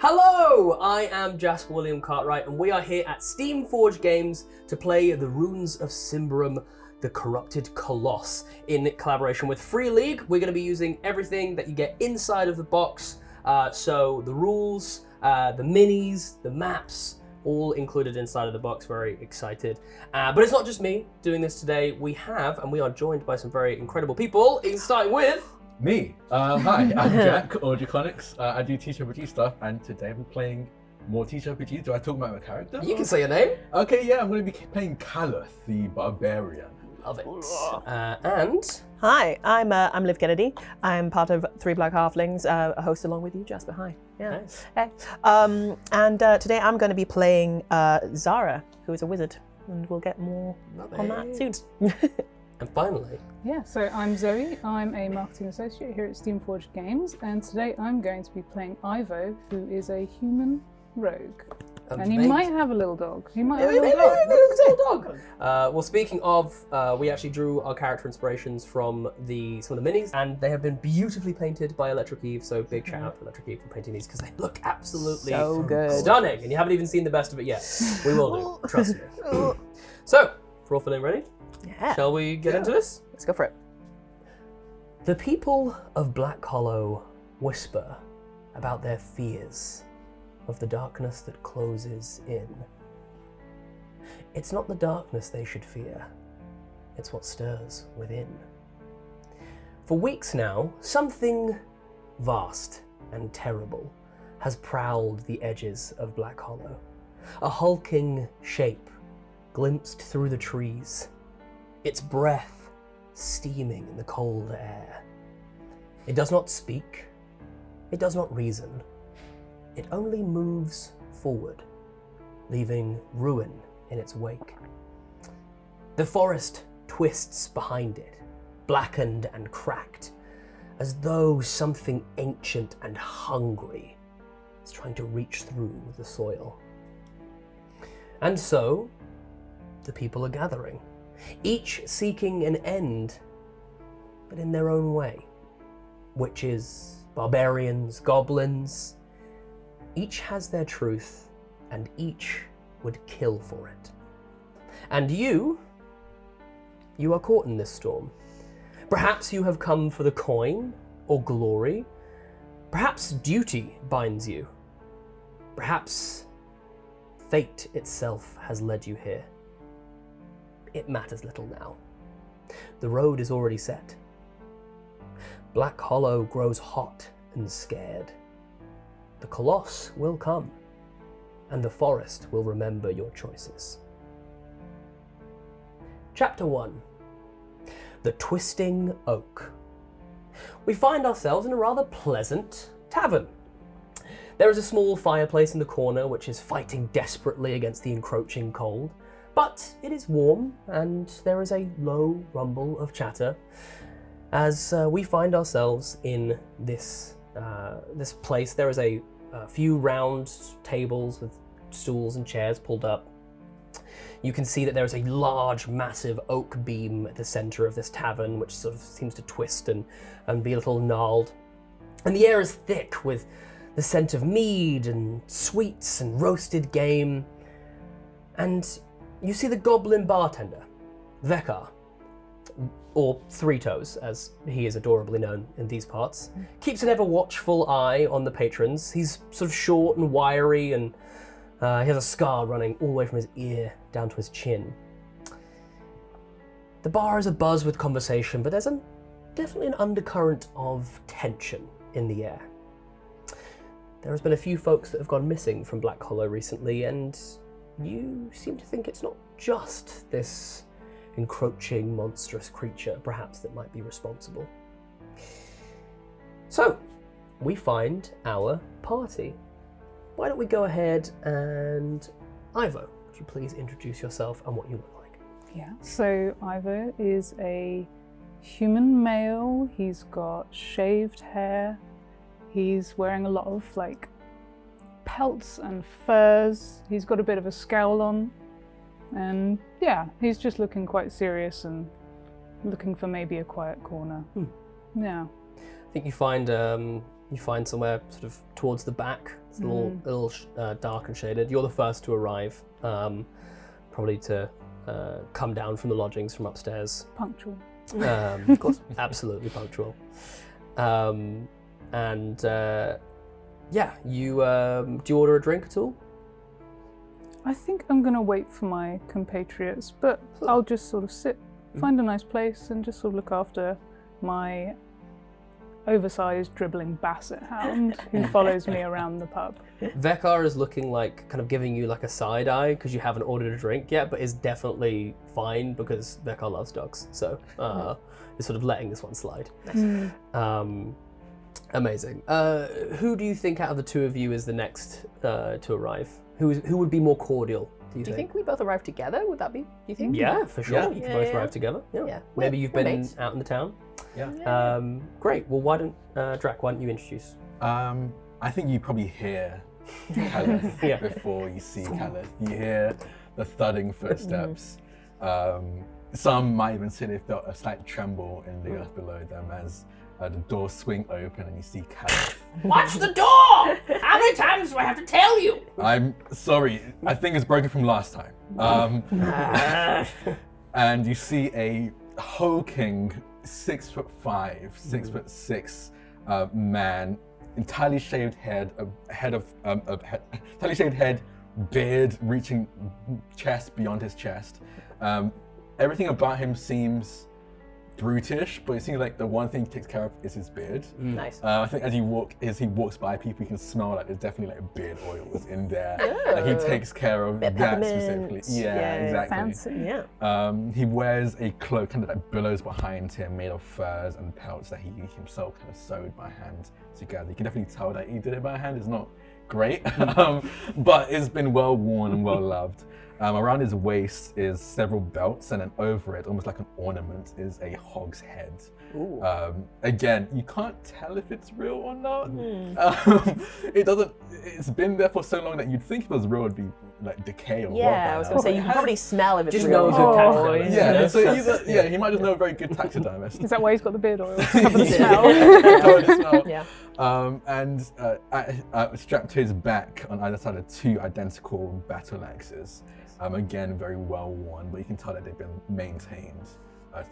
Hello, I am Jasper William Cartwright, and we are here at Steamforged Games to play the Runes of Symbaroum, the Corrupted Coloss, in collaboration with Free League. We're going to be using everything that you get inside of the box, so the rules, the minis, the maps, all included inside of the box. Very excited. But it's not just me doing this today. We are joined by some very incredible people, starting with... Me. Hi, I'm Jack, or Drakoniques. I do TTRPG stuff, and today I'm playing more TTRPGs. Do I talk about my character? You can say your name. Okay, yeah, I'm going to be playing Callus, the barbarian. Love it. And... Hi, I'm Liv Kennedy. I'm part of Three Black Halflings, a host along with you, Jasper. Hi. Yeah. Nice. Hey. Today I'm going to be playing Zara, who is a wizard, and we'll get more on that soon. And finally... Yeah, so I'm Zoe. I'm a marketing associate here at Steamforged Games, and today I'm going to be playing Ivo, who is a human rogue. And he might have a little dog. He might have a little dog. Well, speaking of, we actually drew our character inspirations from some of the minis, and they have been beautifully painted by Electric Eve, so big shout out to Electric Eve for painting these, because they look absolutely so good. Stunning, and you haven't even seen the best of it yet. We will do, trust me. So, for all feeling ready? Yeah. Shall we get into this? Let's go for it. The people of Black Hollow whisper about their fears of the darkness that closes in. It's not the darkness they should fear, it's what stirs within. For weeks now, something vast and terrible has prowled the edges of Black Hollow. A hulking shape glimpsed through the trees, its breath steaming in the cold air. It does not speak, it does not reason, it only moves forward, leaving ruin in its wake. The forest twists behind it, blackened and cracked, as though something ancient and hungry is trying to reach through the soil. And so, the people are gathering, each seeking an end, but in their own way. Witches, barbarians, goblins, each has their truth, and each would kill for it. And you are caught in this storm. Perhaps you have come for the coin or glory. Perhaps duty binds you. Perhaps fate itself has led you here. It matters little now. The road is already set. Black Hollow grows hot and scared. The Coloss will come, and the forest will remember your choices. Chapter 1. The Twisting Oak. We find ourselves in a rather pleasant tavern. There is a small fireplace in the corner which is fighting desperately against the encroaching cold, but it is warm, and there is a low rumble of chatter as we find ourselves in this place. There is a few round tables with stools and chairs pulled up. You can see that there is a large, massive oak beam at the center of this tavern, which sort of seems to twist and be a little gnarled. And the air is thick with the scent of mead and sweets and roasted game. And you see the goblin bartender, Vekar, or Three Toes, as he is adorably known in these parts, keeps an ever-watchful eye on the patrons. He's sort of short and wiry, and he has a scar running all the way from his ear down to his chin. The bar is abuzz with conversation, but there's definitely an undercurrent of tension in the air. There has been a few folks that have gone missing from Black Hollow recently, and you seem to think it's not just this encroaching, monstrous creature, perhaps, that might be responsible. So, we find our party. Why don't we go ahead and... Ivo, would you please introduce yourself and what you look like? Yeah, so Ivo is a human male. He's got shaved hair. He's wearing a lot of, pelts and furs. He's got a bit of a scowl on. And yeah, he's just looking quite serious and looking for maybe a quiet corner. Yeah. I think you find somewhere sort of towards the back. It's a little dark and shaded. You're the first to arrive, probably to come down from the lodgings from upstairs. Punctual. Of course, absolutely punctual. You do you order a drink at all? I think I'm going to wait for my compatriots, but I'll just sort of sit, find a nice place, and just sort of look after my oversized, dribbling Basset Hound who follows me around the pub. Vekar is looking like, kind of giving you like a side eye because you haven't ordered a drink yet, but is definitely fine because Vekar loves dogs, so is sort of letting this one slide. Amazing. Who do you think out of the two of you is the next to arrive? Who would be more cordial? Do you think we both arrive together? Would that be? Do you think? Yeah, for sure. Yeah. You can both arrive together. Yeah. We're Maybe you've been mates. out in the town. Yeah. Great. Well, why don't Drak? Why don't you introduce? I think you probably hear Callith before you see Callith. You hear the thudding footsteps. Some might even say they felt a slight tremble in the earth below them as the doors swing open and you see Callith. Watch the door! How many times do I have to tell you? I'm sorry, I think it's broken from last time. And you see a hulking 6'5", 6'6" man, entirely shaved head, entirely shaved head, beard reaching chest beyond his chest. Everything about him seems brutish, but it seems like the one thing he takes care of is his beard. Nice. I think as he walks by people, you can smell like there's definitely like beard oils in there. Like he takes care of that specifically. Yeah, exactly. Fancy. Yeah. He wears a cloak kind of that billows behind him, made of furs and pelts that he himself kind of sewed by hand together. You can definitely tell that he did it by hand. It's not great, but it's been well worn and well loved. Around his waist is several belts, and then over it, almost like an ornament, is a hog's head. Again, you can't tell if it's real or not. It doesn't. It's been there for so long that you'd think if it was real, it'd be like decay or rot. Yeah, I was going to say you can probably smell if it's Just real. knows a taxidermist. So he might just know a very good taxidermist. Is that why he's got the beard oil? To cover the smell? Cover the smell. Yeah. Strapped to his back on either side are two identical battle axes. Again, very well worn, but you can tell that they've been maintained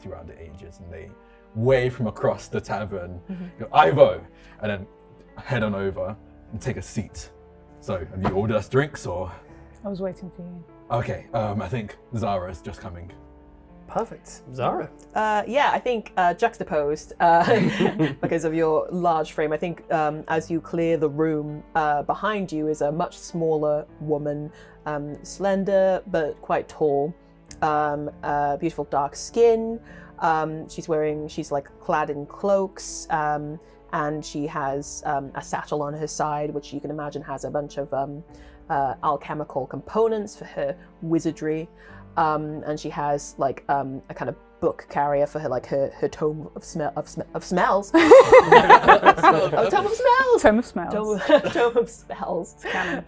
throughout the ages, and they wave from across the tavern, go, Ivo, and then head on over and take a seat. So, have you ordered us drinks, or? I was waiting for you. Okay, I think Zara's just coming. Perfect. Zara. I think juxtaposed because of your large frame. I think as you clear the room, behind you is a much smaller woman, slender but quite tall, beautiful dark skin. She's like clad in cloaks, and she has a satchel on her side, which you can imagine has a bunch of alchemical components for her wizardry. And she has like a kind of book carrier for her, like her tome of smells. Oh, tome of smells. Tome of smells. Tome of spells.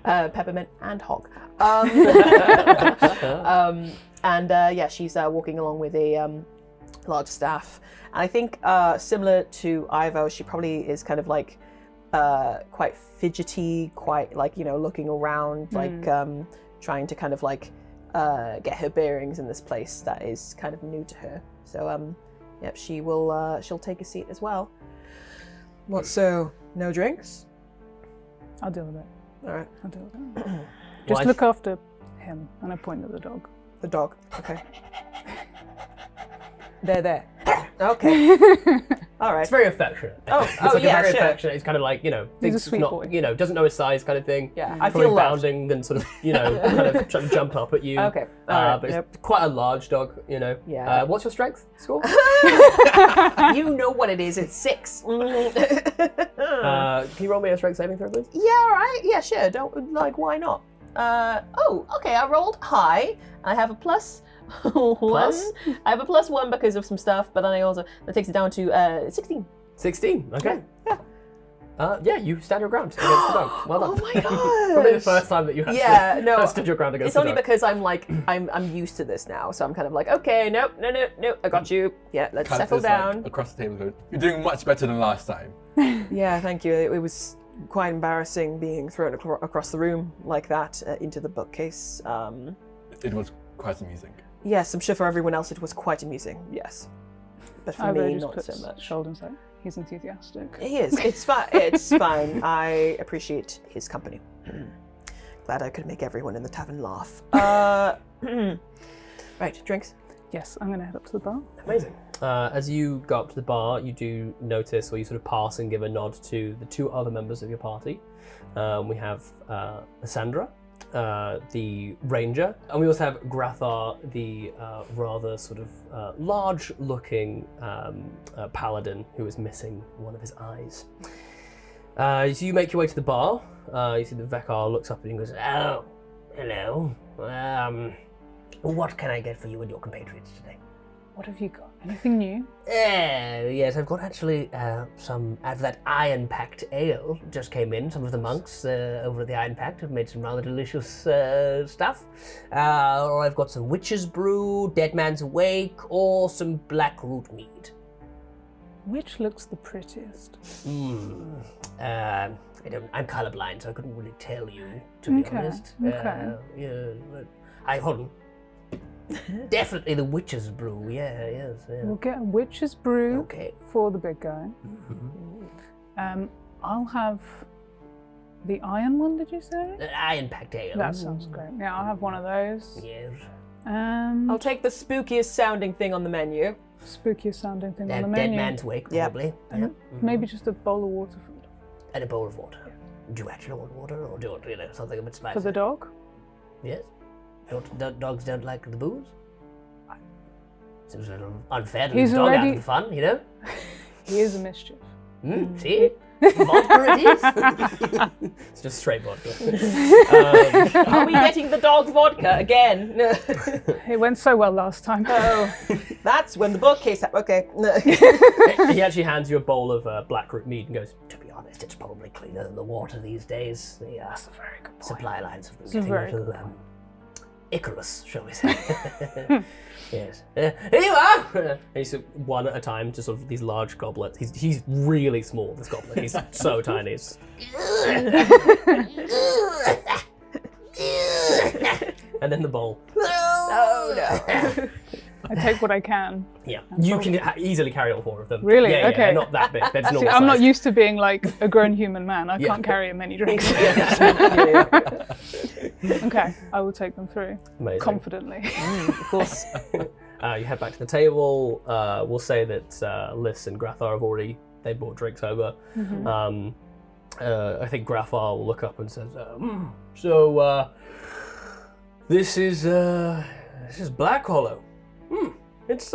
Peppermint and hog. She's walking along with a large staff. And I think similar to Ivo, she probably is kind of like quite fidgety, quite like, looking around, like trying to kind of like get her bearings in this place that is kind of new to her. So she'll take a seat as well. What, so no drinks? I'll deal with it. All right. I'll deal with it. Just look after him, and I point at the dog. The dog. Okay. There. Okay. All right. It's very affectionate. It's very sure. affectionate. It's kind of like, He's a thinks sweet not, boy. Doesn't know his size kind of thing. Yeah, I Probably feel loved. bounding, then sort of, kind of trying to jump up at you. Okay. All right. But it's quite a large dog, Yeah. What's your strength score? You know what it is. It's 6. Can you roll me a strength saving throw, please? Yeah, all right. Yeah, sure. Why not? Okay, I rolled high. I have a plus 1. Plus? I have a plus 1 because of some stuff, but then that takes it down to 16. 16. Okay. Yeah. Yeah, you stand your ground against the dog. Well done. Oh my god! Probably the first time that you actually stood your ground against It's the only dog. because I'm like I'm used to this now, so I'm kind of like, okay, no, I got you. Yeah, let's Kat settle is, down. Like, across the table, goes, "You're doing much better than last time." Yeah, thank you. It was quite embarrassing being thrown across the room like that into the bookcase. It was quite amusing. Yes, I'm sure for everyone else it was quite amusing. Yes, but for Ivo me, just not puts so much. shoulders up. He's enthusiastic. He is. It's fine. It's fine. I appreciate his company. Glad I could make everyone in the tavern laugh. Right, drinks. Yes, I'm going to head up to the bar. Amazing. As you go up to the bar, you do notice, or you sort of pass and give a nod to the two other members of your party. We have Sandra, the ranger, and we also have Grappa, the rather sort of large-looking paladin who is missing one of his eyes. So you make your way to the bar. You see that Davokar looks up at you and goes, "Oh, hello. What can I get for you and your compatriots today?" What have you got? Anything new? Yes, I've got actually some out of that iron-packed ale just came in. Some of the monks over at the Iron Pact have made some rather delicious stuff. Or I've got some witch's brew, dead man's wake, or some black root mead. Which looks the prettiest? I'm colorblind, so I couldn't really tell you, to be honest. Hold on. Definitely the witch's brew, yes. We'll get a witch's brew for the big guy. I'll have the iron one, did you say? Iron-packed ale. That sounds great. Yeah, I'll have one of those. Yes. I'll take the spookiest sounding thing on the menu. Spookiest sounding thing on the Dead menu. man's wake, probably. And maybe just a bowl of water for the dog. And a bowl of water. Do you actually want water, or do you want, something a bit spicy? For the dog? Yes. Dogs don't like the booze? Seems a little unfair to leave the dog out of the fun, you know? He is a mischief. See? Vodka it is? It's just straight vodka. Are we getting the dog vodka again? It went so well last time. Oh, that's when the bookcase... Okay. He actually hands you a bowl of black root mead and goes, "To be honest, it's probably cleaner than the water these days. That's a very good point. Supply lines have been It's a getting very a little Icarus, shall we say. Yes. Here you are! And he's one at a time, just sort of these large goblets. He's really small, this goblet. He's so tiny. And then the bowl. Oh, no. I take what I can. Yeah, you can easily carry all four of them. Really? Yeah, Okay. they're not that big. They're just See, normal I'm not size. used to being like a grown human man. I can't carry many drinks. Okay, I will take them through. Amazing. Confidently. Of course. You head back to the table. We'll say that Liz and Grappa have already brought drinks over. I think Grappa will look up and says, "So this is Black Hollow. It's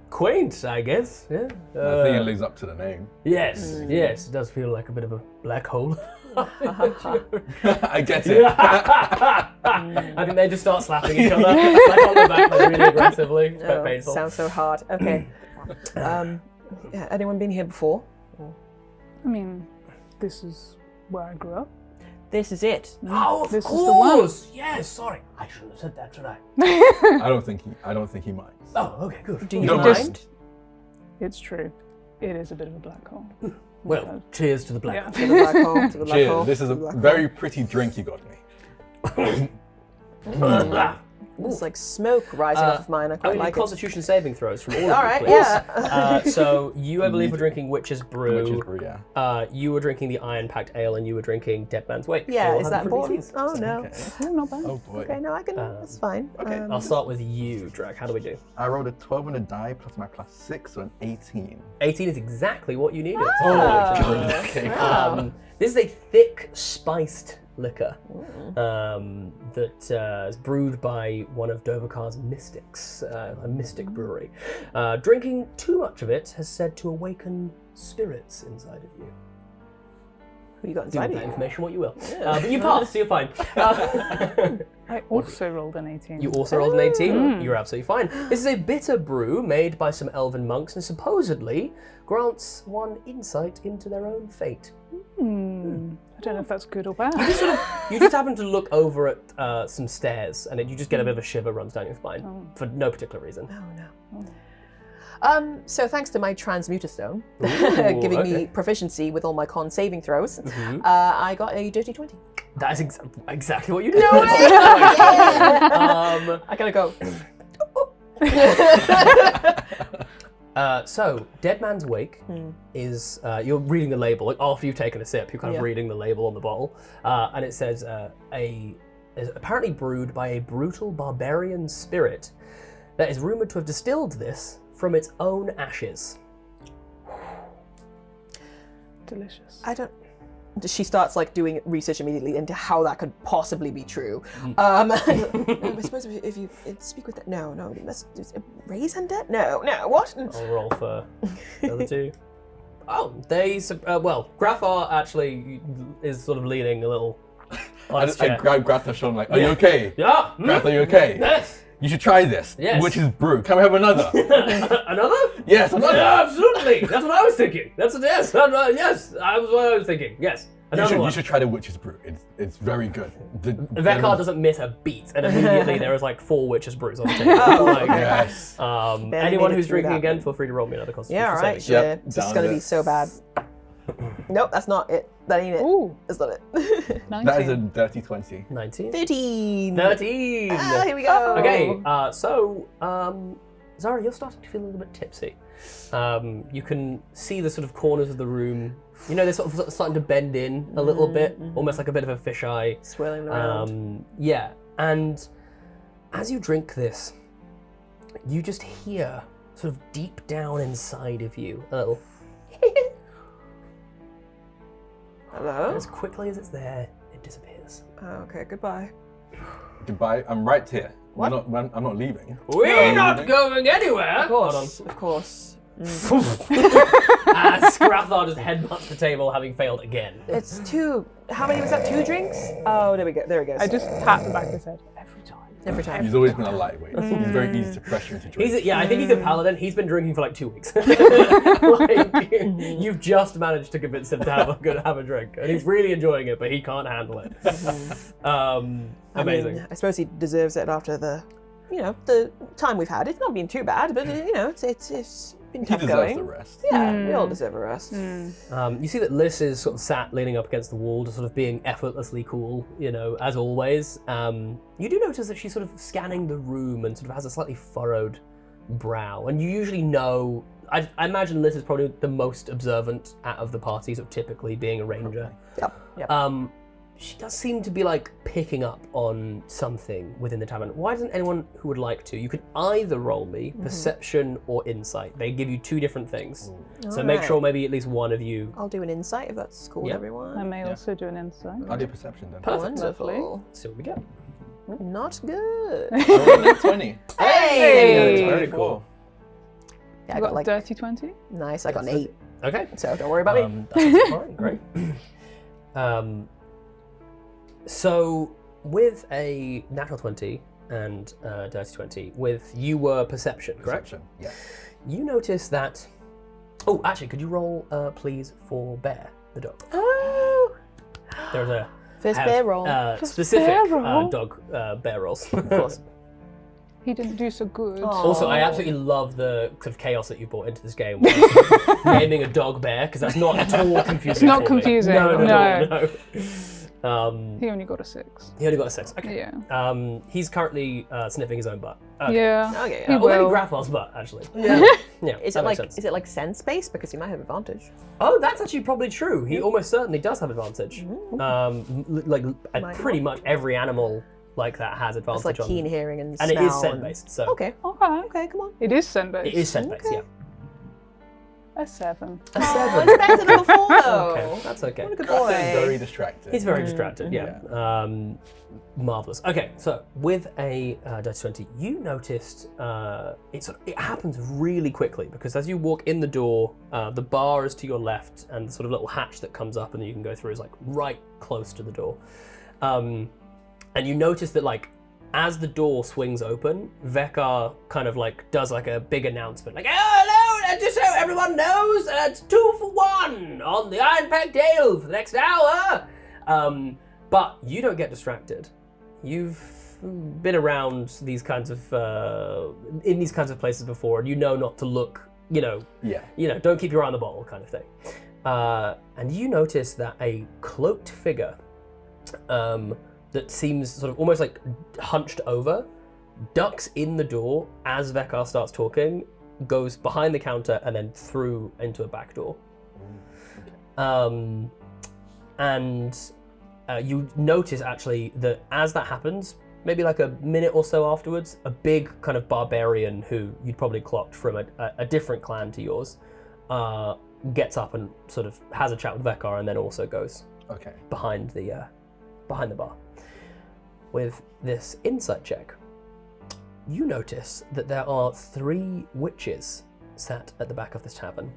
quaint, I guess. Yeah. I think it lives up to the name. Yes, it does feel like a bit of a black hole." I get it. I think they just start slapping each other like on the back, like, really aggressively. It's quite painful. Sounds so hard. Okay. Anyone been here before? I mean, this is where I grew up. This is it. Oh, of This is the course. Yes, sorry. I shouldn't have said that, should I? I don't think he minds. Oh, okay, good. Do you No, mind? It's true. It is a bit of a black hole. Well, cheers to the black Yeah. hole. To the black hole. To the black hole. Cheers. This is to a the black hole. very pretty drink you got me. There's like smoke rising off of mine. I I quite need like it. Constitution saving throws from all of you, All right, please. yeah. So you, I believe, were drinking Witch's Brew. Which is brew, yeah. You were drinking the Iron-Packed Ale, and you were drinking Dead Man's Wake. Yeah, All is have that different important? DCs. Oh, no. Okay. Oh, not bad. Oh boy. Okay, no, I can. That's fine. Okay, I'll start with you, Drak. How do we do? I rolled a 12 on the die plus my +6, so an 18. 18 is exactly what you needed. Okay. This is a thick, spiced liquor that is brewed by one of Davokar's mystics, a mystic brewery. Drinking too much of it has said to awaken spirits inside of you. you got Do inside with of that you? information what you will. But you passed, so you're fine. I also rolled an 18. You also rolled an 18. You're absolutely fine. This is a bitter brew made by some elven monks and supposedly grants one insight into their own fate. I don't know if that's good or bad. You just happen to look over at some stairs and you just get a bit of a shiver runs down your spine for no particular reason. Oh no. So thanks to my transmuter stone, giving me proficiency with all my con saving throws, I got a dirty 20. That is exactly what you did. I gotta go. So, Dead Man's Wake is, you're reading the label, like after you've taken a sip, you're kind of reading the label on the bottle, and it says, is apparently brewed by a brutal barbarian spirit that is rumoured to have distilled this from its own ashes. Delicious. I don't. She starts like doing research immediately into how that could possibly be true. I suppose if you speak with that, no, you must raise undead. No, what? I'll roll for the other two. Oh, Grappa actually is sort of leaning a little on his I chair. grab Grappa's shoulder like, are you okay? Yeah. Grappa, are you okay? Yes. You should try this. Yes. Which is brew. Can we have another? Another? Yes, another. Yeah, absolutely. That's what I was thinking. That's what yes. Yes, I was what I was thinking. Yes. Another one. You should try the witch's brew. It's very good. Vekar doesn't miss a beat, and immediately there is like 4 witches' brews on the table. Like, Yes. anyone who's drinking again, feel free to roll me another constitution. Yeah, all right. saving. Yep, This is down gonna it. be so bad. Nope, that's not it. That ain't it. Ooh, That's not it. 19. That is a dirty 20. 19. 13. 13. Ah, here we go. Okay, so Zara, you're starting to feel a little bit tipsy. You can see the sort of corners of the room. You know, they're sort of starting to bend in a little bit, almost like a bit of a fisheye. Swirling around. Yeah, and as you drink this, you just hear sort of deep down inside of you a little. Hello? As quickly as it's there, it disappears. Okay, goodbye. Goodbye. I'm right here. What? I'm not leaving. We're not going anywhere! Of course. Scrathar just headbutts the table, having failed again. It's 2. How many was that? 2 drinks? Oh, there we go. There he goes. I just pat the back of his head every time. Every time. He's always been a lightweight. He's very easy to pressure into drink. I think he's a paladin. He's been drinking for like 2 weeks. Like, you've just managed to convince him to have a drink, and he's really enjoying it, but he can't handle it. Amazing. I suppose he deserves it after the time we've had. It's not been too bad, but it's been He tough deserves going. the rest. Yeah, we all deserve a rest. You see that Liz is sort of sat leaning up against the wall, just sort of being effortlessly cool, as always. You do notice that she's sort of scanning the room and sort of has a slightly furrowed brow. And you usually know, I imagine Liz is probably the most observant out of the party, sort of typically being a ranger. Yep. She does seem to be like picking up on something within the tavern. Why doesn't anyone who would like to? You could either roll me perception or insight. They give you 2 different things. So make sure maybe at least one of you. I'll do an insight if that's cool with Yeah. everyone. I may also do an insight. I'll do perception then. Perfect. Wonderful. See what we get. Not good. Oh, 20. Hey! Very cool. Yeah, I I got got like dirty 20. nice. I got an 8. Okay. So don't worry about me. That's fine. Great. So with a natural 20 and dirty 20, you were perception, correct? Perception. Yeah. You notice that. Oh, actually, could you roll, please, for Bear, the dog? Oh, There's a first bear roll. specific bear roll? dog bear rolls. Of course. He didn't do so good. Oh. Also, I absolutely love the sort of chaos that you brought into this game. Naming a dog Bear, because that's not at all confusing. It's not for me. confusing, No. He only got a 6. He only got a 6. Okay. Yeah. He's currently sniffing his own butt. Okay. Yeah. Okay. He Or maybe will. Graphar's butt, actually. Yeah. Yeah. Is that it makes like sense. sense based because he might have advantage? Oh, that's actually probably true. He almost certainly does have advantage. Pretty much every animal like that has advantage It's like on keen hearing and and smell. it is scent based. So Okay. Okay. Okay. Come on. It is scent based. it is scent based. Okay. Yeah. A 7. A Oh, 7. it's better than before, though. Okay, that's okay. What a good Grappa boy. is very distracted. He's very distracted, yeah. Marvelous. Okay, so with a Dirty 20, you noticed it happens really quickly because as you walk in the door, the bar is to your left, and the sort of little hatch that comes up and you can go through is like right close to the door. And you notice that like as the door swings open, Vekar kind of like does like a big announcement, like, "Oh, hello, just so everyone knows, it's 2 for 1 on the Iron Packed Ale for the next hour." But you don't get distracted. You've been around these kinds of in these kinds of places before, and you know not to look. Don't keep your eye on the bottle, kind of thing. And you notice that a cloaked figure that seems sort of almost like hunched over, ducks in the door as Vekar starts talking, goes behind the counter, and then through into a back door. You notice actually that as that happens, maybe like a minute or so afterwards, a big kind of barbarian who you'd probably clocked from a different clan to yours gets up and sort of has a chat with Vekar and then also goes behind the bar. With this insight check, you notice that there are 3 witches sat at the back of this tavern.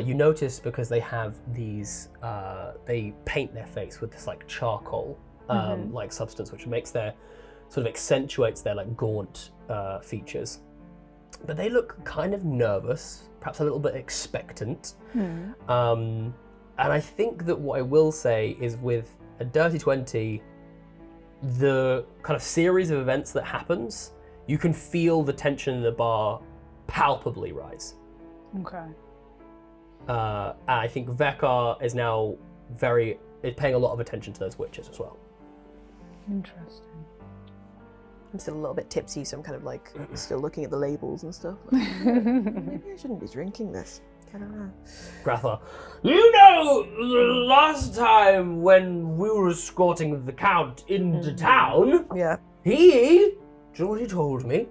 You notice because they have these, they paint their face with this like charcoal like substance, which makes their, sort of accentuates their like gaunt features. But they look kind of nervous, perhaps a little bit expectant. And I think that what I will say is with a Dirty 20, the kind of series of events that happens, you can feel the tension in the bar palpably rise. Okay. I think Vekar is now paying a lot of attention to those witches as well. Interesting. I'm still a little bit tipsy, so I'm kind of like still looking at the labels and stuff. Like, maybe I shouldn't be drinking this. I don't know. Grappa, you know, the last time when we were escorting the Count into town, Yeah. he told me,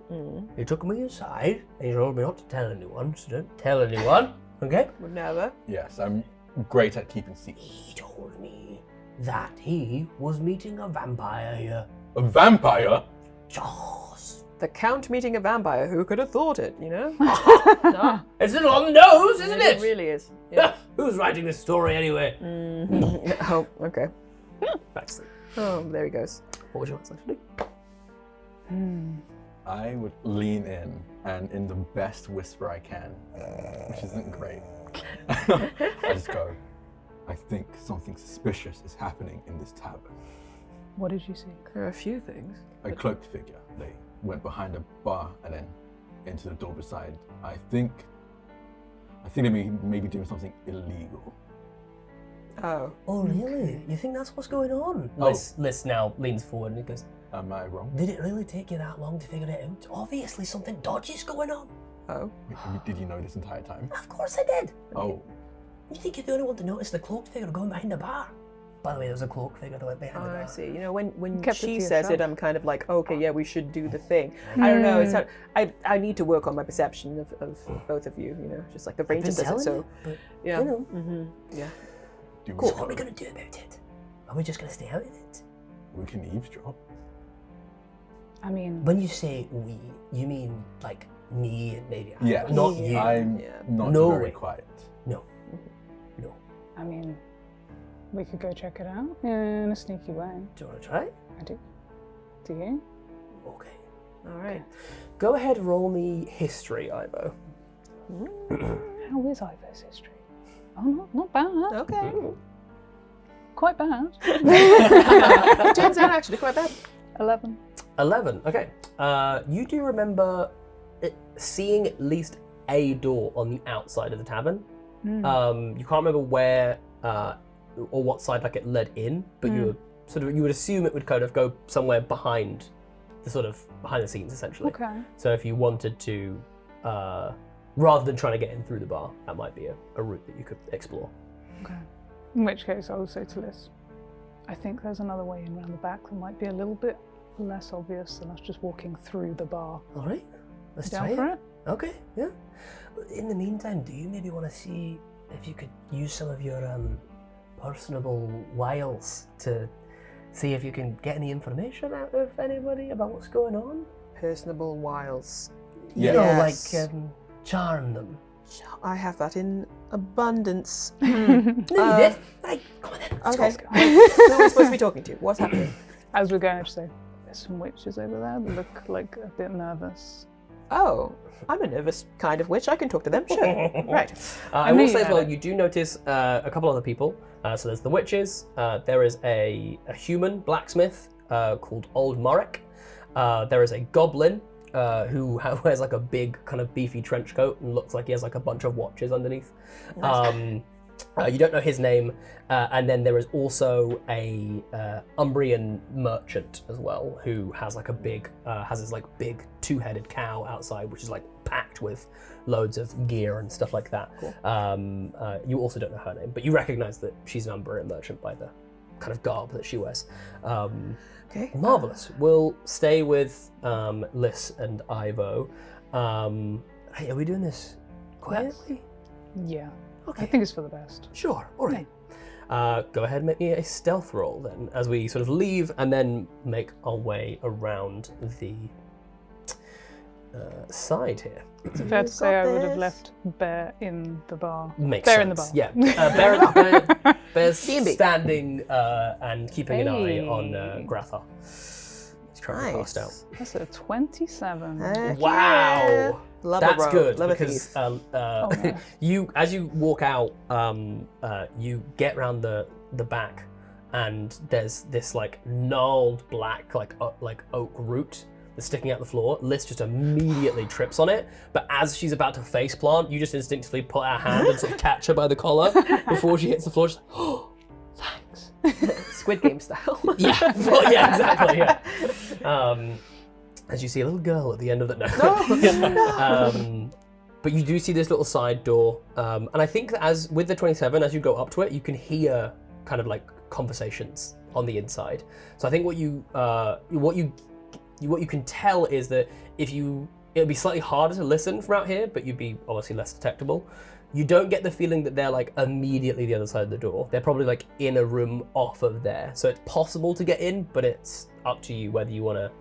he took me aside and he told me not to tell anyone, so don't tell anyone, okay? Would never. Yes, I'm great at keeping secrets. He told me that he was meeting a vampire here. A vampire? Jaws. The Count meeting a vampire, who could have thought it, you know? It's a little on the nose, isn't it? It really is. Yeah. Who's writing this story anyway? Oh, okay. Back to sleep. Oh, there he goes. What would you like to do? I would lean in and in the best whisper I can, which isn't great, I just go, I think something suspicious is happening in this tavern. What did you see? There are a few things. A cloaked figure. They went behind a bar and then into the door beside. I think they may be doing something illegal. Oh. Oh, really? You think that's what's going on? Oh. Liz now leans forward and he goes, Am I wrong? did it really take you that long to figure it out? Obviously something dodgy's going on. Oh. Did you know this entire time? Of course I did. Oh, You think you're the only one to notice the cloaked figure going behind the bar? By the way, there was a cloaked figure that went behind the bar. I see. You know, when Kept it she to says it, yourself. I'm kind of like, okay, yeah, we should do the thing. I don't know. It's not, I need to work on my perception of both of you. You know, just like the Ranger Been does it. telling So you, but, yeah. you know. Yeah. do we, Cool, what are we going to do about it? Are we just going to stay out of it? we can eavesdrop. I mean, When you say we, you mean like me and maybe I, Yeah, not you. I'm Yeah. not No very way. quiet. No. we could go check it out in a sneaky way. Do you want to try? I do. Do you? Okay. All right. Go ahead, roll me history, Ivo. How is Ivo's history? Oh, not bad. Okay. Quite bad. It turns out actually quite bad. 11. 11, okay. You do remember seeing at least a door on the outside of the tavern. You can't remember where or what side like it led in, but you would assume it would kind of go somewhere behind the scenes essentially. Okay. So if you wanted to, rather than trying to get in through the bar, that might be a route that you could explore. Okay. In which case, I will say to Liz, I think there's another way in around the back that might be a little bit less obvious than us just walking through the bar. All right, let's Down try for it. it? Okay, yeah. In the meantime, do you maybe want to see if you could use some of your personable wiles to see if you can get any information out of anybody about what's going on? Personable wiles. You know, Yes. like charm them. I have that in abundance. No, you did. Hey, come on then. Okay. Let's go. Who are we supposed to be talking to? What's happening? As we're going, I just say, there's some witches over there that look like a bit nervous. Oh, I'm a nervous kind of witch. I can talk to them. Sure. Right. I will knew say you as well, had it. you do notice a couple other people. So there's the witches. There is a human blacksmith called Old Morrick. There is a goblin who wears like a big kind of beefy trench coat and looks like he has like a bunch of watches underneath. You don't know his name. And then there is also a Umbrian merchant as well who has like a big, has this like big two-headed cow outside, which is like packed with loads of gear and stuff like that. Cool. You also don't know her name, but you recognize that she's an Umbrian merchant by the kind of garb that she wears. Okay. Marvelous. We'll stay with Liz and Ivo. Hey, are we doing this quietly? Yeah. Okay. I think it's for the best. Sure. All right. Go ahead and make me a stealth roll then, as we sort of leave and then make our way around the side here. Is it fair to say I would have this. left Bear in the bar? Makes Bear sense. in the bar. Yeah. Bear's D&B. standing and keeping an eye Hey. on Grappa. He's currently passed out. That's a 27. Heck Wow. yeah. Love a That's rogue, good love a because thief. no. you, as you walk out, you get round the back, and there's this like gnarled black like oak root that's sticking out the floor. Liz just immediately trips on it, but as she's about to face plant, you just instinctively put out a hand and sort of catch her by the collar before she hits the floor. She's like, oh, thanks. Squid Game style. Yeah, well, yeah, exactly. Yeah. As you see a little girl at the end of the but you do see this little side door, and I think that as with the 27, as you go up to it, you can hear kind of like conversations on the inside. So I think what you can tell is that it'd be slightly harder to listen from out here, but you'd be obviously less detectable. You don't get the feeling that they're like immediately the other side of the door. They're probably like in a room off of there. So it's possible to get in, but it's up to you whether you want to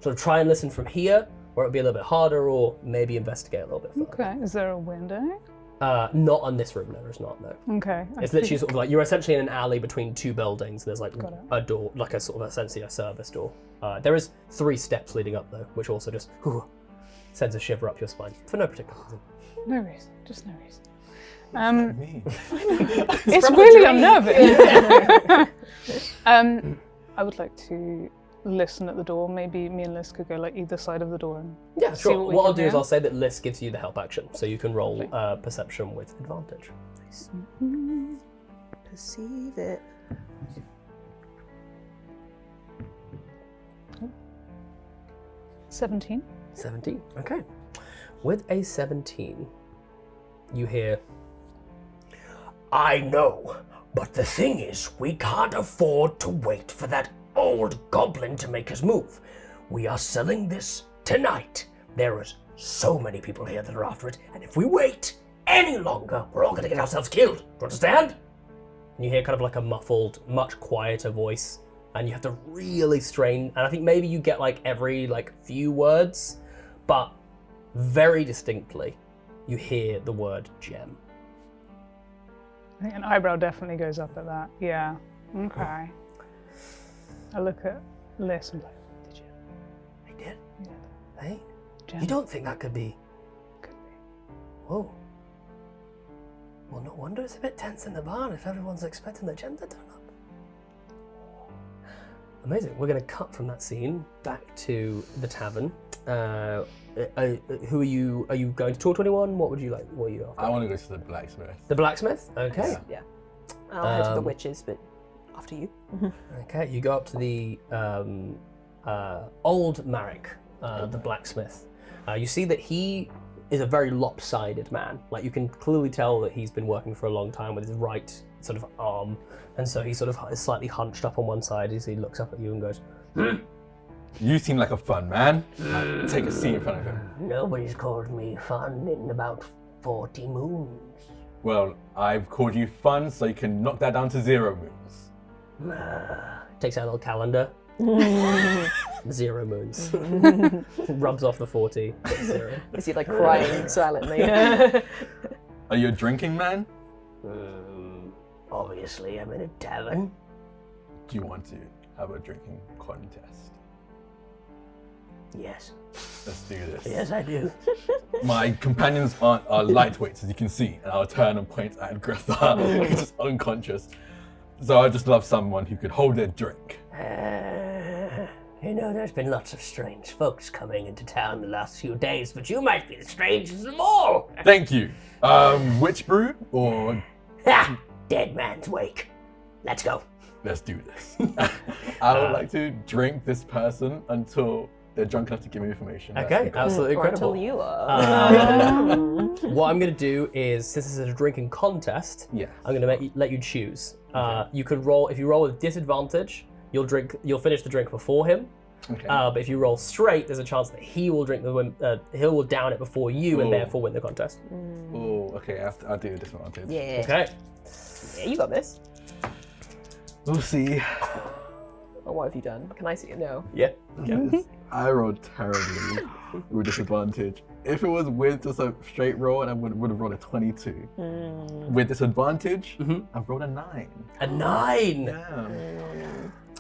sort of try and listen from here, or it'll be a little bit harder, or maybe investigate a little bit further. Okay, is there a window? Not on this room, no, there's not, no. Okay. It's literally sort of like, you're essentially in an alley between two buildings. There's like Got it. a door, like a sort of essentially a service door. There is 3 steps leading up though, which also just sends a shiver up your spine for no particular reason. No reason, just no reason. Me. It's really unnerving. I would like to listen at the door. Maybe me and Liz could go like either side of the door and Yeah, see sure. what we What can I'll do is hear. I'll say that Liz gives you the help action, so you can roll perception with advantage. Perceive it. 17. 17. Okay. With a 17, you hear, I know, but the thing is, we can't afford to wait for that old goblin to make his move. We are selling this tonight. There is so many people here that are after it, and if we wait any longer, we're all going to get ourselves killed. Do you understand? And you hear kind of like a muffled, much quieter voice, and you have to really strain, and I think maybe you get like every like few words, but very distinctly you hear the word gem. I think an eyebrow definitely goes up at that. Yeah. Okay. I look at Liz and like, did you? I did? Yeah. Hey? Gem. You don't think that could be? Could be. Whoa. Well, no wonder it's a bit tense in the barn if everyone's expecting the gem to turn up. Amazing. We're going to cut from that scene back to the tavern. Who are you? Are you going to talk to anyone? What would you like? What are you after? I want to go to the blacksmith. The blacksmith? Okay. Yeah. I'll head to the Um, witches, but after you. Okay, you go up to the old Marek, the blacksmith. You see that he is a very lopsided man. Like, you can clearly tell that he's been working for a long time with his right sort of arm, and so he sort of is slightly hunched up on one side as he looks up at you and goes, You seem like a fun man. Take a seat in front of him. Nobody's called me fun in about 40 moons. Well, I've called you fun, so you can knock that down to 0 moons. Takes out a little calendar. 0 moons. Rubs off the 40. 0. Is he like crying silently? Are you a drinking man? Obviously, I'm in a tavern. Do you want to have a drinking contest? Yes. Let's do this. Yes, I do. My companions are lightweights, as you can see, and I'll turn and point at Grappa, who's just unconscious. So I just love someone who could hold their drink. There's been lots of strange folks coming into town the last few days, but you might be the strangest of them all. Thank you. Witch brew or... Ha! Dead man's wake. Let's go. Let's do this. I would like to drink this person until they're drunk enough to give me information. Okay, absolutely Or incredible. until you are. What I'm going to do is, since this is a drinking contest, Yes. I'm going to let you choose. You could roll, if you roll with disadvantage, you'll finish the drink before him. Okay. But if you roll straight, there's a chance that he will he will down it before you and Ooh. therefore win the contest. Oh, okay. I'll do disadvantage. Yeah. Okay. Yeah, you got this. We'll see. Oh, what have you done? Can I see it? No. Yeah. I rolled terribly with disadvantage. If it was with just a straight roll, and I would have rolled a 22. With disadvantage, I've rolled a 9. A 9.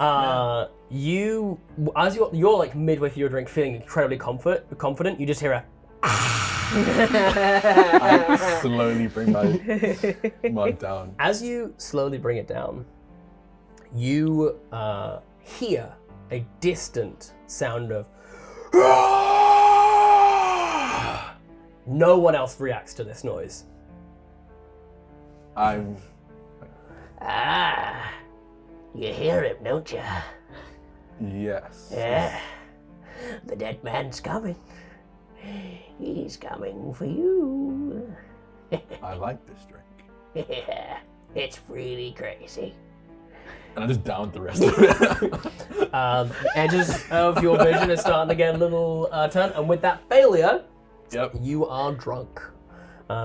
Yeah. You, as you're like midway through your drink, feeling incredibly confident. You just hear a. I slowly bring my mug down. As you slowly bring it down, you hear a distant sound of. No one else reacts to this noise. I'm. You hear him, don't you? Yes. Yeah. The dead man's coming. He's coming for you. I like this drink. Yeah, it's really crazy. And I just downed the rest of it. Edges of your vision is starting to get a little turn, and with that failure, Yep. you are drunk.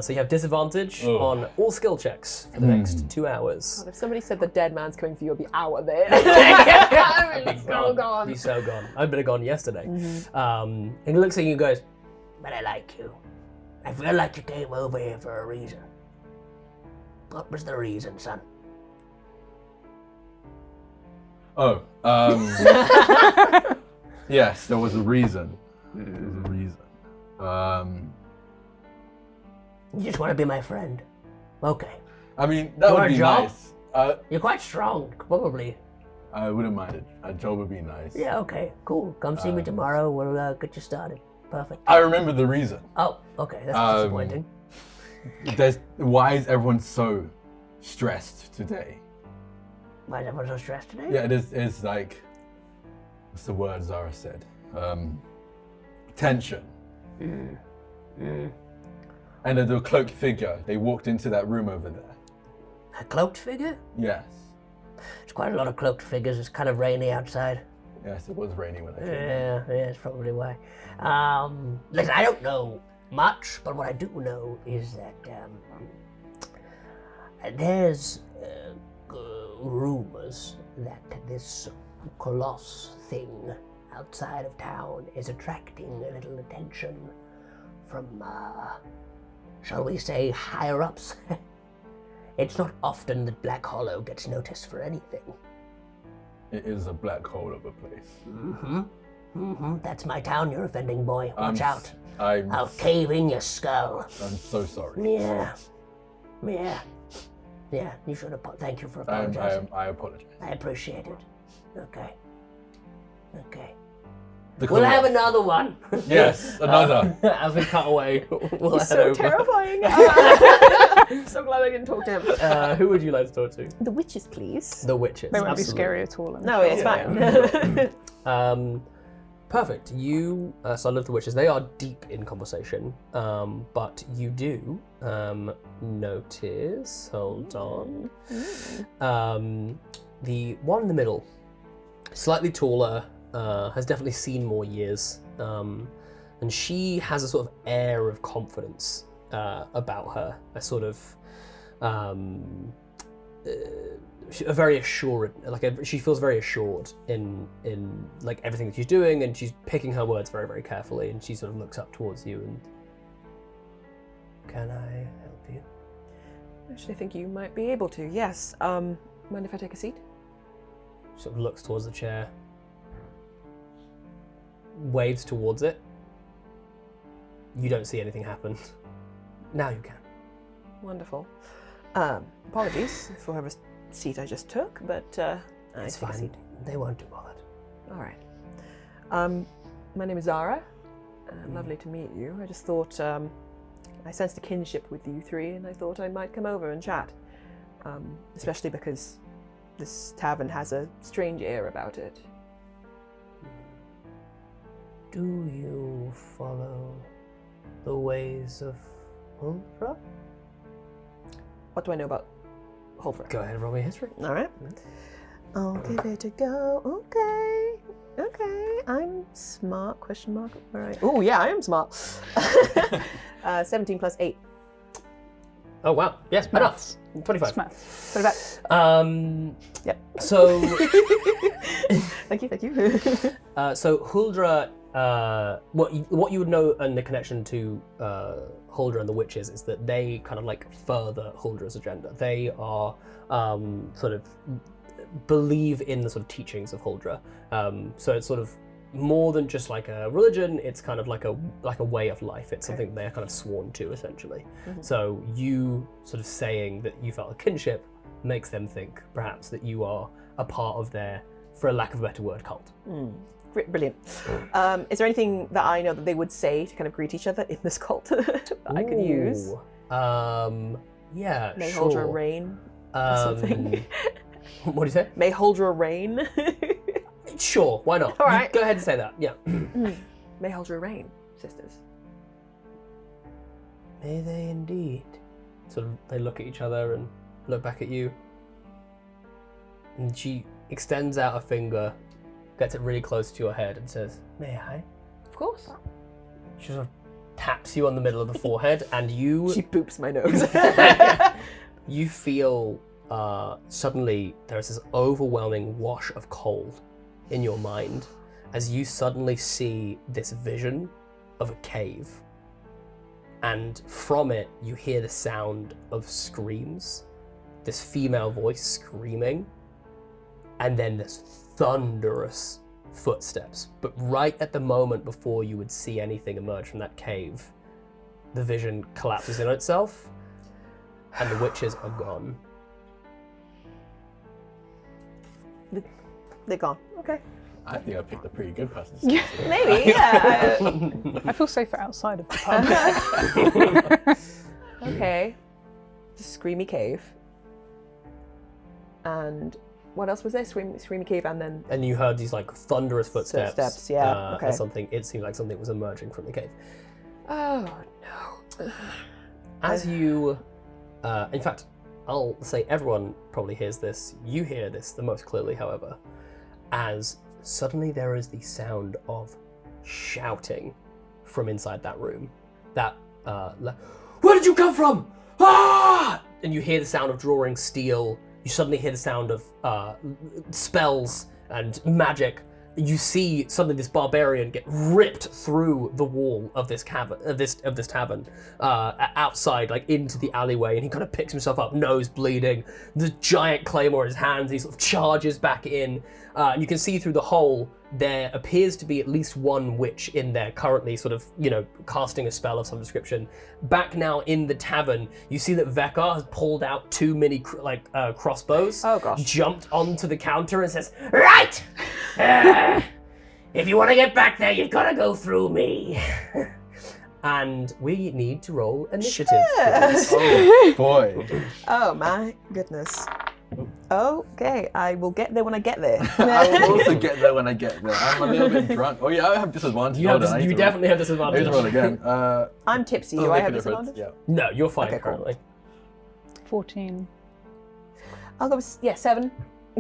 So you have disadvantage Oh. on all skill checks for the next 2 hours. If somebody said the dead man's coming for you, I'd be out of there. I'd be so gone. Be so gone. I'd been gone yesterday. And he looks at you and goes, "But I like you. I feel like you came over here for a reason. What was the reason, son?" Oh. Yes, there was a reason. There was a reason. You just want to be my friend. Okay. I mean, that You would want a be job? nice. You're quite strong, probably. I wouldn't mind it. A job would be nice. Yeah, okay, cool. Come see me tomorrow. We'll get you started. Perfect. I remember the reason. Oh, okay. That's disappointing. Why is everyone so stressed today? Why is everyone so stressed today? Yeah, it's like, what's the word Zara said? Tension. And the cloaked figure, they walked into that room over there. A cloaked figure? Yes. There's quite a lot of cloaked figures. It's kind of rainy outside. Yes, it was raining when I came. Yeah, that's probably why. Listen, I don't know much, but what I do know is that there's rumors that this Coloss thing outside of town is attracting a little attention from, shall we say, higher ups. It's not often that Black Hollow gets noticed for anything. It is a black hole of a place. That's my town you're offending, boy. Watch out. I'm I'll cave in your skull. so sorry. Yeah. You should have. Thank you for apologizing. I apologize. I appreciate it. Okay. The We'll Coloss. have another one. Yes, another. As we cut away, we'll head So over. terrifying. I'm so glad I didn't talk to him. Who would you like to talk to? The witches, please. The witches. They won't be absolutely. scary at all. I'm No, sure. it's fine. Perfect. You, so I love the witches. They are deep in conversation, but you do notice. Hold on. The one in the middle, slightly taller, has definitely seen more years, and she has a sort of air of confidence about her, a sort of a very assured, she feels very assured in like everything that she's doing, and she's picking her words very, very carefully, and she sort of looks up towards you and, can I help you? Actually, I think you might be able to, yes. Mind if I take a seat? Sort of looks towards the chair, waves towards it. You don't see anything happen. Now you can. Wonderful. Apologies for whoever's seat I just took, but It's fine. They won't do bothered. All right. My name is Zara. Lovely to meet you. I just thought I sensed a kinship with you three, and I thought I might come over and chat. Especially because this tavern has a strange air about it. Do you follow the ways of Huldra? What do I know about Huldra? Go ahead and roll me a history. All right. I'll give it a go. Okay. I'm smart, question mark. All right. Oh, yeah, I am smart. 17 plus 8. Oh, wow. Yes, enough. 25. Maths. Put it back. Yep. So, Thank you. so Huldra, what you would know in the connection to Huldra and the witches is that they kind of like further Huldra's agenda. They are sort of believe in the sort of teachings of Huldra. So it's sort of more than just like a religion. It's kind of like a way of life. It's something they're kind of sworn to, essentially. Mm-hmm. So you sort of saying that you felt a kinship makes them think perhaps that you are a part of their, for a lack of a better word, cult. Brilliant. Is there anything that I know that they would say to kind of greet each other in this cult that I could use? Yeah, May sure. Huldra reign or something. What do you say? May Huldra reign. Sure, why not? All right. Go ahead and say that, yeah. May Huldra reign, sisters. May they indeed. Sort of, they look at each other and look back at you. And she extends out a finger, gets it really close to your head and says, "May I?" Of course. She sort of taps you on the middle of the forehead, and you... She poops my nose. You feel suddenly there's this overwhelming wash of cold in your mind as you suddenly see this vision of a cave. And from it, you hear the sound of screams, this female voice screaming, and then this thunderous footsteps. But right at the moment before you would see anything emerge from that cave, the vision collapses in on itself, and the witches are gone. They're gone. Okay. I think I picked a pretty good person. Maybe, yeah. I feel safer outside of the pub. Okay. The screamy cave. And what else was there? Screamy cave and then... And you heard these like thunderous footsteps. Footsteps, yeah, okay. As something, it seemed like something was emerging from the cave. Oh, no. As you, in fact, I'll say everyone probably hears this. You hear this the most clearly, however, as suddenly there is the sound of shouting from inside that room. That, where did you come from? Ah! And you hear the sound of drawing steel. You suddenly hear the sound of spells and magic. You see suddenly this barbarian get ripped through the wall of this cavern, of this tavern, outside, like into the alleyway, and he kind of picks himself up, nose bleeding, the giant claymore in his hands. He sort of charges back in, and you can see through the hole there appears to be at least one witch in there currently, sort of, casting a spell of some description. Back now in the tavern, you see that Vekar has pulled out 2 mini crossbows. Oh gosh! Jumped onto the counter and says, "Right! If you want to get back there, you've got to go through me." And we need to roll initiative. Yes. Oh boy! Oh my goodness. Okay, I will get there when I get there. I will also get there when I get there. I'm a little bit drunk. Oh yeah, I have disadvantage. You definitely have I disadvantage. need to roll again. I'm tipsy. Do I have disadvantage? Yeah. No, you're fine Okay, cool. currently. 14. I'll go with 7.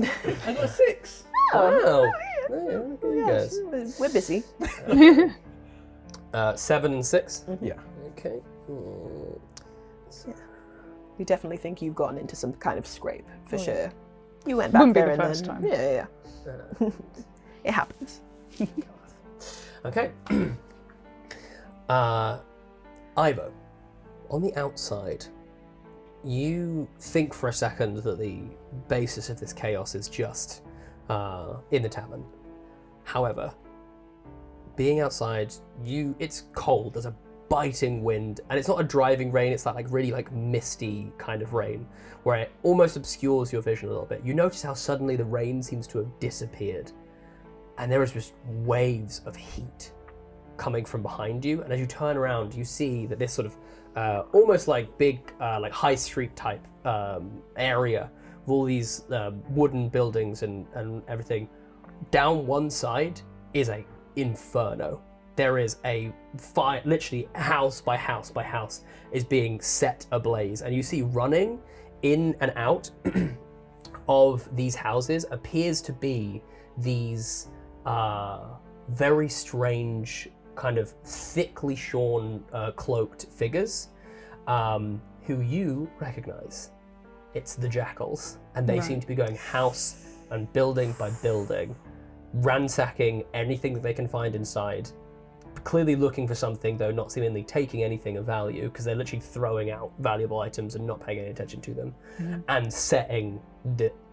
I got a 6. Oh, Wow. You guys. We're busy. 7 and 6. Yeah. Okay. You definitely think you've gotten into some kind of scrape, for Oh, yeah. sure. You went back Wouldn't be there the and first then... time. Yeah. It happens. Okay. Ivo, on the outside, you think for a second that the basis of this chaos is just in the tavern. However, being outside, it's cold. There's a biting wind, and it's not a driving rain. It's that like really like misty kind of rain, where it almost obscures your vision a little bit. You notice how suddenly the rain seems to have disappeared, and there is just waves of heat coming from behind you. And as you turn around, you see that this sort of almost like big like high street type area with all these wooden buildings and everything. Down one side is a inferno. There is a fire, literally house by house by house is being set ablaze, and you see running in and out of these houses appears to be these very strange kind of thickly shorn cloaked figures who you recognize. It's the jackals, and they seem to be going house and building by building, ransacking anything that they can find inside, clearly looking for something, though not seemingly taking anything of value, because they're literally throwing out valuable items and not paying any attention to them, and setting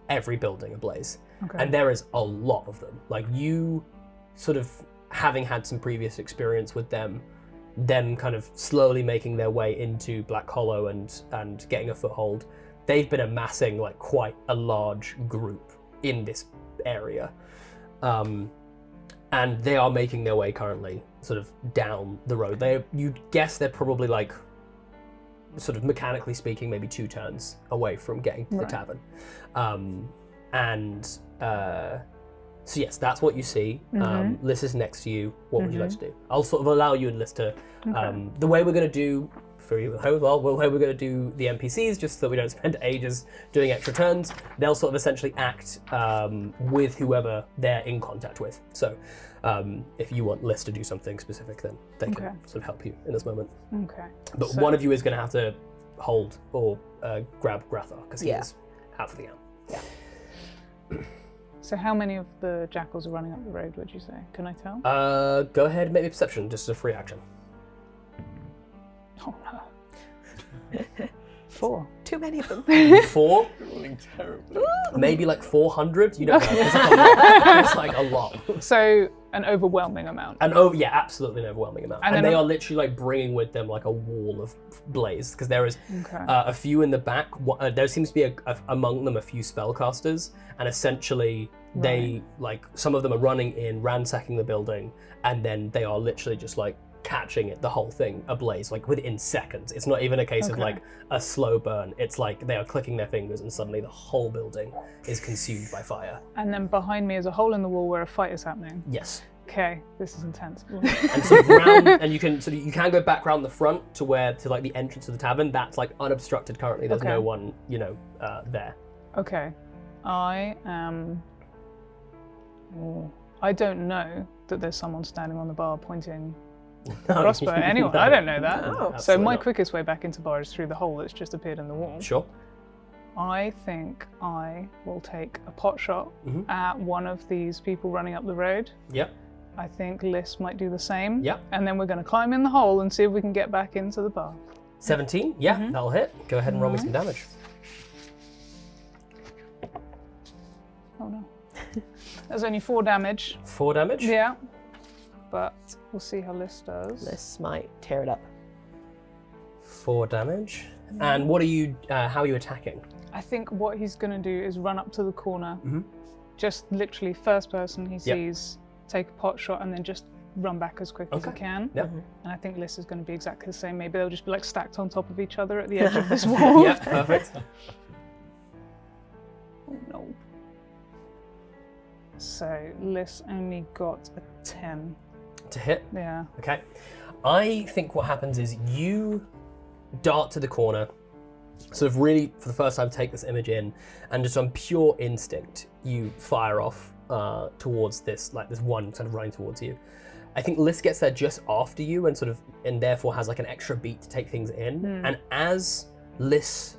every building ablaze. Okay. And there is a lot of them. Like, you sort of, having had some previous experience with them kind of slowly making their way into Black Hollow and getting a foothold, they've been amassing like quite a large group in this area. And they are making their way currently sort of down the road. You'd guess they're probably like, sort of mechanically speaking, maybe 2 turns away from getting to the tavern. So yes, that's what you see. Liz is next to you. What would you like to do? I'll sort of allow you and Liz to, the way we're going to do, for you at home as well, the way we're going to do the NPCs, just so we don't spend ages doing extra turns, they'll sort of essentially act with whoever they're in contact with. So if you want Liz to do something specific, then they can sort of help you in this moment. Okay. But one of you is going to have to hold or grab Grappa, because he is out for the count. Yeah. So how many of the jackals are running up the road, would you say? Can I tell? Go ahead and make me perception, just as a free action. Oh no. 4. Too many of them. 4? Rolling terribly. Maybe like 400? You don't know. It's like a lot. It's like a lot. So an overwhelming amount. And yeah, absolutely an overwhelming amount. And they are literally like bringing with them like a wall of blaze, because there is a few in the back. There seems to be among them a few spellcasters, and essentially they like, some of them are running in, ransacking the building, and then they are literally just like catching the whole thing ablaze like within seconds. It's not even a case of like a slow burn. It's like they are clicking their fingers and suddenly the whole building is consumed by fire. And then behind me is a hole in the wall where a fight is happening. Yes. Okay, this is intense. And so round, and you can go back round the front to like the entrance of the tavern. That's like unobstructed currently. There's no one, there. Okay, I don't know that there's someone standing on the bar pointing crossbow at anyone. I don't know that. No, so my quickest way back into bar is through the hole that's just appeared in the wall. Sure. I think I will take a pot shot at one of these people running up the road. Yep. I think Liz might do the same. Yep. And then we're going to climb in the hole and see if we can get back into the bar. 17? Yeah, that'll hit. Go ahead and roll me some damage. Oh no. There's only 4 damage. 4 damage? Yeah. But we'll see how Liz does. This might tear it up. 4 damage. And what are you, how are you attacking? I think what he's going to do is run up to the corner. Just literally first person he sees, take a pot shot, and then just run back as quick as he can. Yep. And I think Liz is going to be exactly the same. Maybe they'll just be like stacked on top of each other at the edge of this wall. Yeah, perfect. Oh no. So Liz only got a 10. To hit? Yeah. Okay. I think what happens is you dart to the corner, sort of really, for the first time, take this image in, and just on pure instinct, you fire off towards this one kind of running towards you. I think Liz gets there just after you and therefore has like an extra beat to take things in. And as Liz,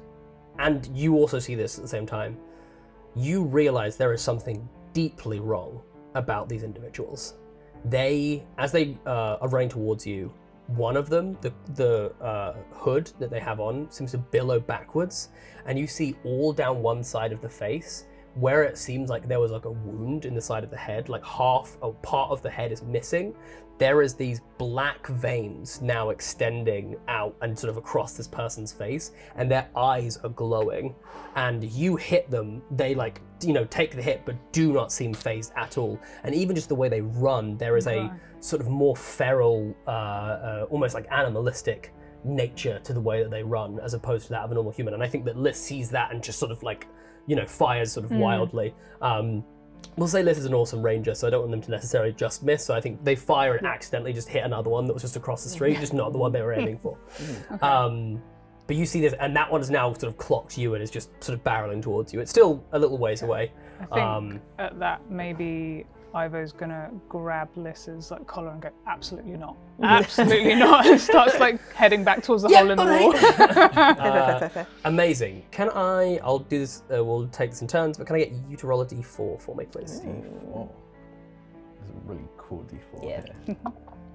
and you also see this at the same time, you realize there is something deeply wrong about these individuals. As they are running towards you, one of them, the hood that they have on, seems to billow backwards, and you see all down one side of the face, where it seems like there was like a wound in the side of the head, like half a part of the head is missing. There is these black veins now extending out and sort of across this person's face, and their eyes are glowing. And you hit them, they take the hit, but do not seem phased at all. And even just the way they run, there is a sort of more feral, almost like animalistic nature to the way that they run, as opposed to that of a normal human. And I think that Liz sees that and just sort of fires sort of wildly. We'll say Liz is an awesome ranger, so I don't want them to necessarily just miss. So I think they fire and accidentally just hit another one that was just across the street, just not the one they were aiming for. But you see this, and that one has now sort of clocked you and is just sort of barreling towards you. It's still a little ways away. I think at that, maybe Ivo's gonna grab Liz's collar and go, absolutely not. Absolutely not. And starts heading back towards the hole in the wall. Amazing. I'll do this, we'll take this in turns, but can I get you to roll a d4 for me, please? D4. This is a really cool D4.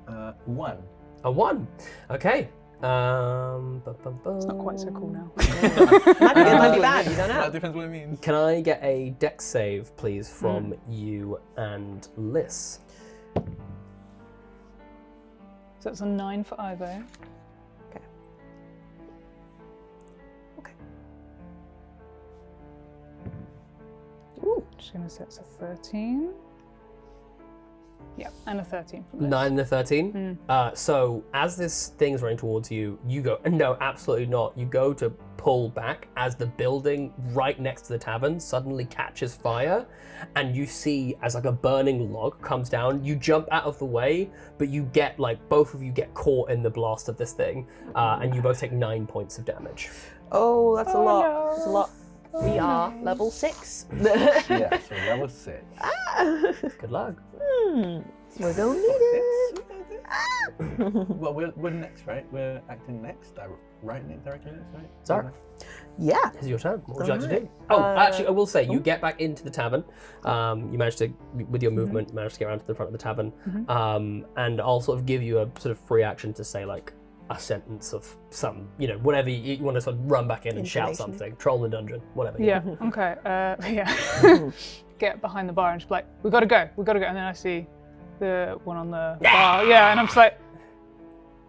Yeah. 1. A 1. Okay. It's not quite so cool now. Might be good, might be bad, you don't know. That depends what it means. Can I get a dex save, please, from you and Liz? So that's a 9 for Ivo. Okay. Ooh. Just gonna say it's a 13. Yeah, and a 13 for Liz. 9 and a 13. So as this thing's running towards you, you go, no, absolutely not. You go to pull back as the building right next to the tavern suddenly catches fire, and you see as a burning log comes down. You jump out of the way, but you get both of you get caught in the blast of this thing, and you both take 9 points of damage. Oh, that's a lot. no. That's a lot. We are level 6. Yeah, so level 6. Good luck. We're gonna need it. Well, we're next, right? We're acting next, directly next, right? Zara, Yeah. it's your turn. What would you like to do? Alright. Oh, actually, I will say, you get back into the tavern. You manage to, with your movement, manage to get around to the front of the tavern. And I'll sort of give you a sort of free action to say a sentence of some, whatever you want to sort of run back in and shout Information. something. Troll the dungeon, whatever. Yeah, okay. Yeah. Get behind the bar and just be like, we gotta go. And then I see the one on the bar. Yeah, and I'm just like,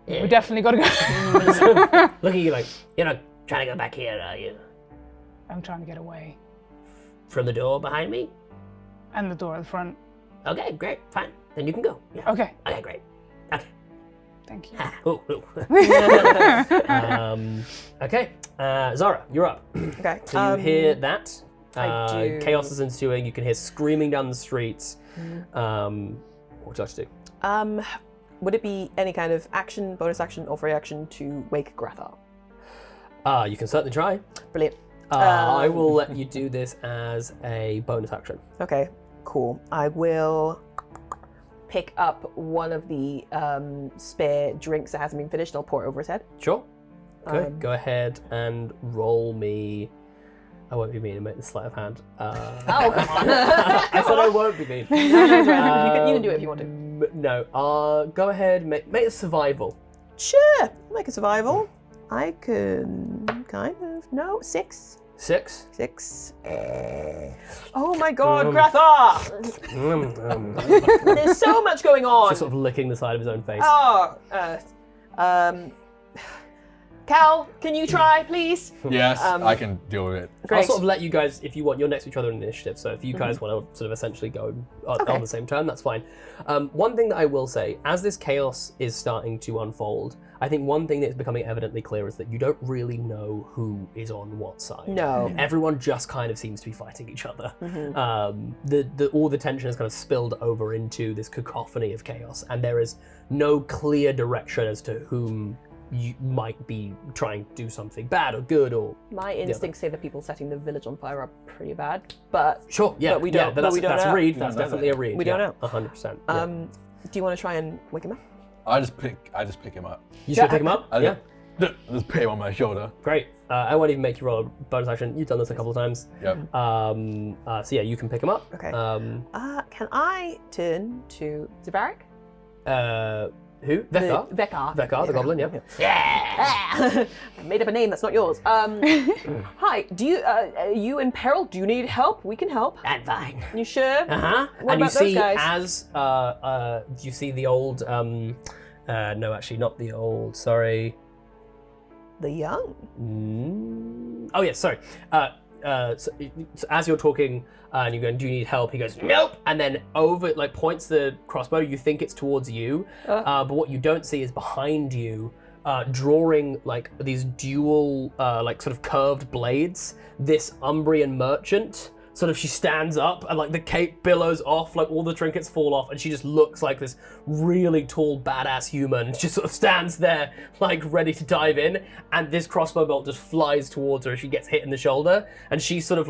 we definitely gotta go. Look at you you're not trying to go back here, are you? I'm trying to get away. From the door behind me? And the door at the front. Okay, great, fine. Then you can go. Yeah. Okay, Okay, great. Okay. thank you. Ooh, ooh. Okay, Zara, you're up. Okay. So you hear that. I do. Chaos is ensuing. You can hear screaming down the streets. What would you like to do? Would it be any kind of action, bonus action, or free action to wake Grappa? You can certainly try. Brilliant. I will let you do this as a bonus action. Okay, cool. I will pick up one of the spare drinks that hasn't been finished. I'll pour it over his head. Sure. Good. Go ahead and roll me. I won't be mean and make the sleight of hand. Oh, come on. I said I won't be mean. No, it's right. You can do it if you want to. No. Go ahead. Make a survival. Sure. Make a survival. I can kind of. No, 6. 6. 6. Oh my god, Grappa! There's so much going on. Just sort of licking the side of his own face. Oh, Cal, can you try, please? Yes, I can deal with it. Great. I'll sort of let you guys, if you want, you're next to each other in initiative, so if you guys want to sort of essentially go on the same turn, that's fine. One thing that I will say, as this chaos is starting to unfold, I think one thing that is becoming evidently clear is that you don't really know who is on what side. No. Everyone just kind of seems to be fighting each other. All the tension has kind of spilled over into this cacophony of chaos, and there is no clear direction as to whom you might be trying to do something bad or good or. My instincts say that people setting the village on fire are pretty bad, but Sure, yeah, but we don't. but that's know. a read. That's definitely a read. We don't know. 100%. Do you want to try and wake him up? I just pick him up. You should pick him up. Yeah, Just put him on my shoulder. great. I won't even make you roll a bonus action. You've done this a couple of times. Yep. So yeah, you can pick him up. Okay. Can I turn to Zabarik? Who? Vekar. Vekar, the goblin. Yeah. Yeah. I made up a name that's not yours. Hi. Do you are you in peril? Do you need help? We can help. I'm fine. You sure? What and you see as you see the old no, actually not the old, sorry. The young. Oh yeah, sorry. So as you're talking and you're going, do you need help? He goes, nope. And then points the crossbow. You think it's towards you, but what you don't see is behind you, drawing like these dual, sort of curved blades. This Umbrian merchant. Sort of, she stands up and like the cape billows off, like all the trinkets fall off, and she just looks like this really tall, badass human. She just sort of stands there, like ready to dive in, and this crossbow bolt just flies towards her. She gets hit in the shoulder, and she sort of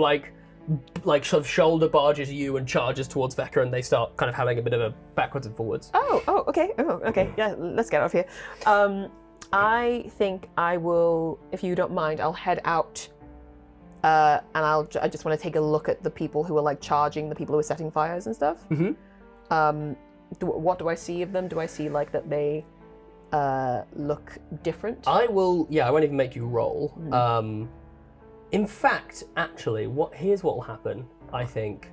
shoulder barges you and charges towards Vekar, and they start kind of having a bit of a backwards and forwards. Okay. Yeah, let's get out of here. I think I will, if you don't mind, I'll head out. And I just want to take a look at the people who are like charging, the people who are setting fires and stuff. Mm-hmm. What do I see of them? Do I see like that they look different? I won't even make you roll. In fact, actually, here's what will happen, I think.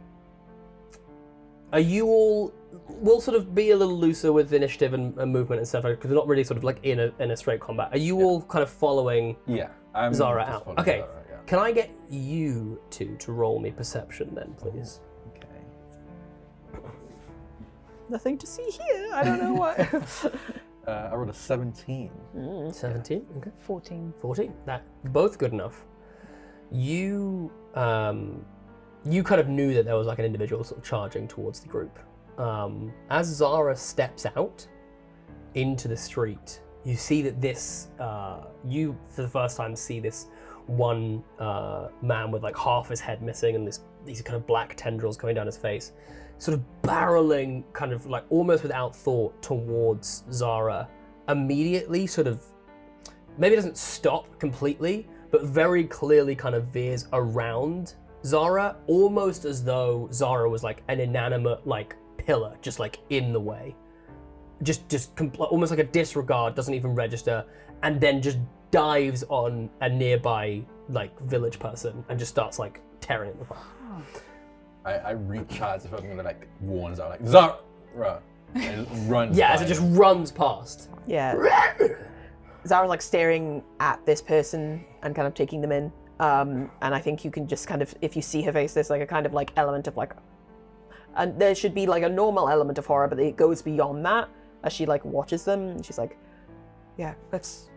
Are you all... We'll sort of be a little looser with initiative and movement and stuff, because we're not really sort of like in a straight combat. Are you all kind of following Zara out? Okay. Zara, yeah. Can I get you two to roll me perception then, please? Okay. Nothing to see here. I don't know what. I rolled a 17. 17? Okay. 14. 14. That both good enough. You kind of knew that there was like an individual sort of charging towards the group. As Zara steps out into the street, you see that this, you for the first time see this one man with like half his head missing and these kind of black tendrils coming down his face, sort of barreling kind of like almost without thought towards Zara, immediately sort of, maybe doesn't stop completely, but very clearly kind of veers around Zara, almost as though Zara was like an inanimate like pillar, just like in the way. Almost like a disregard, doesn't even register, and then just dives on a nearby like village person and just starts like tearing it apart. I reach out as if I'm gonna like warn Zara, like Zara, and it runs. Yeah, as it just runs past. Yeah. Zara's like staring at this person and kind of taking them in. And I think you can just kind of, if you see her face, there's like a kind of like element of like, and there should be like a normal element of horror, but it goes beyond that as she like watches them. And she's like, yeah, let's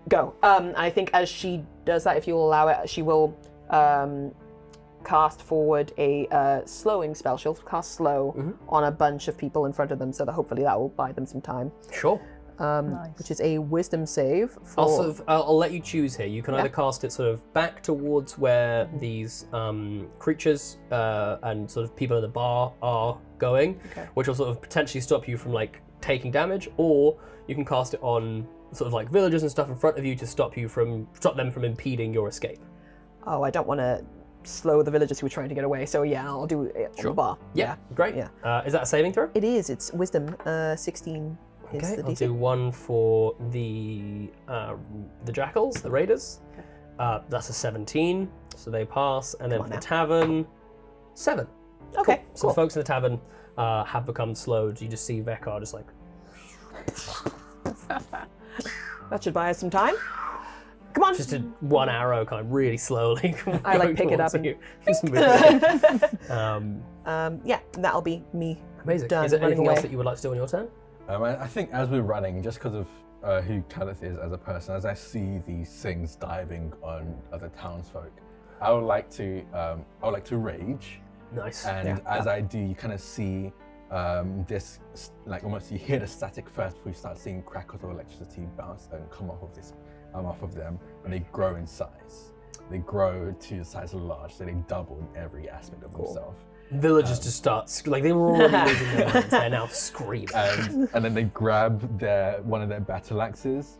go. I think as she does that, if you'll allow it, she will cast forward a slowing spell. She'll cast slow on a bunch of people in front of them, so that hopefully that will buy them some time. Sure. Nice. Which is a wisdom save. For... I'll let you choose here. You can either cast it sort of back towards where these creatures and sort of people in the bar are going, which will sort of potentially stop you from like taking damage, or you can cast it on sort of like villagers and stuff in front of you to stop them from impeding your escape. Oh, I don't want to slow the villagers who are trying to get away, so yeah, I'll do it on the bar. Yeah, great. Yeah. Is that a saving throw? It is. It's wisdom 16. Okay, I'll do one for the jackals, the raiders. That's a 17, so they pass. And then for the tavern, 7. Okay, cool. So the folks in the tavern have become slowed. You just see Vekar just like... That should buy us some time. Come on. Just one arrow kind of really slowly. I like pick it up and... you. Just move it. Yeah, that'll be me. Amazing. Done, Is there anything away. else that you would like to do on your turn? I think as we're running, just because of who Coloss is as a person, as I see these things diving on other townsfolk, I would like to rage. Nice. And as I do, you kind of see this, like, almost you hear the static first before you start seeing crackles of electricity bounce and come off of them, and they grow in size. They grow to the size of large, so they double in every aspect of themselves. Villagers just start, like, they were already losing their minds, they're now screaming. And then they grab one of their battle axes,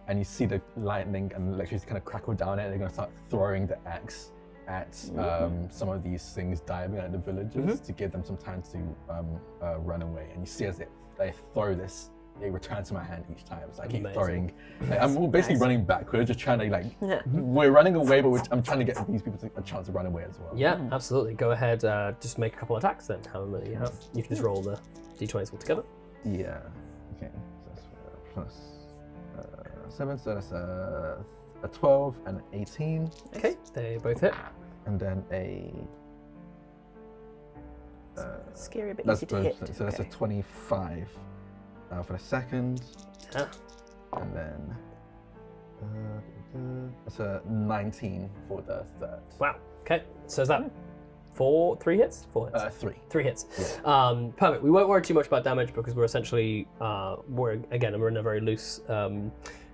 and you see the lightning and electricity kind of crackle down, and they're going to start throwing the axe at some of these things diving at the villagers to give them some time to run away. And you see as they throw this, they return to my hand each time. So I keep throwing. I'm basically running backwards, just trying to we're running away, but I'm trying to get these people a chance to run away as well. Yeah, absolutely. Go ahead, just make a couple attacks then, however many you have. You can just roll the d20s all together. Yeah. Okay. So that's plus 7, so that's a 12 and an 18. Okay, they both hit. And then a... Scary, but that's easy to hit. So that's a 25 for the second. Yeah. And then that's a 19 for the third. Wow. Okay, so is that 3 hits? 4 hits? 3. 3 hits. Yeah. Perfect. We won't worry too much about damage because we're essentially, we're in a very loose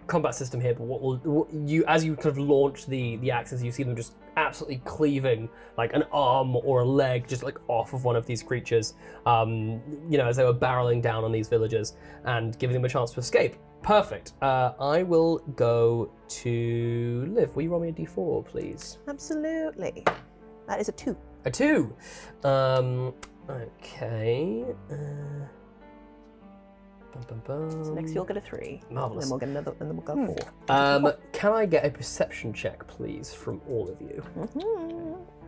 combat system here, but as you kind of launch the axes, you see them just absolutely cleaving like an arm or a leg just like off of one of these creatures, as they were barreling down on these villagers and giving them a chance to escape. Perfect. I will go to Liv. Will you roll me a d4, please? Absolutely. That is a 2. A 2. Okay. So next you'll get a 3. Marvelous. And then we'll get another, and then we'll go 4. Can I get a perception check, please, from all of you?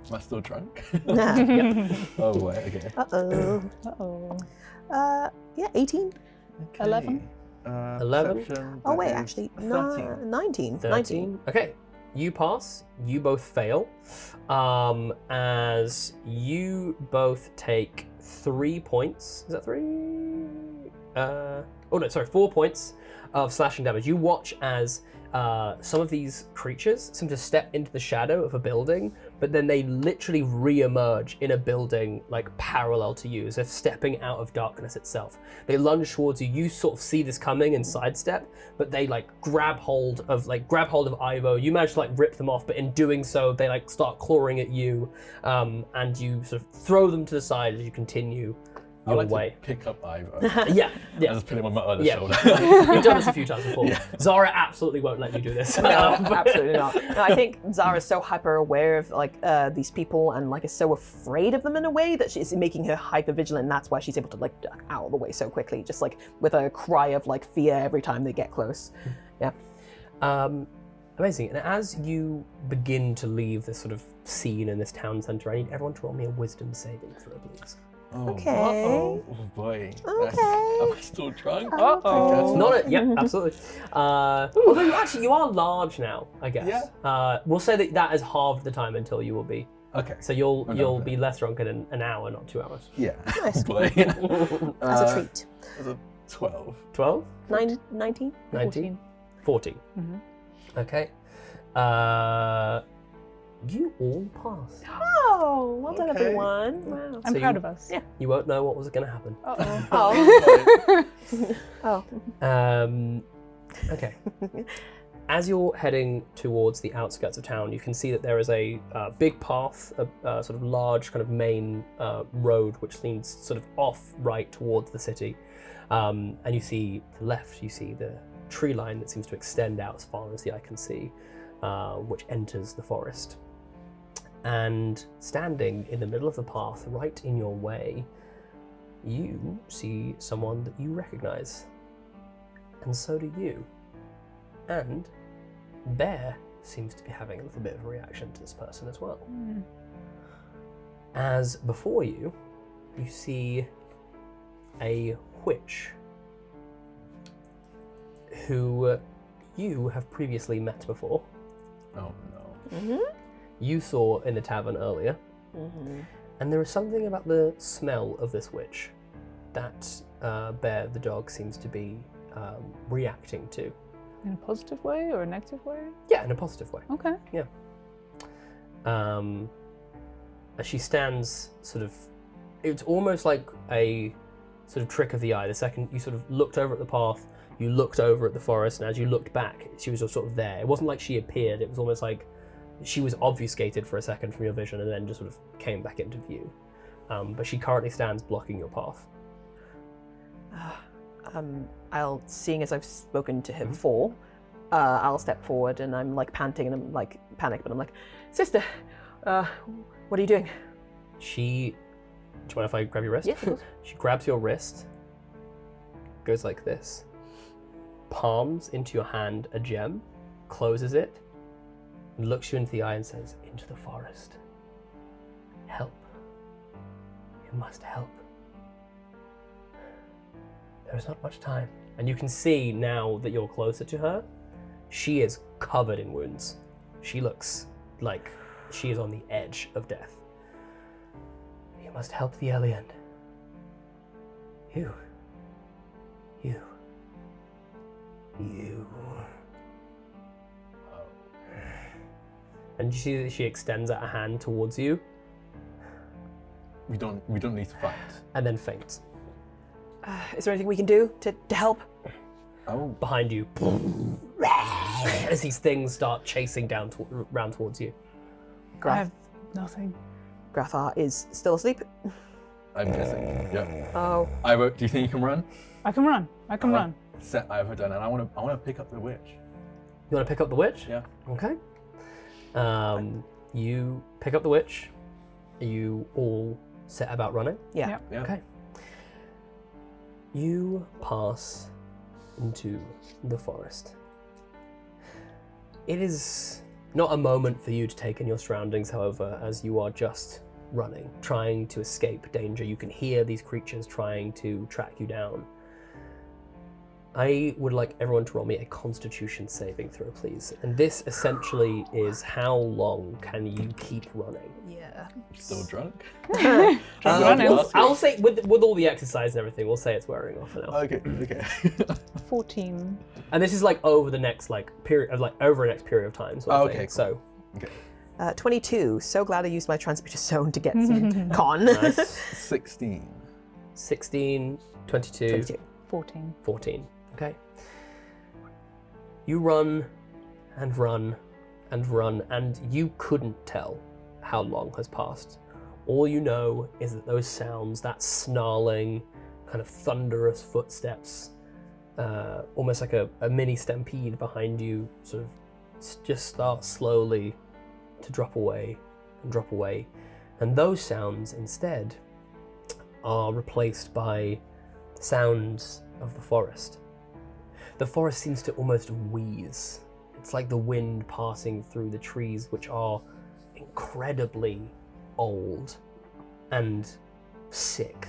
Am I still drunk? Yep. Oh, wait, okay. Uh-oh. Yeah, 18. Okay. 11. 11? Perception, Oh, wait, that is actually, 13. 19. 13. Okay. You pass, you both fail, as you both take 3 points. Is that 3? 4 points of slashing damage. You watch as some of these creatures seem to step into the shadow of a building, but then they literally re-emerge in a building like parallel to you, as if stepping out of darkness itself. They lunge towards you. You sort of see this coming and sidestep, but they like grab hold of Ivo. You manage to like rip them off, but in doing so, they like start clawing at you, and you sort of throw them to the side as you continue I your like way. to pick up Ivo. Yeah. I just put him on my other Yeah. shoulder. You've done this a few times before. Yeah. Zara absolutely won't let you do this. No, absolutely not. No, I think Zara's so hyper aware of like these people and like is so afraid of them in a way that she's making her hyper vigilant, and that's why she's able to like duck out of the way so quickly, just like with a cry of like fear every time they get close. Yeah. Amazing. And as you begin to leave this sort of scene in this town centre, I need everyone to roll me a wisdom saving throw, please. Oh, Okay. Oh boy. Okay. Am I still drunk? Uh-oh. Not yeah, absolutely. Although you are large now, I guess. Yeah. We'll say that is halved the time until you will be. Okay. So you'll Okay. be less drunk in an hour, not 2 hours. Yeah. Nice. Boy. As a treat. As a 12. 12? 19? 19? 14. Mhm. Okay. You all pass. Oh, well done, Okay. everyone. Wow. I'm So proud you- of us. Yeah. You won't know what was going to happen. Oh. Oh. Okay. As you're heading towards the outskirts of town, you can see that there is a big path, a sort of large kind of main road which leads sort of off right towards the city. And you see to the left, you see the tree line that seems to extend out as far as the eye can see, which enters the forest. And standing in the middle of the path, right in your way, you see someone that you recognize. And so do you. And Bear seems to be having a little bit of a reaction to this person as well. As before you, you see a witch who you have previously met before. Oh no. Mm-hmm. You saw in the tavern earlier. Mm-hmm. And there is something about the smell of this witch that Bear the dog seems to be reacting to. In a positive way or a negative way? Yeah, in a positive way. Okay. As she stands sort of, it's almost like a sort of trick of the eye. The second you sort of looked over at the path, you looked over at the forest, and as you looked back, she was just sort of there. It wasn't like she appeared. It was almost like she was obfuscated for a second from your vision and then just sort of came back into view. But she currently stands blocking your path. Seeing as I've spoken to him before, I'll step forward and I'm like panting and I'm like panicked, but I'm like, sister, what are you doing? Do you mind if I grab your wrist? Yes, of course. She grabs your wrist, goes like this, palms into your hand a gem, closes it, and looks you into the eye and says, into the forest. Help. You must help. There is not much time. And you can see now that you're closer to her, she is covered in wounds. She looks like she is on the edge of death. You must help the alien. You. And you see that she extends out a hand towards you. We don't need to fight. And then faints. Is there anything we can do to help? Oh. Behind you, as these things start chasing down round towards you. I have nothing. Grappa is still asleep. I'm guessing. Yeah. Oh. Ivor, do you think you can run? I can run. run. Set Ivor down, and I want to pick up the witch. You want to pick up the witch? Yeah. Okay. You pick up the witch. You all set about running. Yeah. Yep. Yeah. Okay. You pass into the forest. It is not a moment for you to take in your surroundings, however, as you are just running, trying to escape danger. You can hear these creatures trying to track you down. I would like everyone to roll me a Constitution saving throw, please. And this essentially is how long can you keep running? Yeah. Still drunk? I'll say with all the exercise and everything, we'll say it's wearing off for now. Okay. 14. And this is like over the next period of time. Sort of Okay, thing. cool. So. Okay. 22. So glad I used my transmuter zone to get some con. Nice. 16. 16, 22, 22. 14. 14. Okay. You run and run and run, and you couldn't tell how long has passed. All you know is that those sounds, that snarling, kind of thunderous footsteps, almost like a mini stampede behind you, sort of just start slowly to drop away and drop away. And those sounds instead are replaced by sounds of the forest. The forest seems to almost wheeze. It's like the wind passing through the trees, which are incredibly old and sick.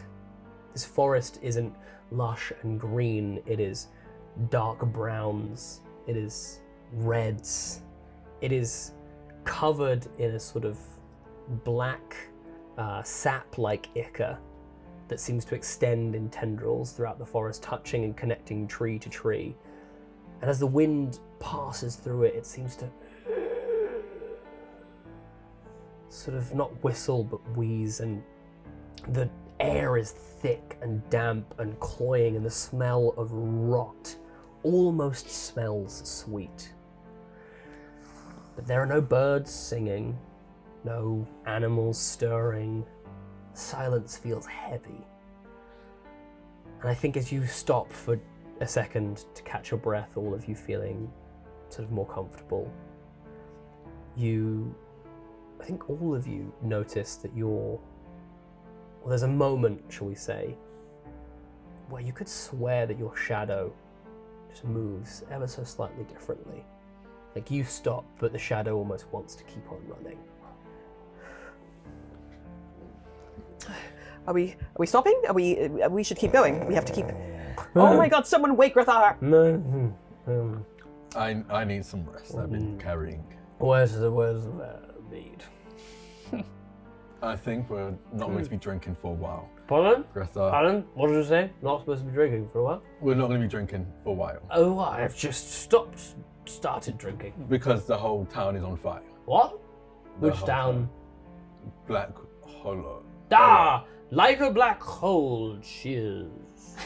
This forest isn't lush and green, it is dark browns, it is reds, it is covered in a sort of black sap-like ichor that seems to extend in tendrils throughout the forest, touching and connecting tree to tree. And as the wind passes through it, it seems to sort of not whistle but wheeze, and the air is thick and damp and cloying, and the smell of rot almost smells sweet. But there are no birds singing, no animals stirring. Silence feels heavy. And I think as you stop for a second to catch your breath, all of you feeling sort of more comfortable, I think all of you notice that there's a moment, shall we say, where you could swear that your shadow just moves ever so slightly differently. Like you stop, but the shadow almost wants to keep on running. Are we stopping? We should keep going. We have to keep. Oh my God! Someone wake Rathar! No. I need some rest. I've been carrying. Where's the mead? I think we're not going to be drinking for a while. Pardon? Grappa, Pardon? What did you say? Not supposed to be drinking for a while? we're not going to be drinking for a while Oh, I've just started drinking. because the whole town is on fire. What? The Which whole town? Black Hollow. Ah, like a black hole, cheers.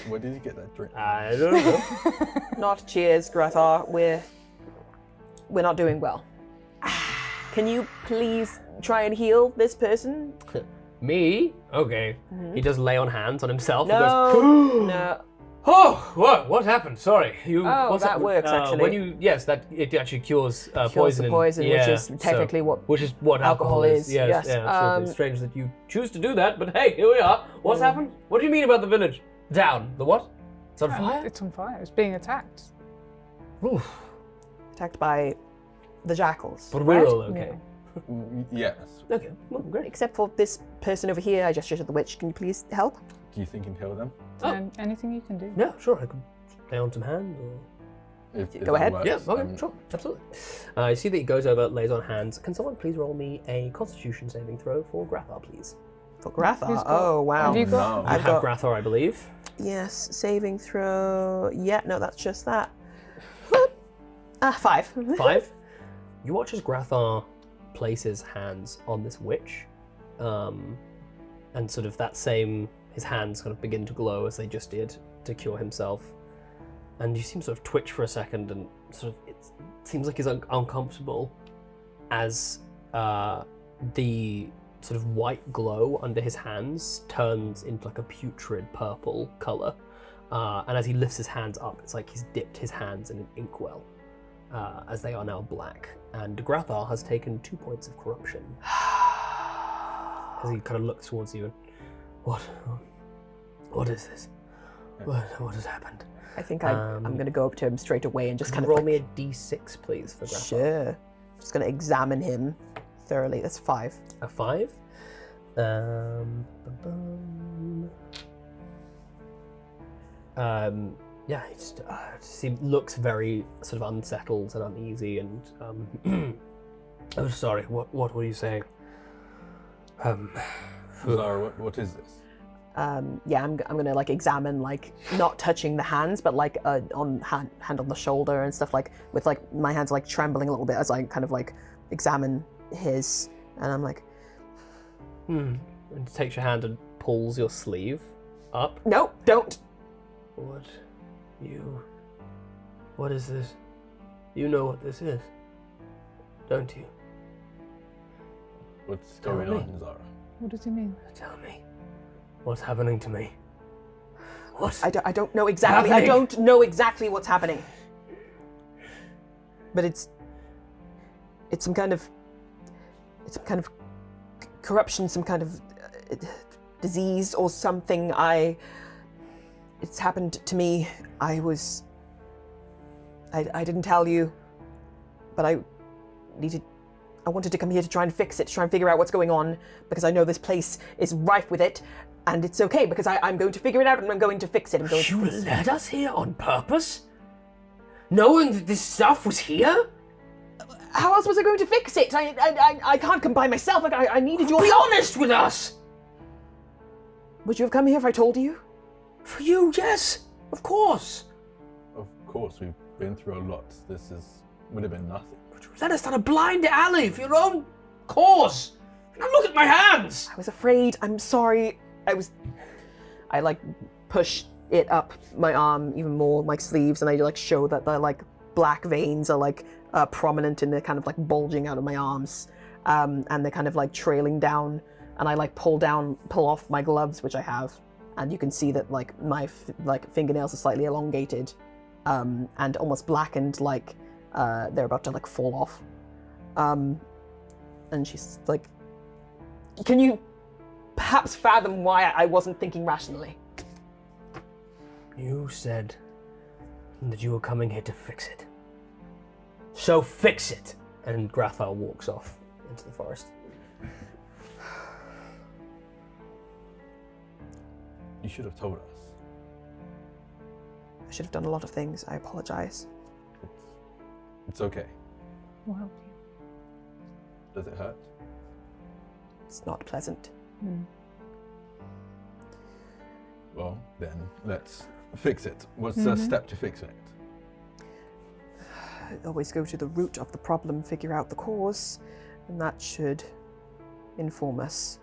Where did you get that drink? I don't know. Not cheers, Grappa. We're not doing well. Can you please try and heal this person? Me? Okay. He does lay on hands on himself and No, goes, no. oh, what happened? Sorry. What's that works, actually. When you, yes, that it actually cures Cures poison. the poison, yeah, which is technically which is what alcohol is. Yes, yeah, absolutely. It's strange that you choose to do that, but hey, here we are. What's happened? What do you mean about the village? Down. The what? It's on fire? It's on fire. It's being attacked. Oof. Attacked by the jackals. But we're right? all okay. Yes. Okay, well, great. Except for this person over here, I gestured at the witch. Can you please help? Do you think you can heal them? And anything you can do. Yeah, sure. I could lay on some hands or... If Go that ahead. works, Yeah, okay, sure, absolutely. I see that he goes over, lays on hands. Can someone please roll me a Constitution saving throw for Grappa, please? For Grappa? Who's got- Oh, wow. Have you got? No. I I've have got- Grappa, I believe. Yes, saving throw. Yeah, no, that's just that. 5. 5. You watch as Grathar places hands on this witch, and sort of his hands kind of begin to glow as they just did to cure himself. And you see him sort of twitch for a second, and sort of it seems like he's uncomfortable as the sort of white glow under his hands turns into like a putrid purple color. And as he lifts his hands up, it's like he's dipped his hands in an inkwell, as they are now black. And Grathar has taken 2 points of corruption. As he kind of looks towards you and, what is this? What has happened? I think I'm going to go up to him straight away and just Could kind you of roll me a d6, please, for Grathar? Sure. Just going to examine him thoroughly. That's 5. A 5. Yeah, he looks very sort of unsettled and uneasy, and oh, sorry. What were you saying? Zara, what is this? Yeah, I'm gonna like examine, like not touching the hands, but like on hand on the shoulder and stuff, like with like my hands like trembling a little bit as I kind of like examine his, and I'm like, And takes your hand and pulls your sleeve up. no, don't. What is this? You know what this is, don't you? What's Tell going me. on, Zara? What does he mean? Tell me, what's happening to me? What? I don't know exactly. Happening? I don't know exactly what's happening. But it's some kind of corruption, some kind of disease or something. It's happened to me. I didn't tell you, but I wanted to come here to try and fix it, to try and figure out what's going on, because I know this place is rife with it, and it's okay, because I'm going to figure it out and I'm going to fix it. You led us here on purpose? Knowing that this stuff was here? How else was I going to fix it? I can't come by myself. Like, I needed your Be help. honest with us! Would you have come here if I told you? For you, yes, of course. Of course, we've been through a lot. Would have been nothing. But you led us down a blind alley for your own cause. Now look at my hands! I was afraid. I'm sorry. I like push it up my arm even more, my sleeves, and I like show that the like black veins are like prominent and they're kind of like bulging out of my arms, and they're kind of like trailing down. And I like pull off my gloves, which I have, and you can see that like my fingernails are slightly elongated, and almost blackened, like they're about to like fall off. And she's like, "Can you perhaps fathom why I wasn't thinking rationally?" You said that you were coming here to fix it. So fix it! And Grathar walks off into the forest. You should have told us. I should have done a lot of things. I apologize. It's okay. We'll help Does it hurt? It's not pleasant. you. Well, then let's fix it. What's the step to fixing it? Always go to the root of the problem, figure out the cause, and that should inform us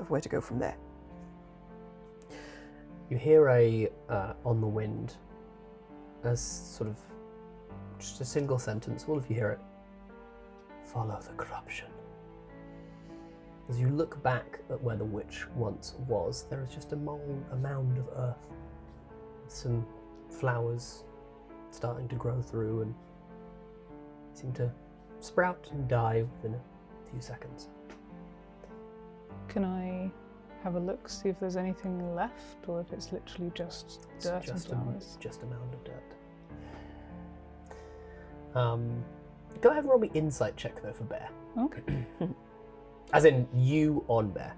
of where to go from there. You hear on the wind, as sort of just a single sentence. All of you hear it. Follow the corruption. As you look back at where the witch once was, there is just a mound of earth. Some flowers starting to grow through and seem to sprout and die within a few seconds. Can I have a look, see if there's anything left, or if it's literally just dirt and flowers? Just a mound of dirt. Go ahead and roll me insight check though for Bear. Okay. As in you on Bear.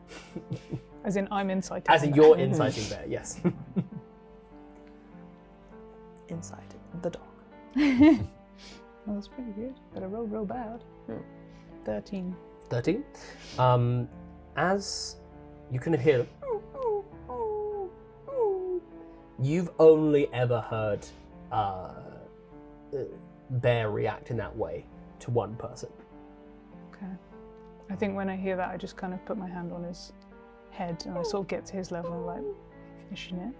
As in I'm inciting. As in you're inciting Bear, yes. Inside the dog. Well, that's pretty good. But I rolled real bad. 13. 13. As you can hear, you've only ever heard Bear react in that way to one person. Okay. I think when I hear that, I just kind of put my hand on his head and I sort of get to his level and like, is she near?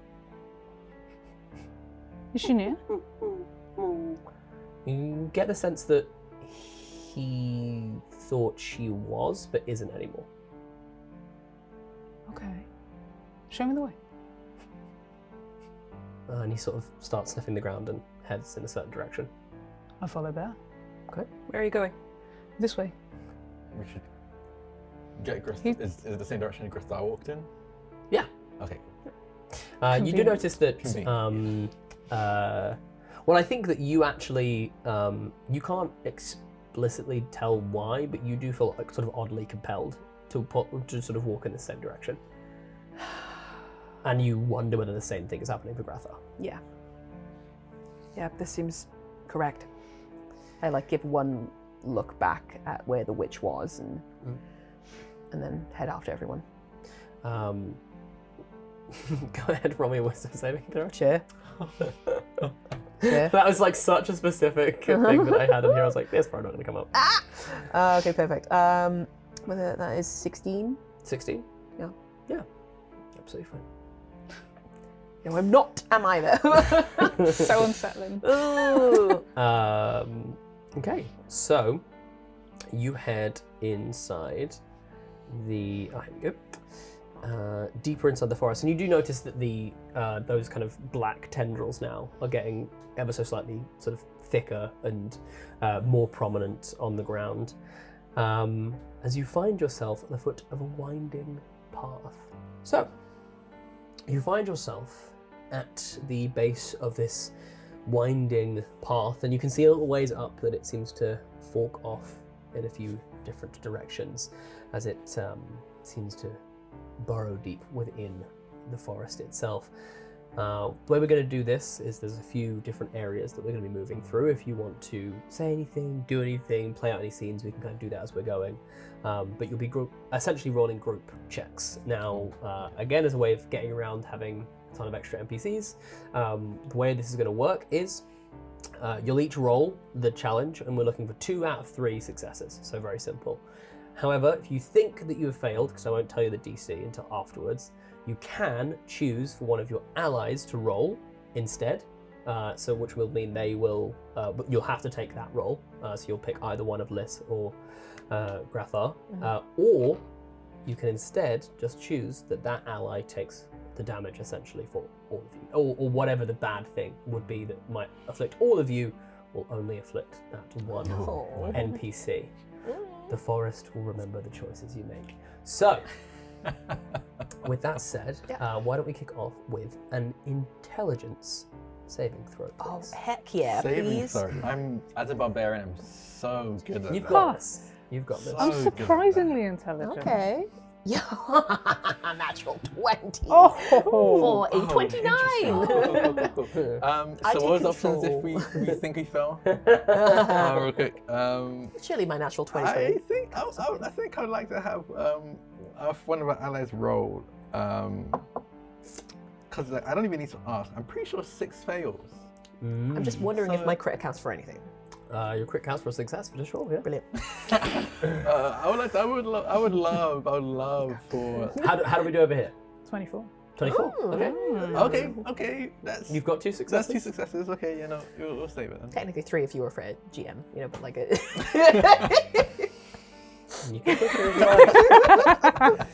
Is she near? You get the sense that he thought she was, but isn't anymore. Okay. Show me the way. And he sort of starts sniffing the ground and heads in a certain direction. I follow Bear. Okay. Where are you going? This way. We should get Grist. Is it the same direction Gristar walked in? Yeah. Okay. You do notice that. Convenient. Well, I think that you actually you can't explicitly tell why, but you do feel like sort of oddly compelled to sort of walk in the same direction, and you wonder whether the same thing is happening for Grappa. Yeah. Yeah, this seems correct. I like give one look back at where the witch was and then head after everyone. Go ahead, roll me a wisdom saving throw. Sure. Sure. That was like such a specific thing that I had in here. I was like, this probably not going to come up. Okay, perfect. Whether that is 16? 16? Yeah. Yeah. Absolutely fine. No, I'm not, am I though? So unsettling. Ooh. Okay, so you head inside the. Oh, here we go. Deeper inside the forest, and you do notice that the those kind of black tendrils now are getting ever so slightly sort of thicker and more prominent on the ground. As you find yourself at the foot of a winding path. So you find yourself at the base of this winding path, and you can see a little ways up that it seems to fork off in a few different directions as it seems to burrow deep within the forest itself. The way we're going to do this is there's a few different areas that we're going to be moving through. If you want to say anything, do anything, play out any scenes, we can kind of do that as we're going. But you'll be essentially rolling group checks. Now, again, as a way of getting around having a ton of extra NPCs, the way this is going to work is you'll each roll the challenge, and we're looking for 2 out of 3 successes, so very simple. However, if you think that you have failed, because I won't tell you the DC until afterwards, you can choose for one of your allies to roll instead, so which will mean they will, but you'll have to take that roll, so you'll pick either one of Liz or Grappa, or you can instead just choose that ally takes the damage essentially for all of you, or whatever the bad thing would be that might afflict all of you will only afflict that one NPC. The forest will remember the choices you make. So, with that said, why don't we kick off with an intelligence saving throw, please? Oh, heck yeah, please. Sorry, as a barbarian, I'm so good at You've that. got this. You've got this. So I'm good at that. surprisingly intelligent. Okay. Yeah, natural 20 Oh, for a 29. Cool. So I what was take options if control. we think we fell? Real quick. Surely my natural 20. I think I'd like to have one of our allies roll, because I don't even need to ask. I'm pretty sure 6 fails. I'm just wondering if my crit accounts for anything. Your crit counts for a success for sure. Yeah. Brilliant. I would love for. How do we do over here? 24. 24. Okay. Okay. That's You've got 2 successes. That's 2 successes. Okay, we'll save it then. Technically 3 if you were for a GM, but like it. You can put it if you like.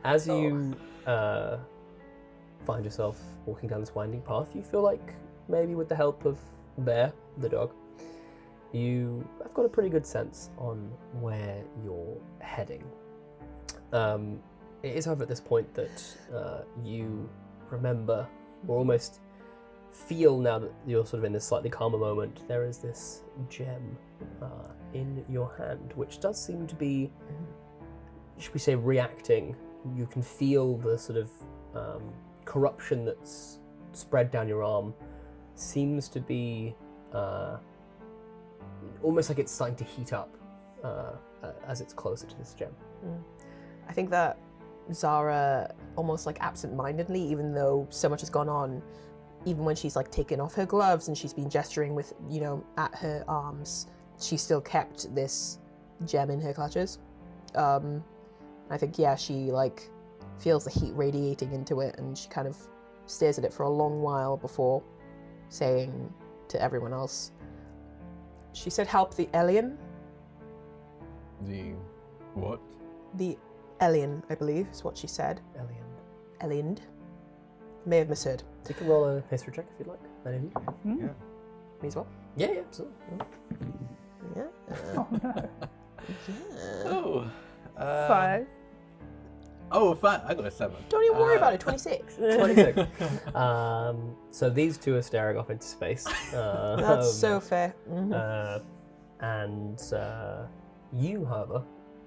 As you find yourself walking down this winding path, you feel like maybe with the help of Bear, the dog, you have got a pretty good sense on where you're heading. It is however at this point that you remember, or almost feel now that you're sort of in this slightly calmer moment, there is this gem in your hand, which does seem to be, should we say, reacting. You can feel the sort of corruption that's spread down your arm seems to be almost like it's starting to heat up as it's closer to this gem. I think that Zara, almost like absent-mindedly, even though so much has gone on, even when she's like taken off her gloves and she's been gesturing with, at her arms, she still kept this gem in her clutches. I think, she like feels the heat radiating into it, and she kind of stares at it for a long while before saying to everyone else, she said, "Help the alien." The what? The alien, I believe, is what she said. Alien. May have misheard. You can roll a history check if you'd like. Any of you? Yeah. Me as well? Yeah, absolutely. Yeah. Oh no. Oh. 5. Oh, fine. I got a 7. Don't even worry about it. 26. 26. So these two are staring off into space. That's so fair. And you, however,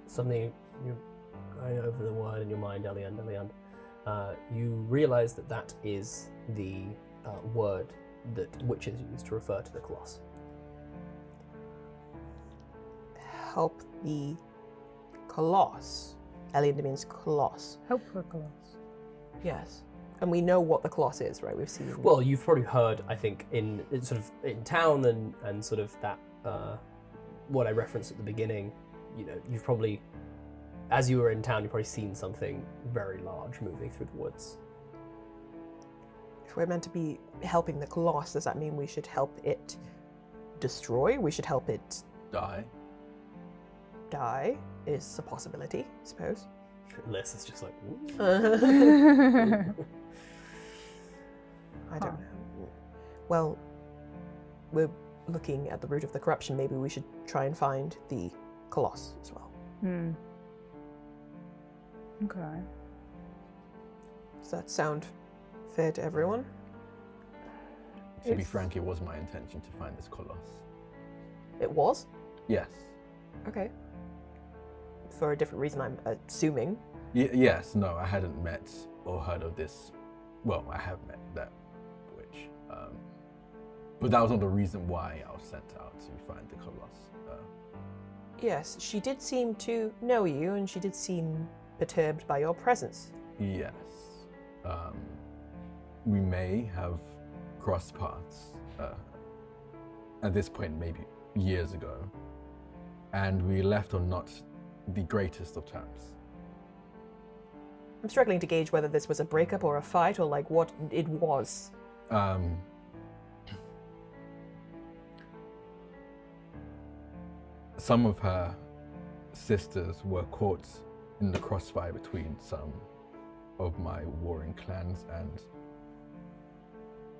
suddenly you're going over the word in your mind, Eliand. You realise that is the word that witches use to refer to the Coloss. Help the Coloss. Eliand means Coloss. Help her, Coloss. Yes. And we know what the Coloss is, right? We've seen. Well, you've probably heard, I think, in sort of in town and sort of that what I referenced at the beginning. You've probably, as you were in town, you've probably seen something very large moving through the woods. If we're meant to be helping the Coloss, does that mean we should help it destroy? We should help it Die. die? Is a possibility, I suppose. Liz is just like, I don't know. Well, we're looking at the root of the corruption. Maybe we should try and find the Coloss as well. Okay. Does that sound fair to everyone? To be frank, it was my intention to find this Coloss. It was? Yes. Okay. For a different reason, I'm assuming. Yes, no, I hadn't met or heard of this. Well, I have met that witch. But that was not the reason why I was sent out to find the Coloss. Yes, she did seem to know you, and she did seem perturbed by your presence. Yes. We may have crossed paths at this point, maybe years ago. And we left on not the greatest of terms. I'm struggling to gauge whether this was a breakup or a fight, or like what it was. Some of her sisters were caught in the crossfire between some of my warring clans, and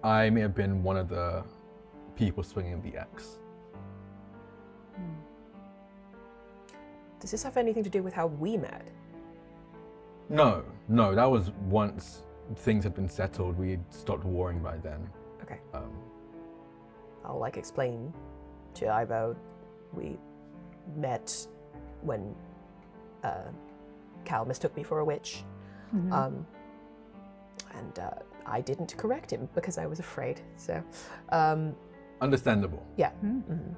I may have been one of the people swinging the axe. Does this have anything to do with how we met? No, that was once things had been settled. We had stopped warring by then. Okay. I'll explain to Ivo. We met when Cal mistook me for a witch. And I didn't correct him because I was afraid. So, understandable. Yeah,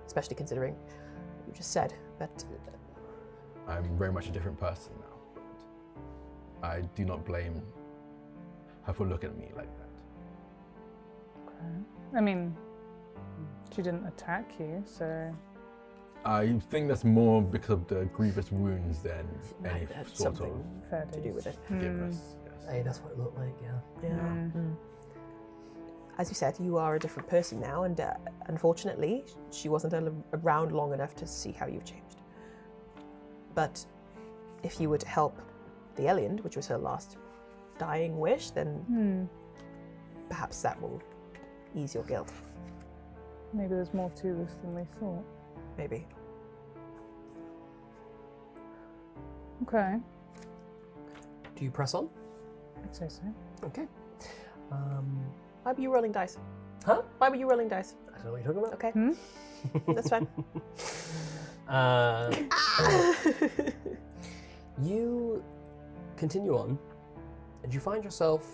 especially considering what you just said. But I'm very much a different person now, but I do not blame her for looking at me like that. Okay. I mean, She didn't attack you, so I think that's more because of the grievous wounds than any Might have sort of something fair to do with it. forgiveness. Yes. Hey, that's what it looked like, yeah. Yeah. As you said, you are a different person now, and unfortunately, she wasn't around long enough to see how you've changed. But if you would help the Eliand, which was her last dying wish, then perhaps that will ease your guilt. maybe there's more to this than we thought. Maybe. Okay, Do you press on? I'd say so. Okay. Why were you rolling dice? Huh? Why were you rolling dice? I don't know what you're talking about. Okay, that's fine. You continue on, and you find yourself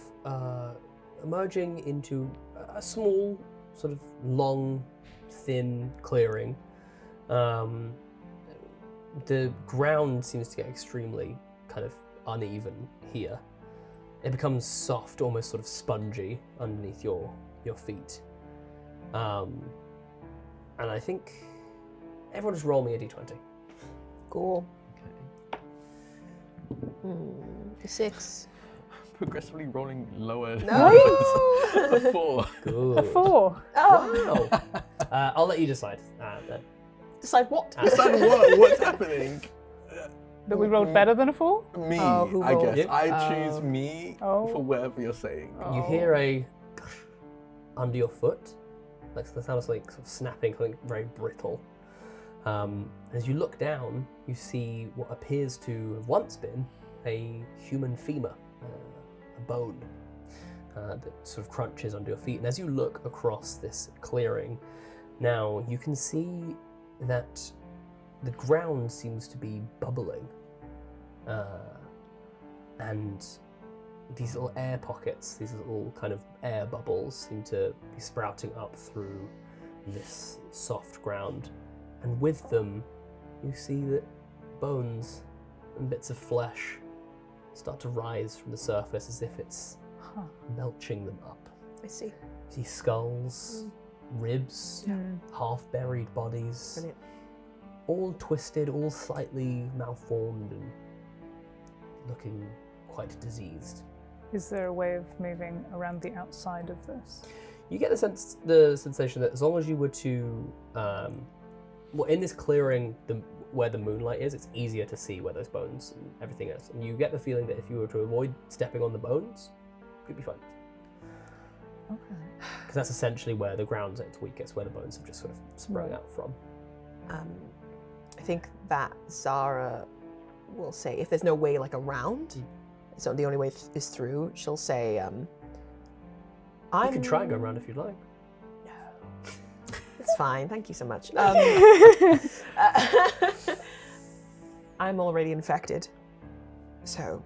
emerging into a small, sort of long, thin clearing. The ground seems to get extremely kind of uneven here. It becomes soft, almost sort of spongy underneath your feet. And I think everyone just roll me a d20. Cool. Okay. 6. Progressively rolling lower. No! A 4. Good. A 4. Oh, Wow. I'll let you decide. Then. decide what? Decide what? What's happening? That we rolled better than a 4? Me, Oh, who I rolled? guess. I Oh. choose me Oh. for whatever you're saying. Oh. You hear a under your foot, like the sound of something sort of snapping, something very brittle. As you look down, you see what appears to have once been a human femur, a bone that sort of crunches under your feet. And as you look across this clearing, now you can see that the ground seems to be bubbling, and these little air pockets, these little kind of air bubbles seem to be sprouting up through this soft ground. And with them, you see that bones and bits of flesh start to rise from the surface as if it's melching them up. I see. You see skulls, ribs, half-buried bodies, Brilliant. all twisted, all slightly malformed and looking quite diseased. Is there a way of moving around the outside of this? You get the sensation that as long as you were to, well, in this clearing, where the moonlight is, it's easier to see where those bones and everything is. And you get the feeling that if you were to avoid stepping on the bones, you'd be fine. Okay. Because that's essentially where the ground's at its weakest, where the bones have just sort of sprung Right. out from. I think that Zara will say, if there's no way like around, so the only way is through, she'll say, You can try and go around if you'd like. It's fine, thank you so much. I'm already infected, so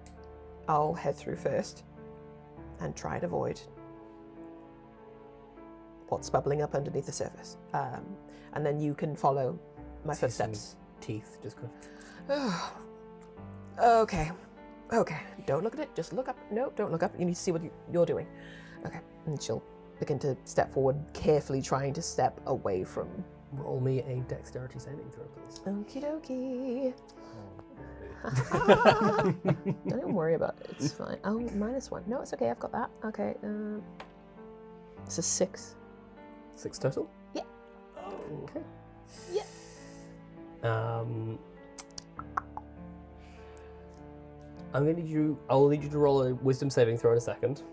I'll head through first and try and avoid what's bubbling up underneath the surface. And then you can follow my See some footsteps. Teeth just kind Okay. Don't look at it, just look up. No, don't look up. You need to see what you're doing. Okay. And she'll begin to step forward, carefully trying to step away from. of roll me a dexterity saving throw, please. Okie dokie. Don't even worry about it. It's fine. Oh, -1. No, it's okay. I've got that. Okay. It's a 6. 6 total? Yeah. Okay. Yeah. I'll need you to roll a wisdom saving throw in a second.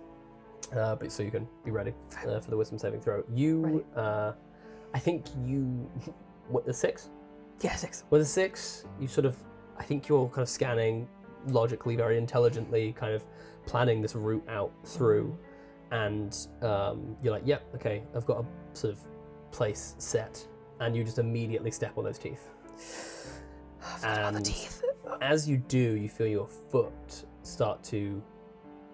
But so you can be ready for the wisdom saving throw. You, I think you, what, the 6? Yeah, 6. With a 6, you sort of, I think you're kind of scanning logically, very intelligently, kind of planning this route out through, and you're like, yep, okay, I've got a sort of place set, and you just immediately step on those teeth. And the teeth. As you do, you feel your foot start to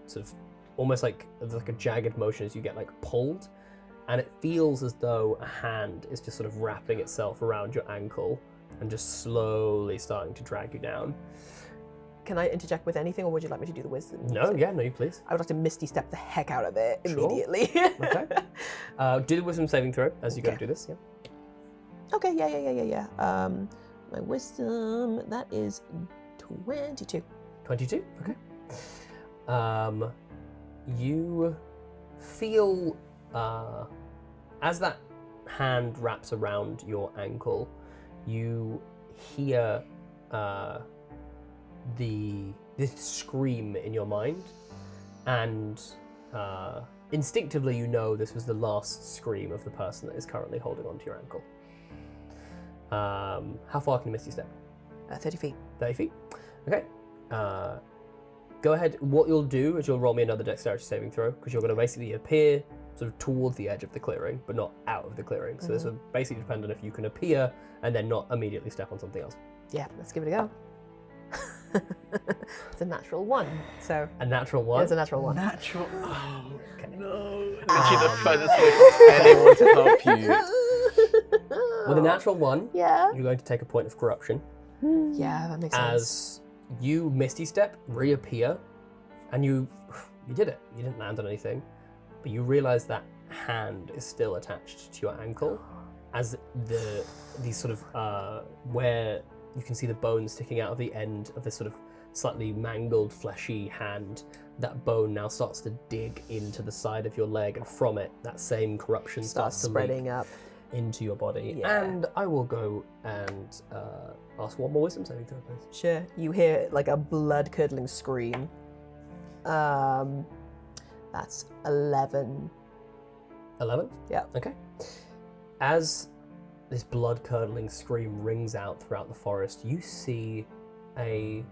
sort of almost like there's like a jagged motion as you get like pulled, and it feels as though a hand is just sort of wrapping itself around your ankle and just slowly starting to drag you down. can I interject with anything, or would you like me to do the wisdom? No, yeah, no, you please. I would like to Misty Step the heck out of it Sure. immediately. Okay. Do the wisdom saving throw as you go to do this. Yeah. Okay, yeah. My wisdom, that is 22. 22. Okay. You feel as that hand wraps around your ankle, you hear this scream in your mind, and instinctively you know this was the last scream of the person that is currently holding onto your ankle. How far can you Misty Step? 30 feet. 30 feet. Okay. Go ahead. What you'll do is you'll roll me another dexterity saving throw, because you're going to basically appear sort of towards the edge of the clearing, but not out of the clearing. So this will basically depend on if you can appear and then not immediately step on something else. Yeah, let's give it a go. It's a natural 1. So A natural 1? it's a natural 1. Natural. Oh, no. Literally the furthest way for anyone to help you. With a natural 1, Yeah. you're going to take a point of corruption. Yeah, that makes sense. As you Misty Step, reappear, and you did it. You didn't land on anything, but you realize that hand is still attached to your ankle, as these sort of where you can see the bone sticking out of the end of this sort of slightly mangled, fleshy hand. That bone now starts to dig into the side of your leg, and from it, that same corruption starts to spreading leak up into your body. Yeah. And I will go and ask one more wisdom saving throw, please. Sure. You hear like a blood-curdling scream. That's 11. 11? Yeah. Okay. As this blood-curdling scream rings out throughout the forest, you see as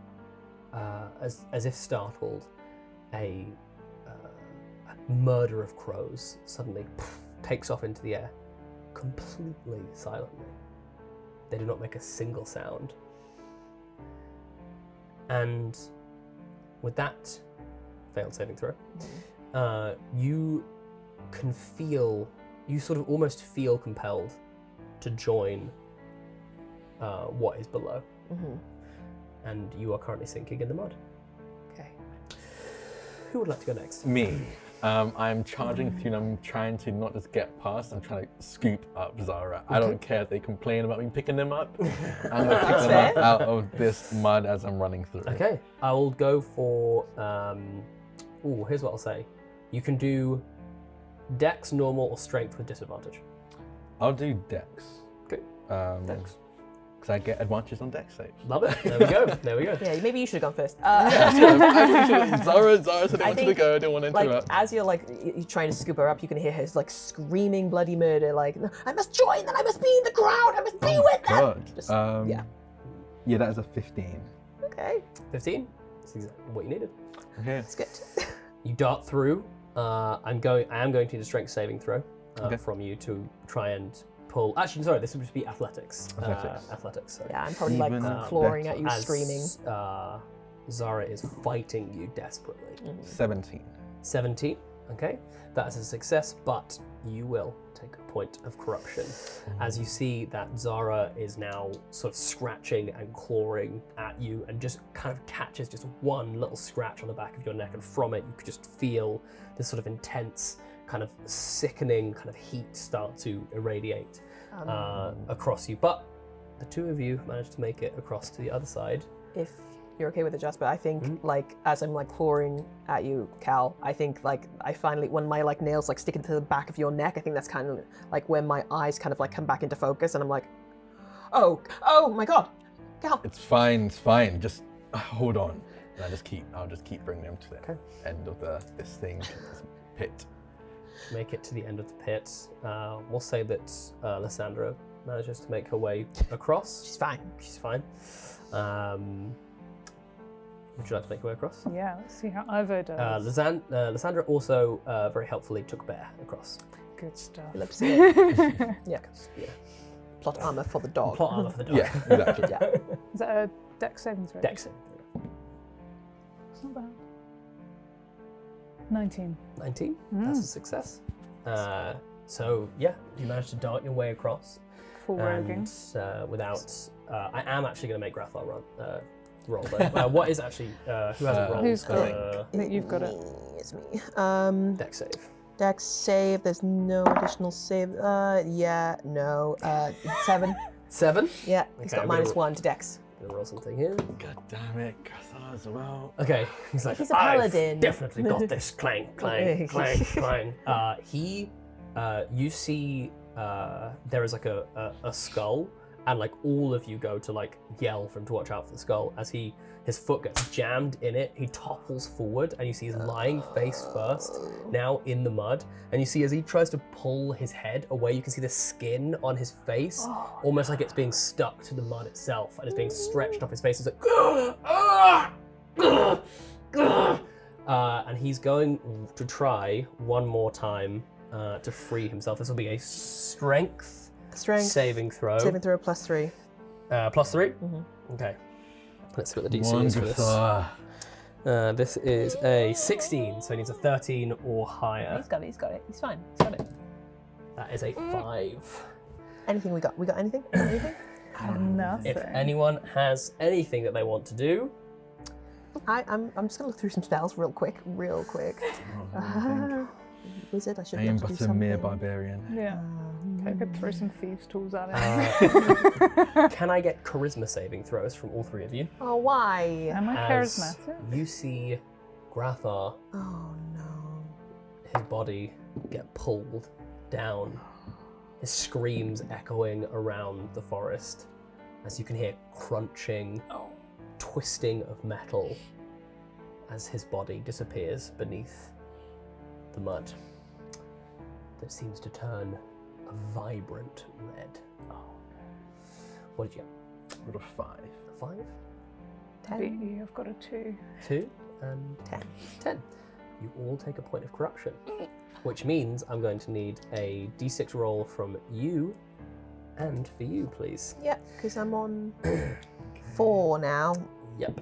if startled, a murder of crows suddenly takes off into the air, completely silently. They do not make a single sound. And with that failed saving throw, you can feel, you sort of almost feel compelled to join what is below. And you are currently sinking in the mud. Okay. Who would like to go next? Me. I'm charging through and I'm trying to not just get past, I'm trying to scoop up Zara. I don't care if they complain about me picking them up. I'm going to pick them up out of this mud as I'm running through. Okay, I will go for, here's what I'll say. You can do Dex, normal, or Strength with disadvantage. I'll do Dex. Okay, Dex. Because I get advantages on Dex saves. Love it, there we go, there we go. Yeah, maybe you should have gone first. Zara said they wanted to go, I didn't want to Like, interrupt. as you're like you're trying to scoop her up, you can hear her like screaming bloody murder, like, "No, I must join them, I must be in the crowd, I must be with them." God. Just, Yeah, that is a 15. Okay, 15, that's exactly what you needed. Okay. that's good. You dart through. I am going to need a strength saving throw Okay. from you to try and pull. Actually, sorry, this would just be athletics. Athletics. Athletics. Sorry. Yeah, I'm probably Even like clawing better. at you, As, screaming. Zara is fighting you desperately. 17. 17. Okay, that is a success, but you will take a point of corruption as you see that Zara is now sort of scratching and clawing at you, and just kind of catches just one little scratch on the back of your neck, and from it you could just feel this sort of intense, kind of sickening kind of heat start to irradiate across you. But the two of you managed to make it across to the other side. If you're okay with it, Jasper, I think like as I'm like clawing at you, Cal, I think like I finally, when my like nails like stick into the back of your neck, I think that's kind of like when my eyes kind of like come back into focus, and I'm like, oh my God, Cal. It's fine, just hold on. And I'll just keep bringing them to the end of this thing, this pit. Make it to the end of the pit. We'll say that Lysandra manages to make her way across. She's fine. She's fine. Would you like to make your way across? Yeah, let's see how Ivo does. Lysandra also very helpfully took Bear across. Good stuff. Love to see it. Yeah. Yeah. Plot armor for the dog. Plot armor for the dog. Yeah, exactly. Yeah. Is that a dex saving throw? Dex. It's not bad. 19. 19. That's a success. So yeah, you managed to dart your way across. Full roguing. And without, I am actually going to make Grappa roll then. What is actually who hasn't rolled? Who's got it? I think you've got it. It's me. Dex save. Dex save. There's no additional save. Yeah, no. 7. 7. Yeah, he's Okay, got I'm minus gonna- 1 to Dex. Gonna roll something here. God damn it, Gothar as well. Okay, he's like, He's a paladin. I've definitely got this. Clang, clang, clang, clang. You see, there is like a skull, and like all of you go to like yell for him to watch out for the skull. As his foot gets jammed in it, he topples forward, and you see he's lying face first, now in the mud. And you see as he tries to pull his head away, you can see the skin on his face, almost like it's being stuck to the mud itself, and it's being stretched off his face. It's like, and he's going to try one more time to free himself. This will be a strength saving throw. Saving throw plus 3. Plus 3? Mhm. Okay. Let's see what the DC is for this. Gothar. This is a 16, so he needs a 13 or higher. He's got it. He's got it. He's fine. He's got it. That is a 5. Anything we got? We got anything? Anything? Nothing. If anyone has anything that they want to do, I'm just gonna look through some spells real quick. Wizard. I should be I am able to do but a mere something. barbarian. Yeah. I could throw some thieves' tools at Uh, can I get charisma saving throws from all three of you? Oh, why? Am I As charismatic? you see Grappa, Oh no. his body get pulled down, his screams echoing around the forest, as you can hear crunching, twisting of metal as his body disappears beneath the mud that seems to turn a vibrant red. What did you get? Rolled a 5. A 5? 10. I've got a 2. 2 and 10. 10. You all take a point of corruption, which means I'm going to need a d6 roll from you and for you, please. Yeah, because I'm on 4 now. Yep.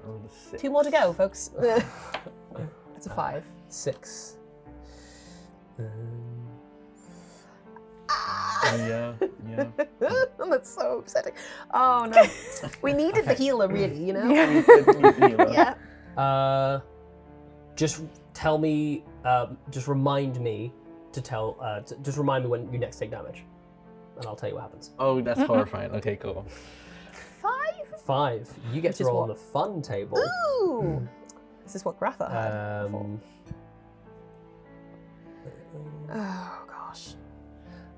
Rolled a 6. 2 more to go, folks. That's a 5. 6. Yeah. That's so upsetting. Oh no. We needed the healer, really, you know? Yeah. Just tell me, just remind me to tell, just remind me when you next take damage, and I'll tell you what happens. Oh, that's horrifying. Okay, cool. 5. You get Which to is roll what? on the fun table. Ooh. This is what Grappa had. before. Oh gosh.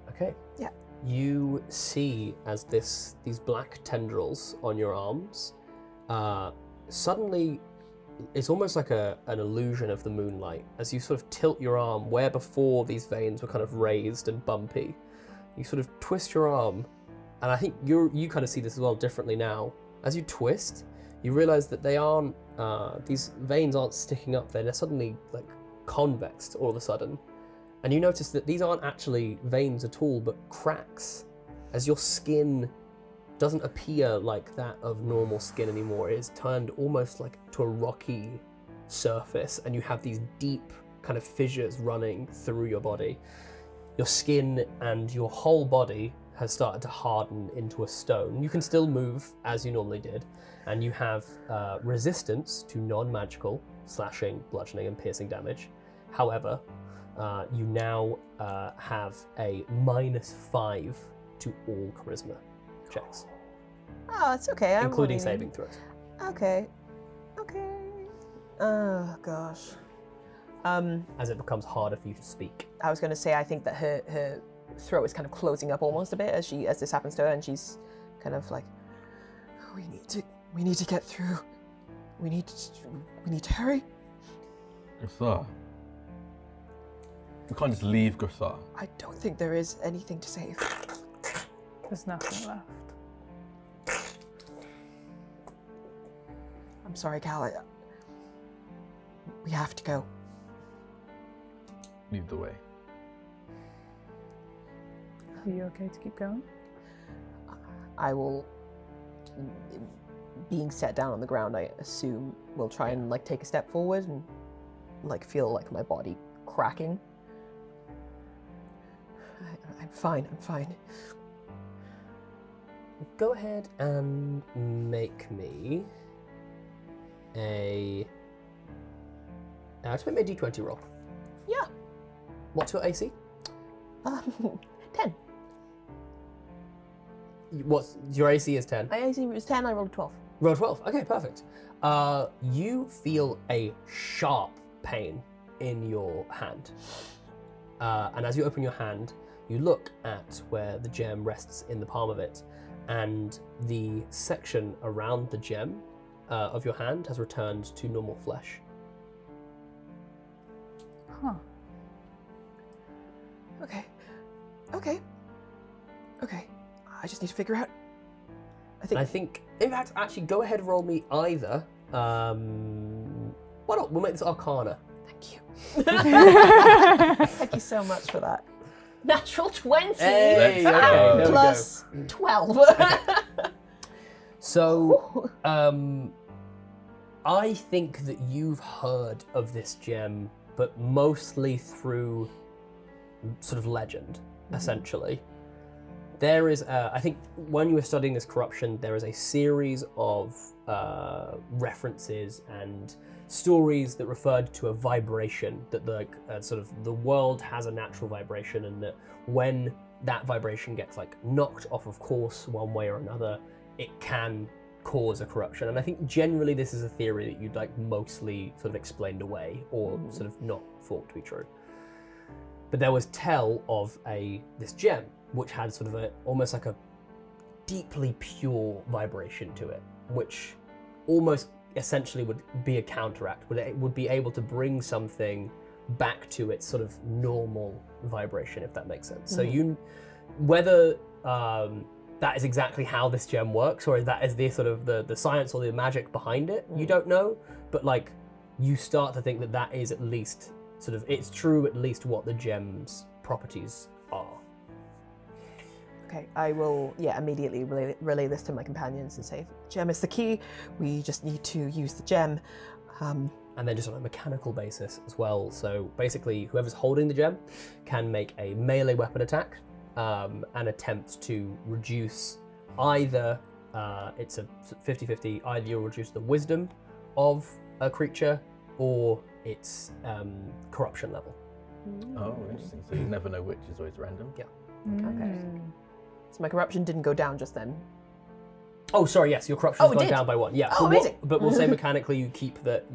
Okay. Yeah. You see as these black tendrils on your arms, suddenly it's almost like an illusion of the moonlight as you sort of tilt your arm where before these veins were kind of raised and bumpy. You sort of twist your arm, and I think you kind of see this as well differently now. As you twist, you realize that they aren't these veins aren't sticking up there. They're suddenly like convexed all of a sudden. And you notice that these aren't actually veins at all, but cracks, as your skin doesn't appear like that of normal skin anymore. It is turned almost like to a rocky surface, and you have these deep kind of fissures running through your body. Your skin and your whole body has started to harden into a stone. You can still move as you normally did, and you have resistance to non-magical slashing, bludgeoning, and piercing damage. However, you now have a -5 to all charisma checks, Oh, it's okay. I'm including only- saving throws. Okay. Oh gosh. As it becomes harder for you to speak. I was going to say I think that her throat is kind of closing up almost a bit as this happens to her, and she's kind of like, we need to get through. We need to hurry. Gothar. We can't just leave Gothar. I don't think there is anything to save. There's nothing left. I'm sorry, Cal. We have to go. Lead the way. Are you okay to keep going? I will, being set down on the ground, I assume, will try and like take a step forward and like feel like my body cracking. I'm fine. Go ahead and make me Just make me a d20 roll. Yeah. What's your AC? 10. What's your AC is 10. My AC was 10, I rolled 12. Roll 12. Okay, perfect. You feel a sharp pain in your hand. And as you open your hand, you look at where the gem rests in the palm of it, and the section around the gem of your hand has returned to normal flesh. Huh. Okay. I just need to figure out. I think, in fact, actually, go ahead and roll me either. Why not? We'll make this Arcana. Thank you. Thank you so much for that. Natural 20 Hey, okay, there we go. plus 12. So, I think that you've heard of this gem, but mostly through sort of legend, essentially. There is, I think, when you were studying this corruption, there is a series of references and stories that referred to a vibration, that sort of the world has a natural vibration, and that when that vibration gets knocked off of course one way or another, it can cause a corruption. And I think generally this is a theory that you'd mostly sort of explained away or sort of not thought to be true. But there was tell of this gem which had sort of almost like a deeply pure vibration to it, which almost essentially would be a counteract, would be able to bring something back to its sort of normal vibration, if that makes sense. So whether that is exactly how this gem works, or that is the sort of the science or the magic behind it, you don't know, but you start to think that is at least sort of, it's true at least what the gem's properties are. Okay, I will, immediately relay this to my companions and say, gem is the key, we just need to use the gem. And then just on a mechanical basis as well. So basically, whoever's holding the gem can make a melee weapon attack and attempt to reduce either, it's a 50-50, either you'll reduce the wisdom of a creature or its corruption level. Oh, interesting. So you never know which, is always random. Yeah. Okay. So my corruption didn't go down just then. Oh, sorry, yes, your corruption's gone did? down by 1. Yeah. Oh, amazing. But we'll say mechanically you keep that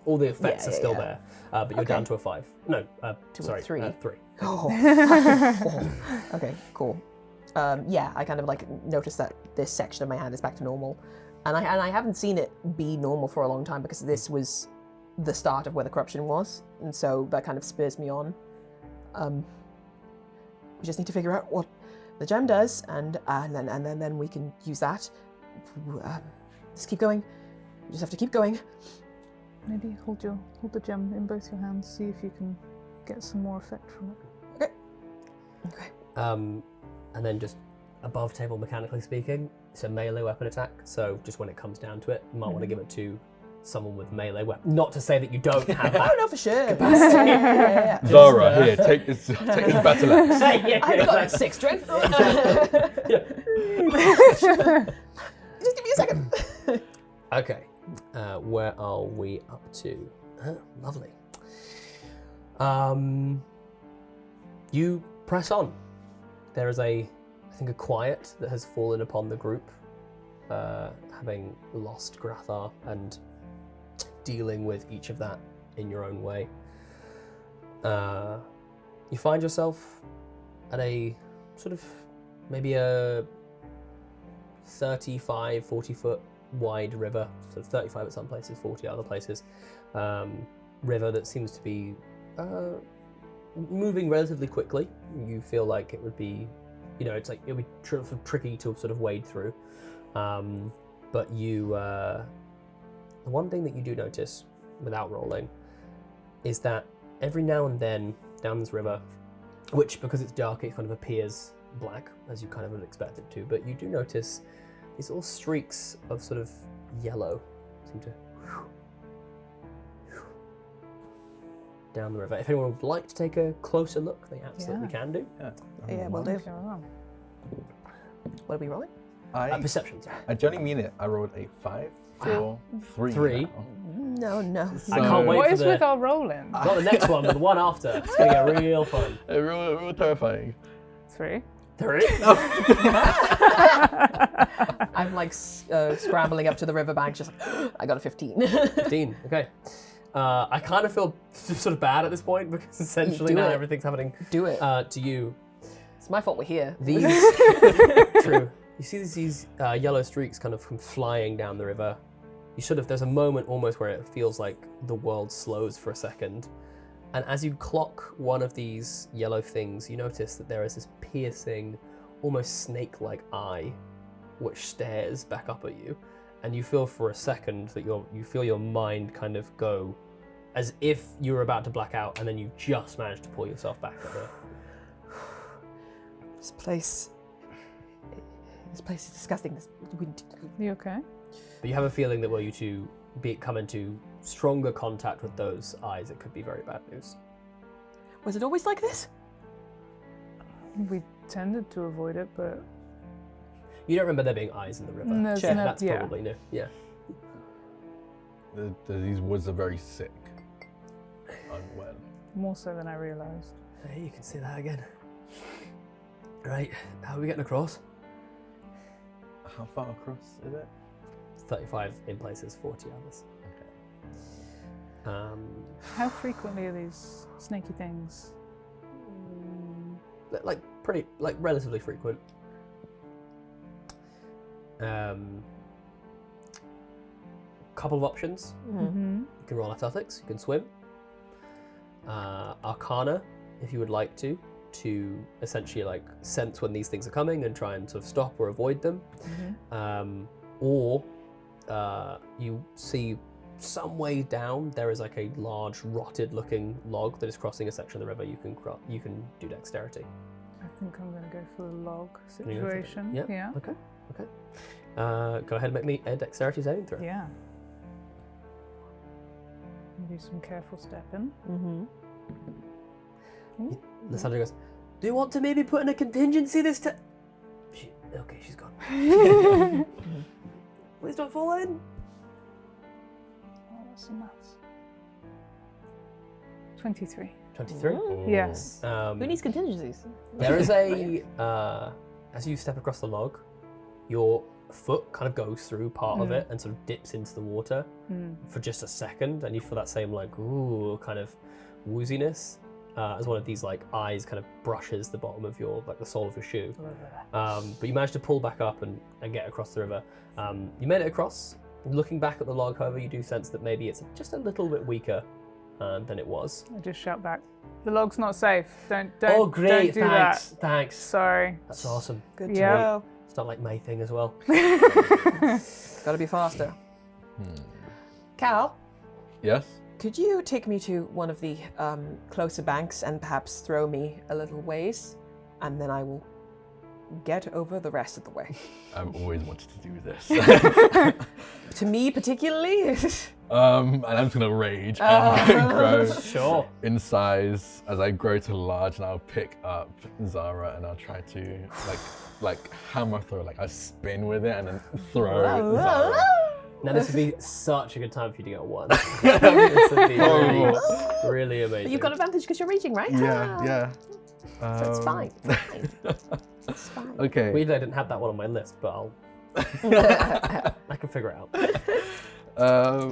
all the effects are still there, but you're down to a 5. No, sorry, 3. 3. Oh. Okay, cool. I kind of noticed that this section of my hand is back to normal, and I haven't seen it be normal for a long time because this was the start of where the corruption was, and so that kind of spurs me on. We just need to figure out what the gem does, and then we can use that. Just keep going. We just have to keep going. Maybe hold the gem in both your hands, see if you can get some more effect from it. Okay. And then just above table, mechanically speaking, it's a melee weapon attack. So just when it comes down to it, you might want to give it to someone with melee weapon. Not to say that you don't have that. Oh no, for sure. Zara, here, take this battle axe. I've got 6 strength. Just give me a second. Okay, where are we up to? Lovely. You press on. There is I think a quiet that has fallen upon the group, having lost Grappa and dealing with each of that in your own way. You find yourself at a sort of maybe a 35, 40 foot wide river, sort of 35 at some places, 40 at other places. River that seems to be moving relatively quickly. You feel like it would be, it's like it'll be tricky to sort of wade through. But you, the one thing that you do notice without rolling is that every now and then down this river, which because it's dark, it kind of appears black, as you kind of would expect it to, but you do notice these little streaks of sort of yellow seem to down the river. If anyone would like to take a closer look, they absolutely can do. Yeah, we'll do. Go on. What are we rolling? Perception, sorry. I generally mean it. I rolled a 5, 4, 3. 3. No. I can't wait What for is with our rolling? not the next one, but the one after. It's going to get real fun. Real terrifying. 3. 3? I'm like scrambling up to the riverbank, just like, I got a 15. 15, okay. I kind of feel sort of bad at this point because essentially Do now it. everything's happening Do it. to you. It's my fault we're here. These, true. You see these yellow streaks kind of come flying down the river. There's a moment almost where it feels like the world slows for a second. And as you clock one of these yellow things, you notice that there is this piercing, almost snake-like eye, which stares back up at you. And you feel for a second that you feel your mind kind of go as if you were about to black out, and then you just managed to pull yourself back at the... This place is disgusting. You okay? But you have a feeling that were you to come into stronger contact with those eyes, it could be very bad news. Was it always like this? We tended to avoid it, but You don't remember there being eyes in the river. There's Sure, no- That's yeah. probably new. Yeah. These woods are very sick. Unwell. More so than I realised. Hey, you can see that again. Right, how are we getting across? How far across is it? 35 in places, 40 others. How frequently are these snaky things? Relatively frequent. Couple of options. Mm-hmm. You can roll athletics, you can swim. Arcana, if you would like to essentially like sense when these things are coming and try and sort of stop or avoid them. Or you see some way down there is like a large rotted looking log that is crossing a section of the river. You can do dexterity. I think I'm going to go for the log You're gonna go for it? situation. Yep. Yeah. Okay. Go ahead and make me a dexterity saving throw. Yeah. Do some careful stepping. Mm-hmm. Lysandra goes, do you want to maybe put in a contingency this time? Okay, she's gone. Please don't fall in. Oh, that's some maths. 23. 23. Yes. Who needs contingencies? There is a, as you step across the log, your foot kind of goes through part of it and sort of dips into the water for just a second, and you feel that same like, ooh, kind of wooziness as one of these like eyes kind of brushes the bottom of your, like the sole of your shoe. But you managed to pull back up and get across the river. You made it across. Looking back at the log, however, you do sense that maybe it's just a little bit weaker than it was. I just shout back, the log's not safe. Don't Oh, great! don't do Thanks. that. Thanks. Sorry. That's awesome. Good to Yeah. know. It's not like my thing as well. Gotta be faster. Cal, Yes? could you take me to one of the closer banks and perhaps throw me a little ways, and then I will get over the rest of the way? I've always wanted to do this. To me particularly? And I'm just gonna rage and grow Sure. in size. As I grow to large, and I'll pick up Zara and I'll try to like hammer throw, like I spin with it and then throw Zara. Now this would be such a good time for you to get one. This would be really, really amazing. But you've got advantage because you're reaching, right? Yeah. So it's fine. It's fine. Okay. Weirdly, I didn't have that one on my list, but I can figure it out.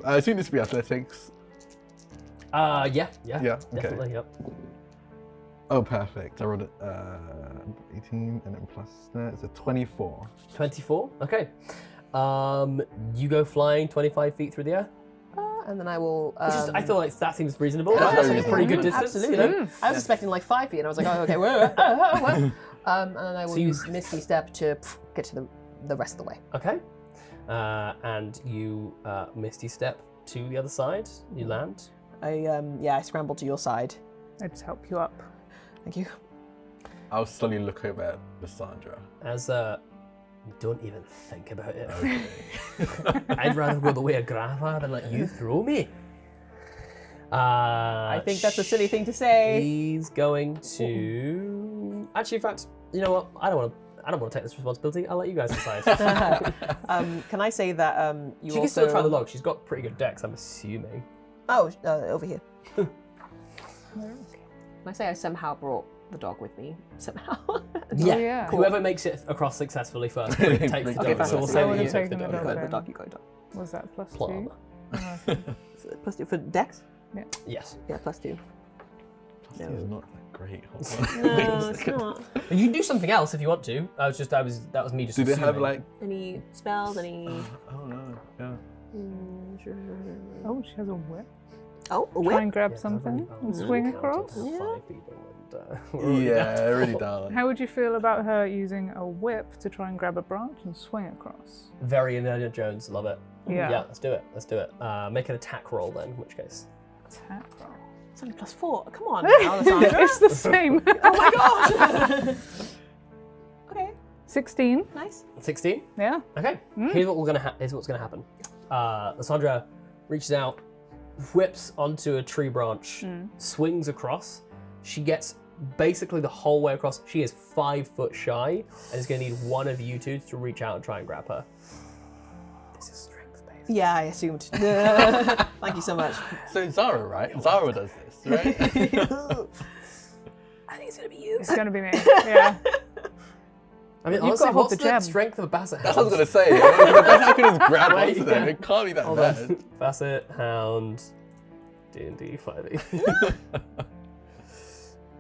I assume this would be athletics. Yeah, Okay. definitely, yep. Oh, perfect. I rolled 18 and then plus that. It's a 24. 24, okay. You go flying 25 feet through the air. And then I will. Which is, I feel like that seems reasonable. Yeah, Right? That's like a reasonable. pretty good distance. Absolutely. You know? I was expecting like 5 feet, and I was like, oh, okay, whoa. And then I will So you- use Misty Step to get to the rest of the way. Okay. And you misty step to the other side. You land. I scramble to your side. I just help you up. Thank you. I'll slowly look over at Lysandra. As don't even think about it. Okay. I'd rather go the way of Grappa than let you throw me. I think that's a silly thing to say. He's going to. Actually, in fact, you know what? I don't want to. I don't want to take this responsibility. I'll let you guys decide. Can I say that you She also... can still try the log. She's got pretty good dex, I'm assuming. Oh, over here. Can I say I somehow brought the dog with me? Somehow. Yeah. Cool. Whoever makes it across successfly first takes the Okay, dog. fine. So we'll So say I that would've you took taken the the dog. You dog. got the dog, you got the dog. Was that plus Plum. 2? Oh, okay. So +2 for dex? Yes. Yeah, +2. It's not that great. No, it's not. You can do something else if you want to. That was me just Do they have assuming. like? Any spells? Any? Oh no. Yeah. Oh, she has a whip. Oh, a Try whip. and grab Yeah, something I've already and swing counted across. 5 people and we're already Yeah, down. really down. How would you feel about her using a whip to try and grab a branch and swing across? Very Indiana Jones, love it. Yeah. Yeah, let's do it. Let's do it. Make an attack roll then, in which case. Attack roll. It's only +4. Come on, Alessandra. It's the same. Oh my god. Okay, 16. nice. 16? Yeah. Okay. Here's what's gonna happen. Lysandra reaches out, whips onto a tree branch, swings across. She gets basically the whole way across. She is 5 foot shy and is gonna need one of you two to reach out and try and grab her. This is strength based. Yeah, I assumed. Thank you so much. So Zara, right? Zara does this, right? I think it's gonna be you. It's going to be me. Yeah. I mean, You've honestly, got to hold what's the the gem. strength of a Basset Hound? That's what I was gonna say. The best I could just grab Wait, onto them. yeah. It can't be that Hold bad. on. Basset Hound, D&D 5e.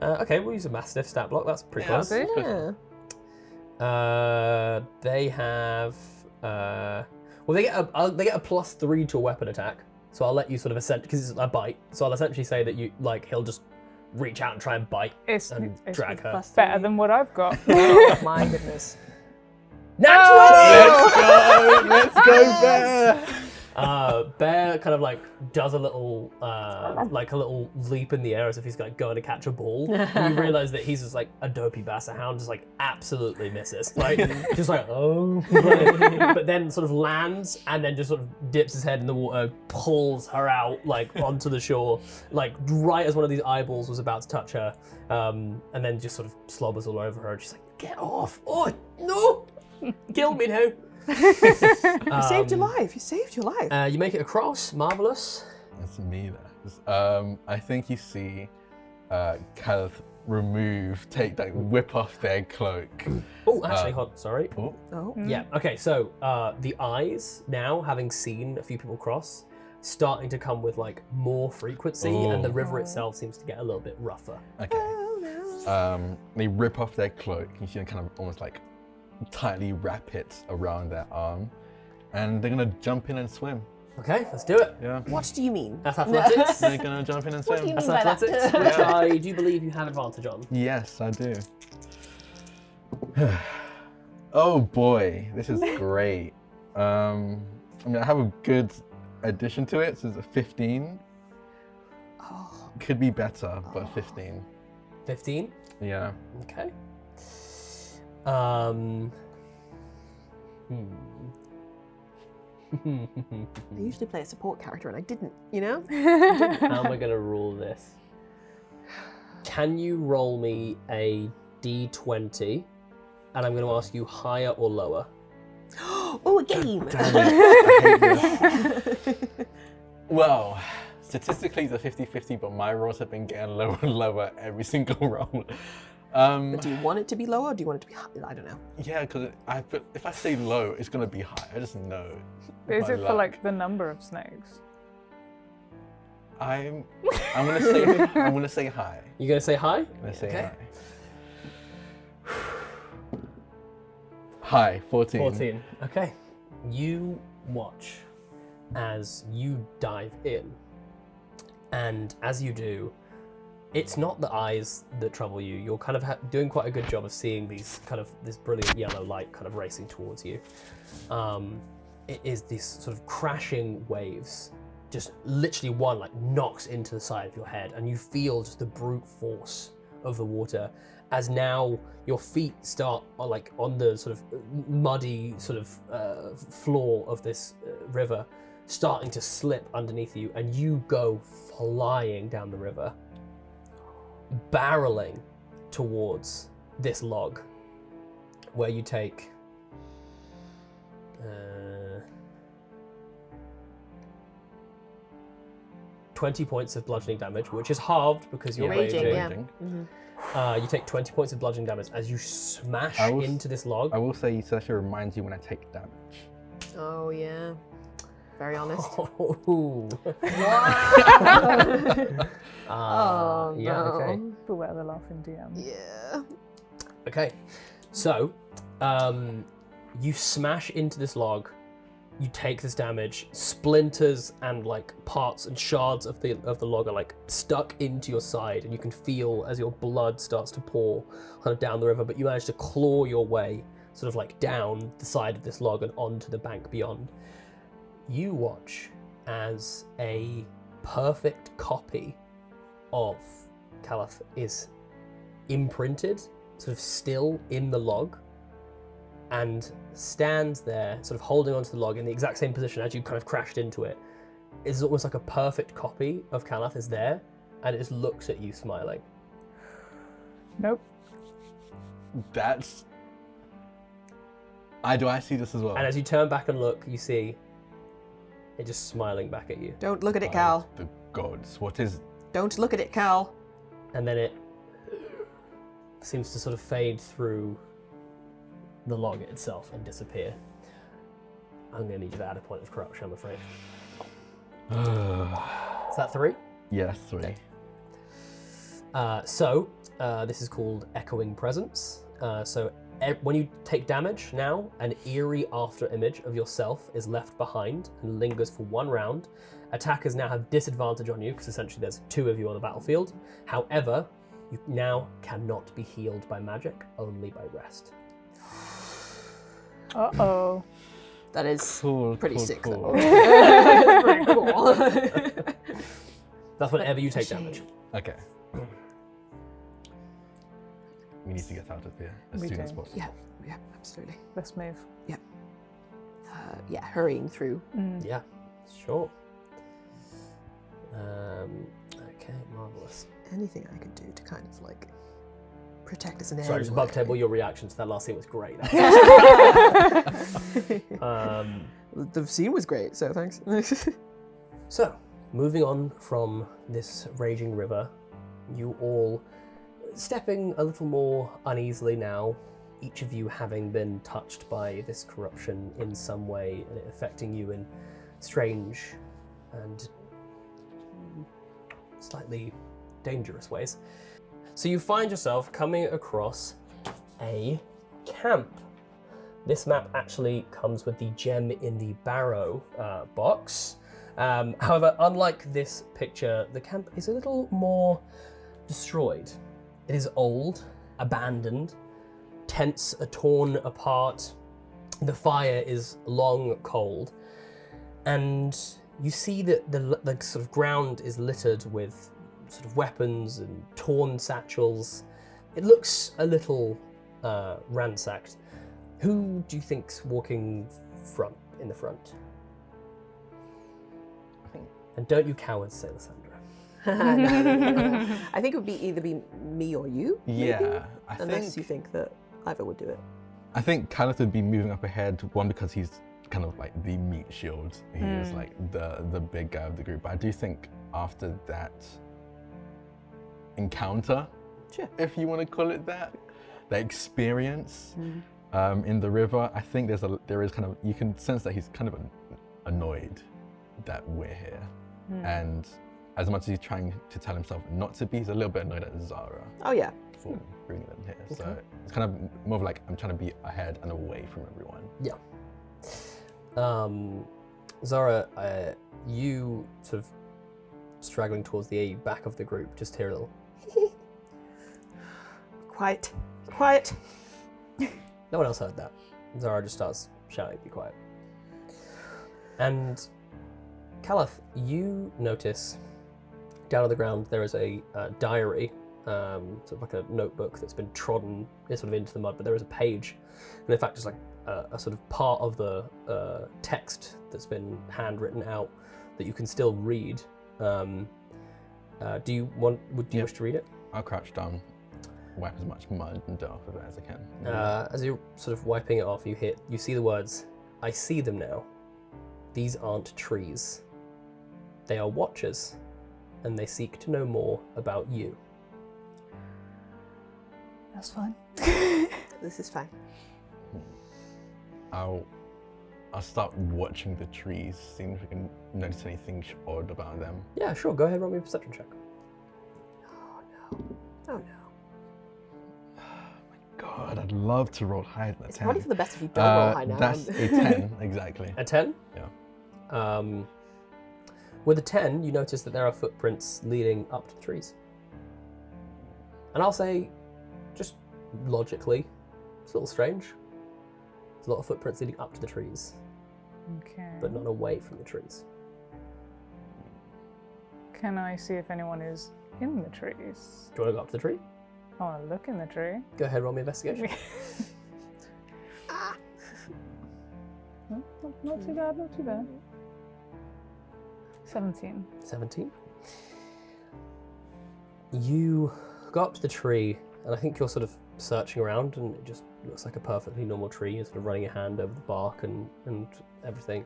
Okay, we'll use a Mastiff stat block. That's pretty close. See? Yeah. They have. Well, they get a +3 to a weapon attack. So I'll let you sort of because it's a bite. So I'll essentially say that he'll just reach out and try and bite It's and drag her. +3. better than what I've got. Oh my goodness. Nat 20! Let's go, Bear! Bear kind of like does a little leap in the air as if he's like going to catch a ball. And you realise that he's just like a dopey Basset Hound, just like absolutely misses, like just like oh, but then sort of lands and then just sort of dips his head in the water, pulls her out like onto the shore, like right as one of these eyeballs was about to touch her, and then just sort of slobbers all over her. And she's like, "Get off! Oh no, kill me now." You saved your life. You saved your life. You make it across, marvelous. That's me there. I think you see Khaleth whip off their cloak. Oh, actually, hold on, sorry. Oh, Oh. Yeah, okay, so the eyes now, having seen a few people cross, starting to come with like more frequency, and the river itself seems to get a little bit rougher. okay. They rip off their cloak. You see them kind of almost like tightly wrap it around their arm, and they're gonna jump in and swim. Okay, let's do it. Yeah. What do you mean? That's athletics. They're gonna jump in and What do swim. you That's mean by that? athletics, which I do believe you have advantage on. Yes, I do. Oh boy, this is great. I mean, I have a good addition to it, so it's a 15. Oh. Could be better, but 15. 15. Yeah. Okay. I usually play a support character and I didn't, you know? How am I going to rule this? Can you roll me a d20, and I'm going to ask you higher or lower? Oh, a game! Well, statistically it's a 50-50, but my rolls have been getting lower and lower every single roll. But do you want it to be lower or do you want it to be high? I don't know. Yeah, because if I say low, it's gonna be high. I just know. Is my it for luck. like the number of snakes? I'm gonna say high. You going to say high? I'm gonna say Okay. high. High, 14. 14. Okay. You watch as you dive in, and as you do, it's not the eyes that trouble you. You're kind of doing quite a good job of seeing these kind of this brilliant yellow light kind of racing towards you. It is these sort of crashing waves, just literally one like knocks into the side of your head, and you feel just the brute force of the water as now your feet start like on the sort of muddy sort of floor of this river, starting to slip underneath you, and you go flying down the river, barreling towards this log. where you take 20 points of bludgeoning damage, which is halved because you're Raging, raging. yeah. You take 20 points of bludgeoning damage as you smash into this log. I will say it actually reminds you when I take damage. Oh, yeah. Very honest. Oh. Oh, yeah, no. okay. Beware the laughing DM. Yeah. Okay, so you smash into this log, you take this damage, splinters and like parts and shards of the log are like stuck into your side, and you can feel as your blood starts to pour kind of down the river, but you manage to claw your way sort of like down the side of this log and onto the bank beyond. You watch as a perfect copy of Caloth is imprinted, sort of still in the log, and stands there sort of holding onto the log in the exact same position as you kind of crashed into it. It's almost like a perfect copy of Caloth is there, and it just looks at you smiling. Nope. That's... do I see this as well? And as you turn back and look, you see it just smiling back at you. Don't look at it, Cal. The gods. What is... Don't look at it, Cal. And then it seems to sort of fade through the log itself and disappear. I'm going to need you to add a point of corruption, I'm afraid. Is that 3? Yes, 3. Okay. So this is called Echoing Presence. When you take damage now, an eerie after image of yourself is left behind and lingers for 1 round. Attackers now have disadvantage on you because essentially there's 2 of you on the battlefield. However, you now cannot be healed by magic, only by rest. Uh-oh. That is Cool, pretty cool, sick. cool. That's pretty cool. That's whenever you take damage. Okay. We need to get out of here as We soon do. as possible. Yeah, absolutely. Let's move. Hurrying through. Yeah, sure. Okay, marvelous. Anything I can do to kind of like protect us in any Sorry, just way. above table, your reaction to that last scene was great. The scene was great, so thanks. So, moving on from this raging river, you all stepping a little more uneasily now, each of you having been touched by this corruption in some way and it affecting you in strange and slightly dangerous ways. So you find yourself coming across a camp. This map actually comes with the gem in the barrow box. However, unlike this picture, the camp is a little more destroyed. It is old, abandoned, tents are torn apart, the fire is long cold, and you see that the sort of ground is littered with sort of weapons and torn satchels. It looks a little ransacked. Who do you think's walking in the front? And don't you cowards say Lysandra. No. I think it would either be me or you. maybe? Yeah, Unless you think that either would do it. I think Caloth would be moving up ahead, one because he's kind of like the meat shield. He is like the big guy of the group. But I do think after that encounter, Sure. if you want to call it that, the experience in the river, I think there is kind of, you can sense that he's kind of annoyed that we're here. And as much as he's trying to tell himself not to be, he's a little bit annoyed at Zara Oh yeah. for bringing them here. So it's kind of more of like, I'm trying to be ahead and away from everyone. Yeah. Zara, you sort of straggling towards the back of the group, just hear a little. Quiet. No one else heard that. Zara just starts shouting, "Be quiet." And Caloth, you notice down on the ground there is a diary, sort of like a notebook that's been trodden sort of into the mud, but there is a page, and in fact it's like a sort of part of the text that's been handwritten out that you can still read. Do you wish to read it? I'll crouch down wipe as much mud and dirt off of it as I can. As you're sort of wiping it off, you see the words, "I see them now. These aren't trees. They are watchers, and they seek to know more about you." That's fine. This is fine. I'll start watching the trees, seeing if I can notice anything odd about them. Yeah, sure. Go ahead and roll me a perception check. Oh no. God, I'd love to roll higher than a It's 10. probably for the best if you don't roll high now. That's a 10, exactly. A 10? Yeah. With a 10, you notice that there are footprints leading up to the trees. And I'll say, just logically, it's a little strange. There's a lot of footprints leading up to the trees, Okay. but not away from the trees. Can I see if anyone is in the trees? Do you want to go up to the tree? I want to look in the tree. Go ahead, roll me investigation. Not too bad, not too bad. 17. 17. You go up to the tree, and I think you're sort of searching around, and it just looks like a perfectly normal tree. You're sort of running your hand over the bark and everything.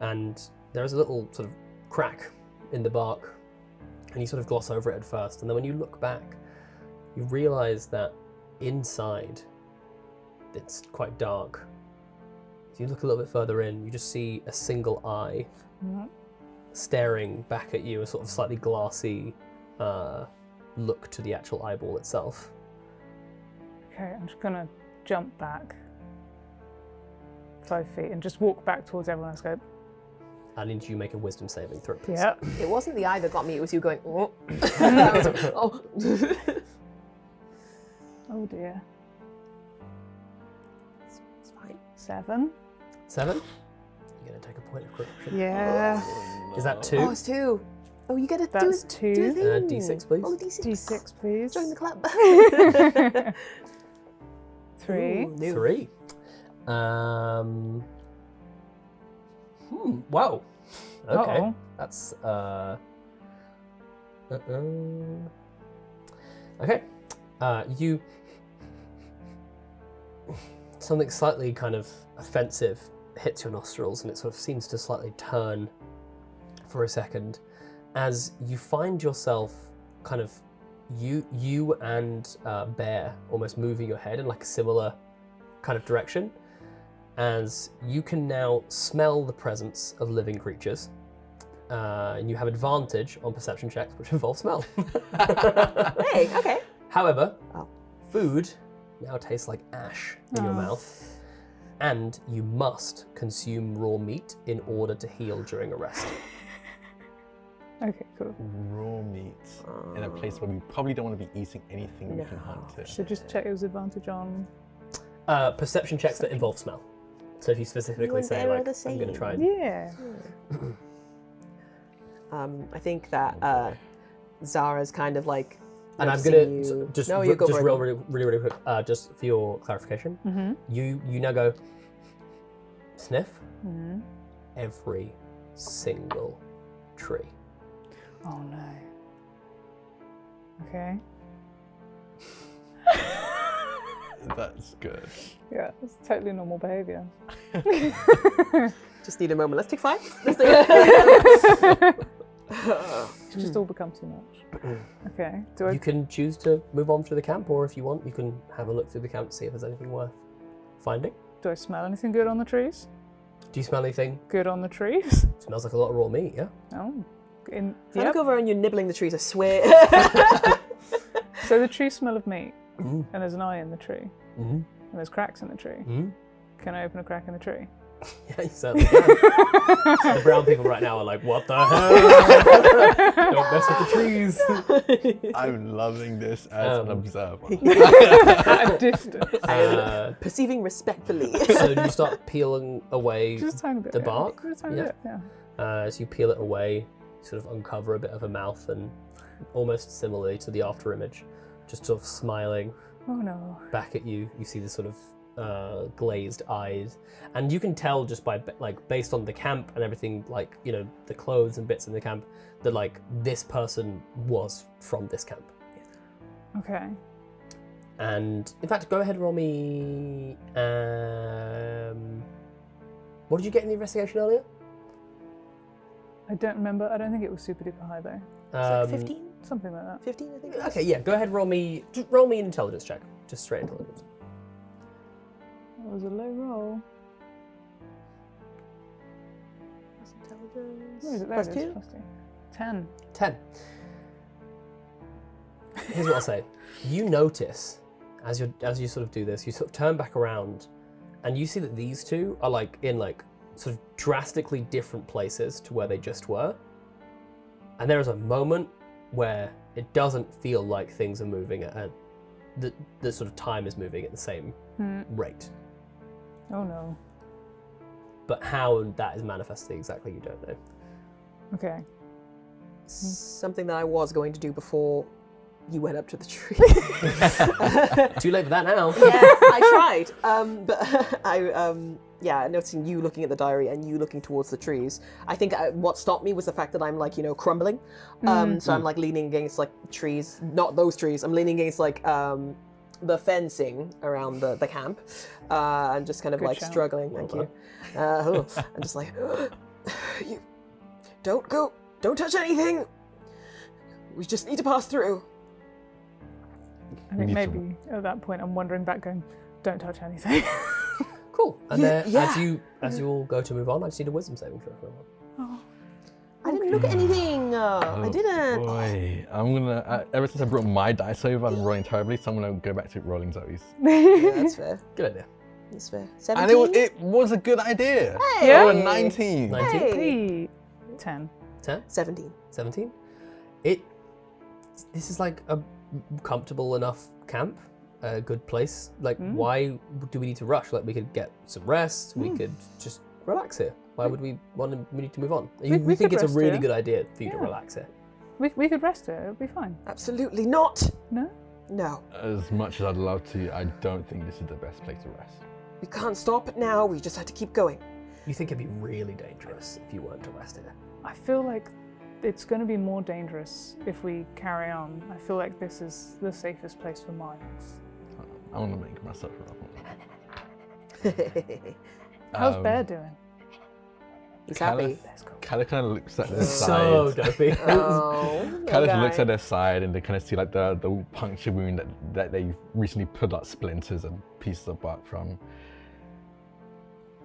And there is a little sort of crack in the bark, and you sort of gloss over it at first. And then when you look back, you realize that inside it's quite dark. As you look a little bit further in, you just see a single eye staring back at you, a sort of slightly glassy look to the actual eyeball itself. Okay, I'm just gonna jump back 5 feet and just walk back towards everyone else. Go, I need you to make a wisdom saving throw, please. yeah. It wasn't the eye that got me, it was you going, oh. Oh. Oh dear. It's fine. 7. 7? You're going to take a point of corruption. Yeah. Is that 2? Oh, it's 2. Oh, you gotta That's do 2. a thing. D6, please. Oh, D6. D6, please. Join the club. 3. Ooh, new. 3. Wow. Okay. Uh-oh. That's okay. You something slightly kind of offensive hits your nostrils, and it sort of seems to slightly turn for a second as you find yourself kind of you and Bear almost moving your head in like a similar kind of direction, as you can now smell the presence of living creatures, and you have advantage on perception checks which involve smell. Hey, okay. However, Oh. food now tastes like ash in your Oh. mouth, and you must consume raw meat in order to heal during a rest. Okay, cool. Raw meat in a place where we probably don't want to be eating anything we can No. hunt to. Should just check it was advantage on. Perception checks that involve smell. So if you specifically and say, Bear are like, the I'm going to same. try and... Yeah. I think that Zara's kind of like. And I'm noticing going you- to just No, you go just for it. really quick, just for your clarification. Mm-hmm. You now go sniff Mm-hmm. every single tree. Oh no. Okay. That's good. Yeah, it's totally normal behaviour. Just need a moment. Let's take 5. Let's take It's just all become too much. Okay. Do I? You can choose to move on through the camp, or if you want, you can have a look through the camp to see if there's anything worth finding. Do I smell anything good on the trees? Do you smell anything? Good on the trees? Smells like a lot of raw meat, yeah? Oh. In. I Yep. look over and you're nibbling the trees, I swear. So the trees smell of meat, Mm. and there's an eye in the tree, Mm-hmm. and there's cracks in the tree. Mm. Can I open a crack in the tree? Yeah, you certainly can. The brown people right now are like, what the hell? Don't mess with the trees. I'm loving this as an observer. At a distance. Perceiving respectfully. So do you start peeling away Just a tiny bit. the yeah. bark? Just a tiny Yeah. bit, yeah. As you peel it away, you sort of uncover a bit of a mouth, and almost similarly to the after image, just sort of smiling Oh no. back at you, you see this sort of glazed eyes, and you can tell just by like based on the camp and everything, like, you know, the clothes and bits in the camp, that like this person was from this camp. Okay. And in fact, go ahead and roll me. What did you get in the investigation earlier? I don't remember. I don't think it was super duper high though. It's like 15? Something like that. 15, I think. Okay, yeah. Go ahead and roll me an intelligence check. Just straight intelligence. That was a low roll. Intelligence. Where is it? There Plus it is. 2? Plus 2. 10. 10. Here's what I'll say. You notice as you sort of do this, you sort of turn back around, and you see that these two are like in like sort of drastically different places to where they just were. And there is a moment where it doesn't feel like things are moving at the sort of time is moving at the same rate. Oh no. But how that is manifesting exactly, you don't know. Okay. Something that I was going to do before you went up to the tree. Too late for that now. Yeah, I tried. But noticing you looking at the diary and you looking towards the trees, I think what stopped me was the fact that I'm like, crumbling. So I'm like leaning against like trees, not those trees. I'm leaning against like the fencing around the camp, and just kind of Good like shout. struggling. Thank you. I'm just like, you don't touch anything. We just need to pass through. I think need maybe at that point I'm wandering back going, don't touch anything. Cool. And Yeah, then as you all go to move on, I just need a wisdom saving throw for everyone. Oh. I didn't look at anything. I didn't. Boy, I'm gonna. Ever since I brought my dice over, I'm rolling terribly, so I'm gonna go back to rolling Zoe's. Yeah, that's fair. Good idea. That's fair. And 17? it was a good idea. Hey! I rolled a 19. 19? Hey! 10. 10? 17. 17? This is like a comfortable enough camp, a good place. Like, why do we need to rush? Like, we could get some rest, we could just relax here. Why would we need to move on? We We think could it's a rest really here. good idea for you to Yeah. relax here. We could rest it. It'll be fine. Absolutely not. No? No. As much as I'd love to, I don't think this is the best place to rest. We can't stop it now. We just have to keep going. You think it'd be really dangerous if you weren't to rest here? I feel like it's going to be more dangerous if we carry on. I feel like this is the safest place for miles. I want to make myself How's Um, Bear doing? He's happy. Let's go. Calla kind of looks at their So side. dopey. Oh, Calla guy. looks at their side and they kind of see like the puncture wound that they recently put like splinters and pieces of bark from.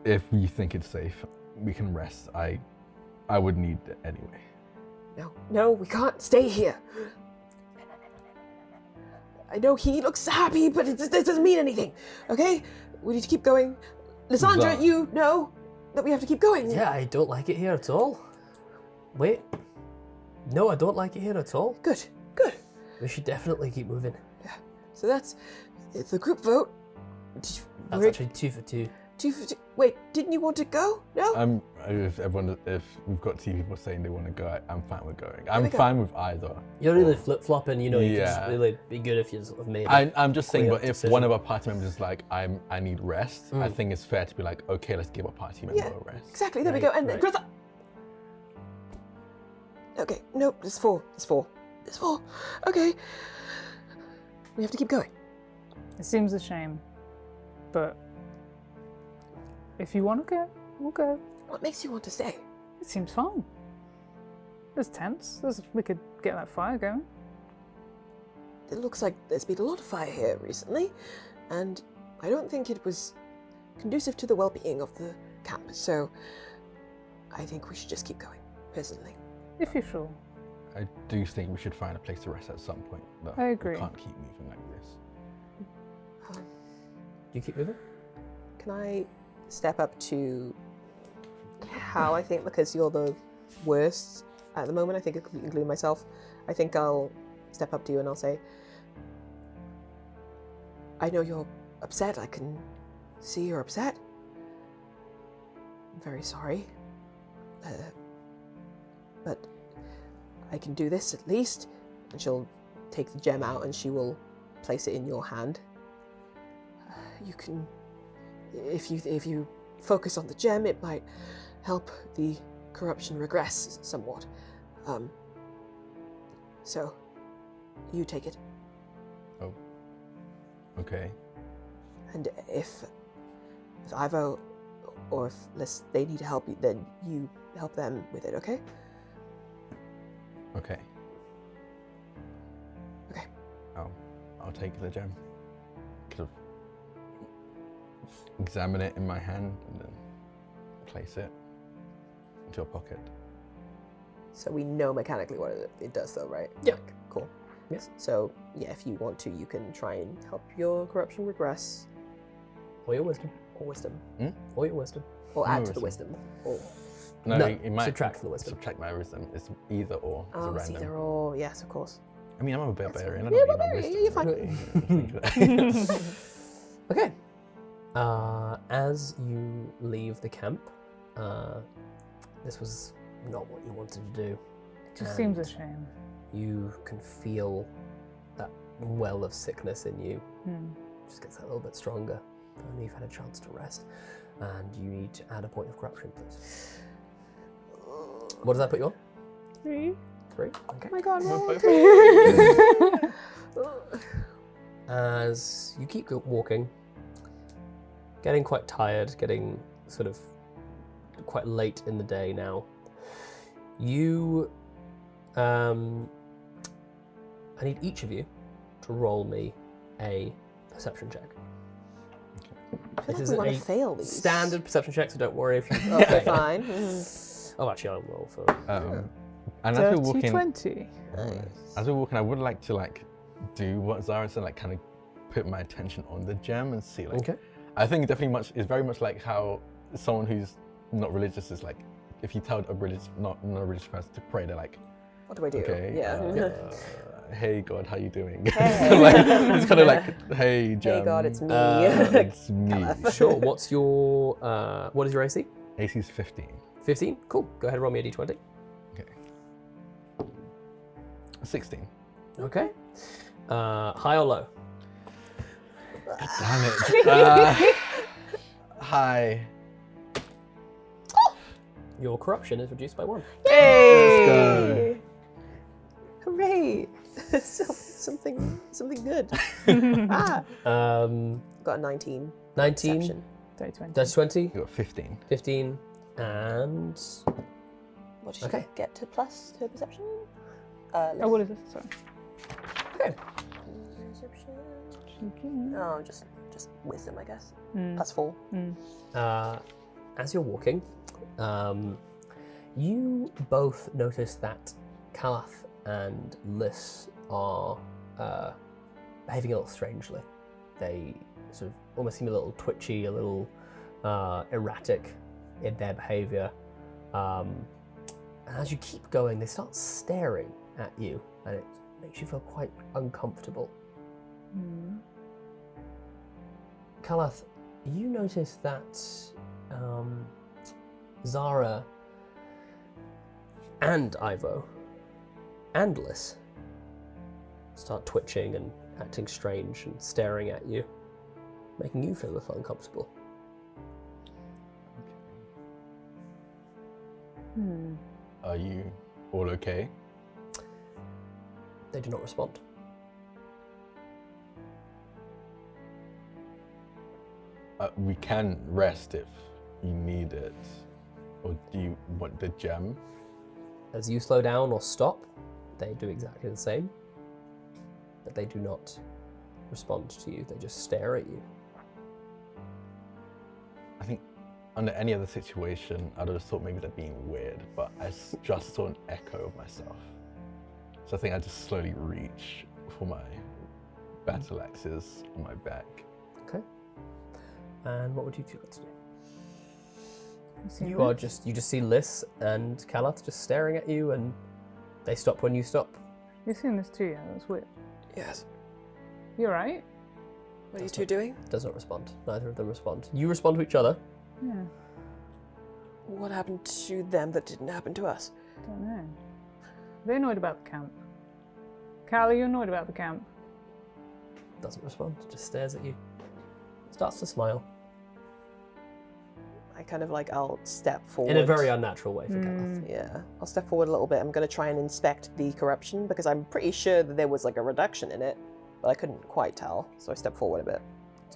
If we think it's safe, we can rest. I would need it anyway. No, we can't stay here. I know he looks happy, but it doesn't mean anything. Okay? We need to keep going. Lysandra, That- you know that we have to keep going. Yeah, I don't like it here at all. Wait. No, I don't like it here at all. Good. We should definitely keep moving. So it's the group vote. That's We're actually 2 for 2. Wait, didn't you want to go? No? If we've got two people saying they want to go, I'm fine with going. I'm we go. fine with either. You're really flip-flopping, you could just Yeah. really be good if you sort of made it. I'm just saying, Clear but if decision. one of our party members is like, I need rest, I think it's fair to be like, okay, let's give our party member Yeah. a rest. Exactly, there we Right, go. And right. Grappa. Okay, nope, there's four. Okay. We have to keep going. It seems a shame, but if you want to go, we'll go. What makes you want to stay? It seems fine. There's tents. We could get that fire going. It looks like there's been a lot of fire here recently, and I don't think it was conducive to the well-being of the camp, so I think we should just keep going, personally. If you're sure. I do think we should find a place to rest at some point. Though. I agree. We can't keep moving like this. You keep moving? Can I step up to Cal, I think, because you're the worst at the moment, I think, including myself. I think I'll step up to you and I'll say, I know you're upset. I can see you're upset. I'm very sorry. But I can do this at least. And she'll take the gem out and she will place it in your hand. You can, if you focus on the gem, it might help the corruption regress somewhat. So, you take it. Oh. Okay. And if Ivo or if they need help, then you help them with it, okay? Okay. Okay. I'll take the gem. Sort of examine it in my hand and then place it into a pocket. So we know mechanically what it does, though, right? Yeah. Like, cool. Yes. So, yeah, if you want to, you can try and help your corruption regress. Or your wisdom. Or wisdom. Or your wisdom. Or No add to the wisdom. wisdom. Or... No, No, it might subtract from the wisdom. subtract my wisdom. It's either or. It's a Oh, it's random. either or. Yes, of course. I mean, I'm a barbarian. I Yeah, don't need my barbarian, wisdom. you're fine. Okay. As you leave the camp, this was not what you wanted to do. It just seems a And shame. You can feel that well of sickness in you. Hmm. Just gets that little bit stronger. Only you've had a chance to rest. And you need to add a point of corruption, please. What does that put you on? 3. 3? Okay. Oh my god, As you keep walking, getting quite tired, getting sort of quite late in the day now, you, I need each of you to roll me a perception check. I feel This like is we want a to fail these. standard perception check, so don't worry if you... Okay, fine. Oh, actually, I'll roll for... And as we're walking, 20. as we're walking, I would like to do what Zara said, kind of put my attention on the gem and see Okay. I think definitely is very much like how someone who's not religious is like, if you tell a not a religious person to pray, they're like, What do I do? okay, Yeah. hey God, how you doing? Hey. It's kind of like, hey gem. Hey God, it's me. It's me. Sure, what's your... what is your AC? AC's 15. 15? Cool. Go ahead and roll me a d20. Okay. 16. Okay. High or low? Damn it. Hi. Your corruption is reduced by 1. Yay! Hooray! something good. Got a 19. 19. Perception. Day 20. That's 20. You got 15. 15. And... What did Okay. you get to plus to perception? Oh, what is this? Sorry. Okay. Perception. Oh, just wisdom, I guess. Mm. Plus 4. As you're walking, you both notice that Calath and Liss are behaving a little strangely. They sort of almost seem a little twitchy, a little erratic in their behaviour. And as you keep going, they start staring at you, and it makes you feel quite uncomfortable. Mm. Calath, you notice that Zara and Ivo and Liss start twitching and acting strange and staring at you, making you feel a little uncomfortable. Hmm. Are you all okay? They do not respond. We can rest if you need it. Or do you want the gem? As you slow down or stop, they do exactly the same, but they do not respond to you. They just stare at you. I think under any other situation, I'd have thought maybe they're being weird, but I just saw an echo of myself. So I think I just slowly reach for my battle axes on my back. Okay. And what would you two like to do? See You this? just see Liss and Calath just staring at you, and they stop when you stop. You've seen this too, yeah? That's weird. Yes. You alright? What are you two doing? Does not respond. Neither of them respond. You respond to each other. Yeah. What happened to them that didn't happen to us? Don't know. They're annoyed about the camp. Cal, are you annoyed about the camp? Doesn't respond. Just stares at you. Starts to smile I kind of I'll step forward. in a very unnatural way for Calath. Yeah, I'll step forward a little bit. I'm going to try and inspect the corruption because I'm pretty sure that there was a reduction in it. but I couldn't quite tell, so I stepped forward a bit.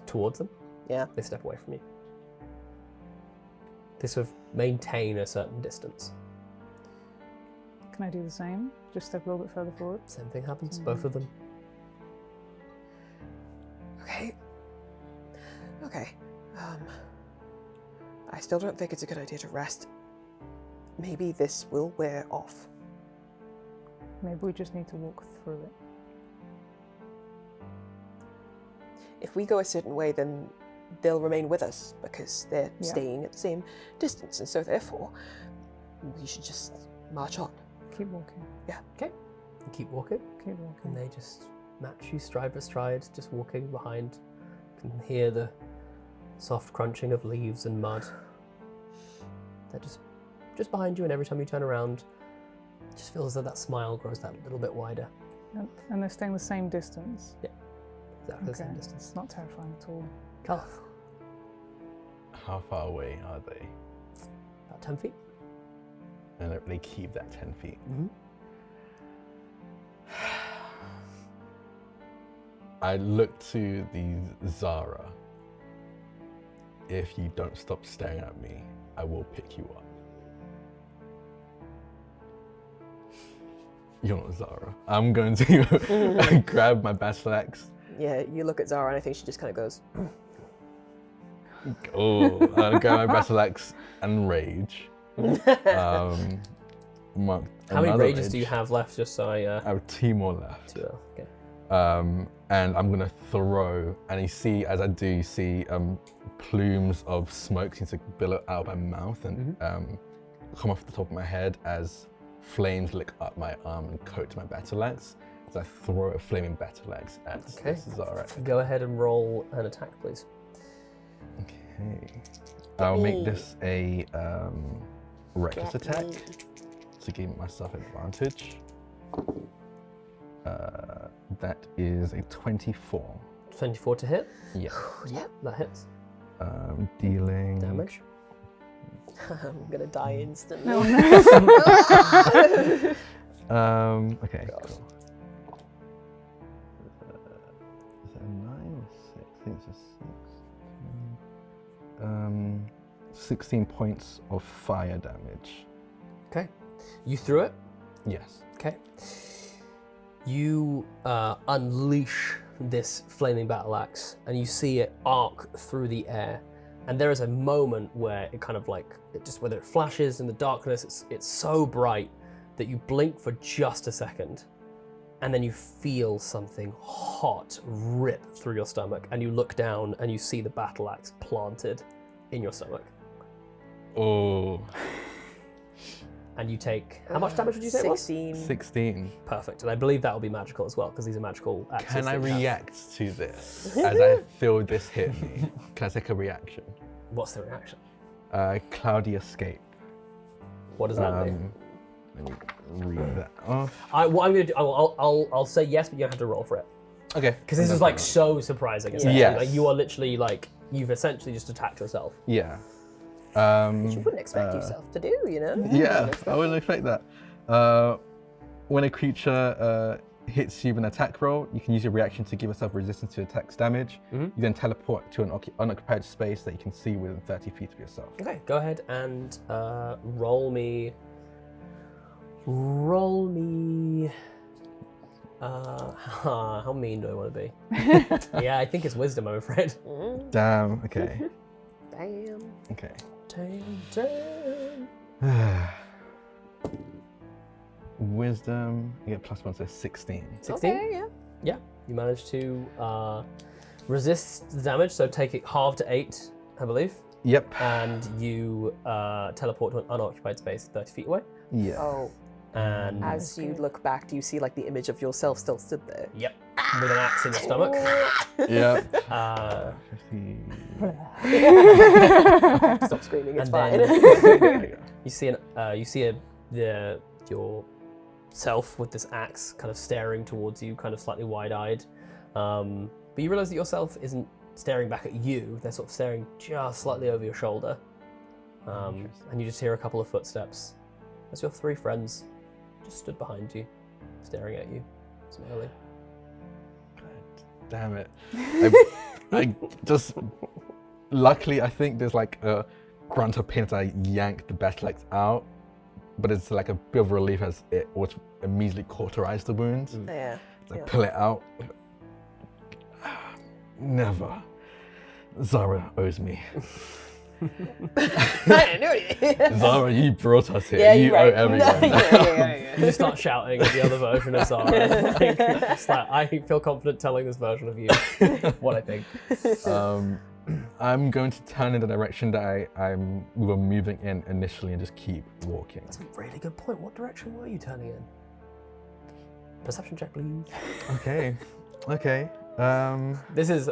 Towards them. Yeah. They step away from you. They sort of maintain a certain distance. Can I do the same? Just step a little bit further forward. Same thing happens, both of them. Okay. I still don't think it's a good idea to rest. Maybe this will wear off. Maybe we just need to walk through it. If we go a certain way, then they'll remain with us because they're staying at the same distance, and so therefore we should just march on. Keep walking. Yeah. Okay. You keep walking. Keep walking. And they just match you stride by stride, just walking behind. You can hear the soft crunching of leaves and mud. They're just behind you, and every time you turn around, it just feels as though that smile grows that little bit wider. And they're staying the same distance. Yeah. Exactly the same Okay. distance. It's not terrifying at all. Caliph, How far away are they? about 10 feet. And they keep that 10 feet. Mm-hmm. I look to the Zara. If you don't stop staring at me, I will pick you up. You're not Zara. I'm going to grab my battle axe. Yeah, you look at Zara and I think she just kind of goes, I'll grab my battle axe and rage. Mark How many another rages do you edge. have left, just so I... I have 2 more left. 2, okay. And I'm gonna throw, and you see, as I do, you see plumes of smoke seem to billow out of my mouth and come off the top of my head as flames lick up my arm and coat my battle axe. As I throw a flaming battle axe at this Zara. Go ahead and roll an attack, please. Okay. I'll make this a reckless attack to give myself advantage. That is a 24. 24 to hit. Yeah. Yep, that hits. Dealing Damage. I'm gonna die instantly. No, okay. God. Cool. Is that a 9 or 6? I think it's a 6. 16 points of fire damage. Okay. You threw it. Yes. Okay. You unleash this flaming battle axe, and you see it arc through the air. And there is a moment where it kind of like, whether it flashes in the darkness, it's so bright that you blink for just a second, and then you feel something hot rip through your stomach, and you look down and you see the battle axe planted in your stomach. Oh. And you take, how much damage did you say it was? 16. Perfect. And I believe that will be magical as well, because these are magical axes. Can I that you have. react to this as I feel this hit me? Can I take a reaction? What's the reaction? Cloudy escape. What does that do? Let me read that off. What I'm going to do, I'll say yes, but you don't have to roll for it. Okay. Because this is like so surprising. Yes. Like, you are literally like, you've essentially just attacked yourself. Yeah. Which you wouldn't expect yourself to do, you know? Yeah, I wouldn't expect that. When a creature hits you with an attack roll, you can use your reaction to give yourself resistance to attack's damage. You then teleport to an unoccupied space that you can see within 30 feet of yourself. Okay, go ahead and roll me. How mean do I want to be? Yeah, I think it's wisdom, I'm afraid. Damn, okay. Damn. Okay. Damn. Wisdom, you get +1, so 16. 16? Okay, yeah. Yeah, you managed to resist the damage, so take it halved to 8, I believe. Yep. And you teleport to an unoccupied space 30 feet away. Yeah. Oh, And as you look back, do you see like the image of yourself still stood there? yep, with an axe in your stomach. Yep. 50. Stop screaming, it's And fine. then you see yourself with this axe kind of staring towards you, kind of slightly wide-eyed. But you realise that yourself isn't staring back at you, they're sort of staring just slightly over your shoulder. And you just hear a couple of footsteps as your 3 friends just stood behind you, staring at you, smiling. God Damn it. I just... Luckily, I think there's like a grunt of pain as I yank the Basilisk out, but it's like a bit of relief as it would immediately cauterize the wounds. Yeah. I pull it out. Never. Zara owes me. I knew it. Zara, you brought us here. Yeah, you you're owe right. everyone. You just start shouting at the other version of Zara. It's like, I feel confident telling this version of you what I think. I'm going to turn in the direction that we were moving in initially and just keep walking. That's a really good point. What direction were you turning in? Perception check, please. Okay. This is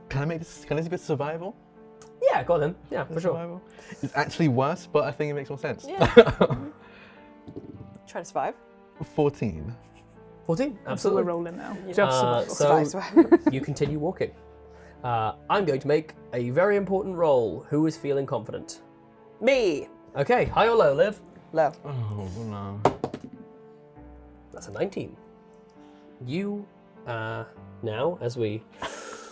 Can this be survival? yeah, go on then. Yeah, for sure. Survival? It's actually worse, but I think it makes more sense. Yeah. Trying to survive. 14. 14, We're absolutely. rolling now. So Survive. you continue walking. I'm going to make a very important roll. Who is feeling confident? Me. Okay, high or low, Liv? Low. Oh no. That's a 19. You, now, as we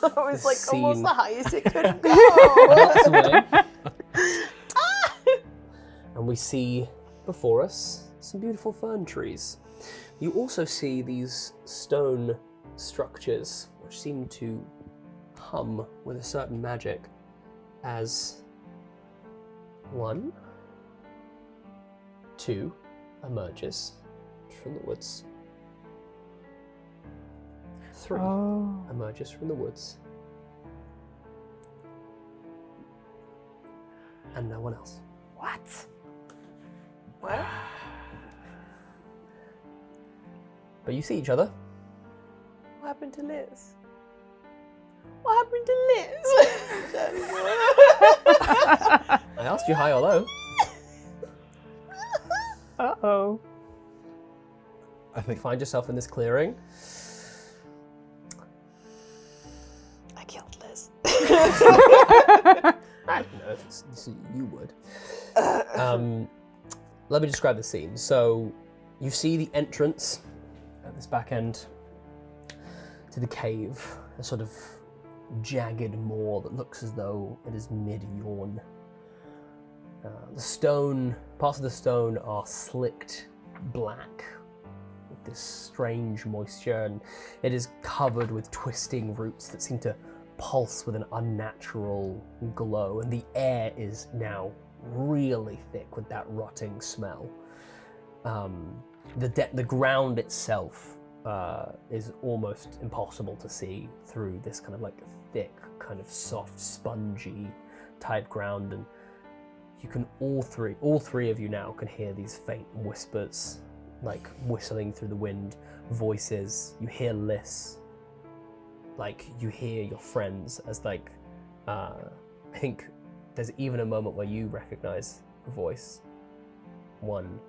I was like Scene. almost the highest it could go. box away, and we see before us some beautiful fern trees. You also see these stone structures which seem to hum with a certain magic as 1, 2 emerges from the woods. 3 Oh. emerges from the woods. And no one else. What? What? But you see each other. What happened to Liz? What happened to Liz? I asked you high or low. Uh-oh. I You think find yourself in this clearing. I killed Liz. I don't know if you would. Let me describe the scene. So, you see the entrance at this back end to the cave, a sort of jagged moor that looks as though it is mid-yawn. The stone, parts of the stone are slicked black with this strange moisture, and it is covered with twisting roots that seem to pulse with an unnatural glow, and the air is now really thick with that rotting smell. The ground itself is almost impossible to see through this kind of like thick, kind of soft, spongy type ground, and you can all three of you now can hear these faint whispers, like whistling through the wind, voices. You hear lists, like you hear your friends as like, I think there's even a moment where you recognize a voice, one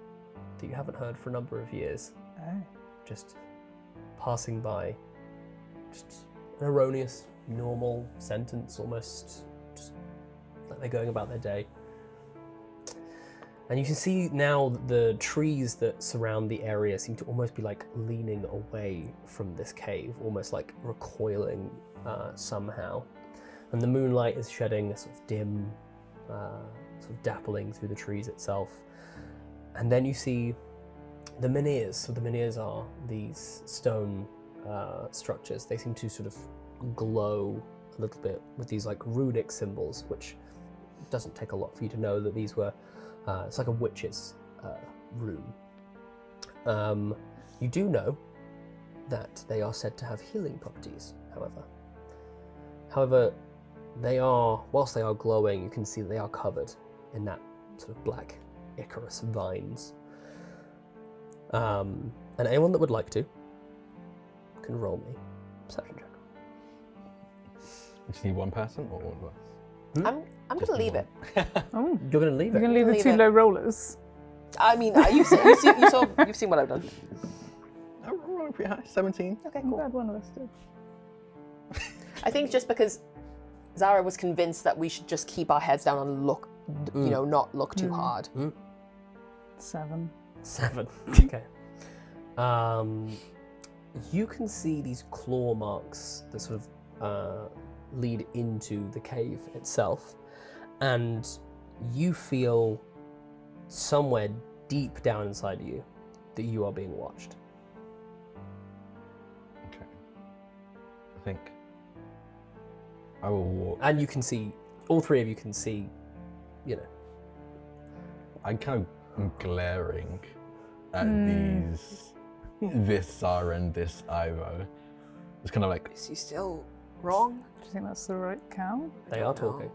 that you haven't heard for a number of years, just passing by, just an erroneous, normal sentence, almost just like they're going about their day. And you can see now that the trees that surround the area seem to almost be like leaning away from this cave, almost like recoiling somehow. And the moonlight is shedding a sort of dim, sort of dappling through the trees itself. And then you see the menhirs. So the menhirs are these stone structures. They seem to sort of glow a little bit with these like runic symbols, which doesn't take a lot for you to know that these were, it's like a witch's room. You do know that they are said to have healing properties, however. They are, whilst they are glowing, you can see that they are covered in that sort of black Icarus vines. And anyone that would like to can roll me a perception check. you just need one person or all of us? I'm Just gonna leave one. it. Oh. You're going to leave You're it. going to leave the Leave two it. low rollers. I mean, you've seen what I've done. I'm rolling pretty high. 17. Okay, I'm cool. glad one of us did. I think just because Zara was convinced that we should just keep our heads down and look, not look too hard. 7. 7. Okay. you can see these claw marks that sort of lead into the cave itself, and you feel somewhere deep down inside you that you are being watched. Okay. I think I will walk. And you can see, all three of you can see, you know. I kind of am glaring at this Zara and this Ivo. It's kind of like, Is he still wrong? Do you think that's the right count? They are talking.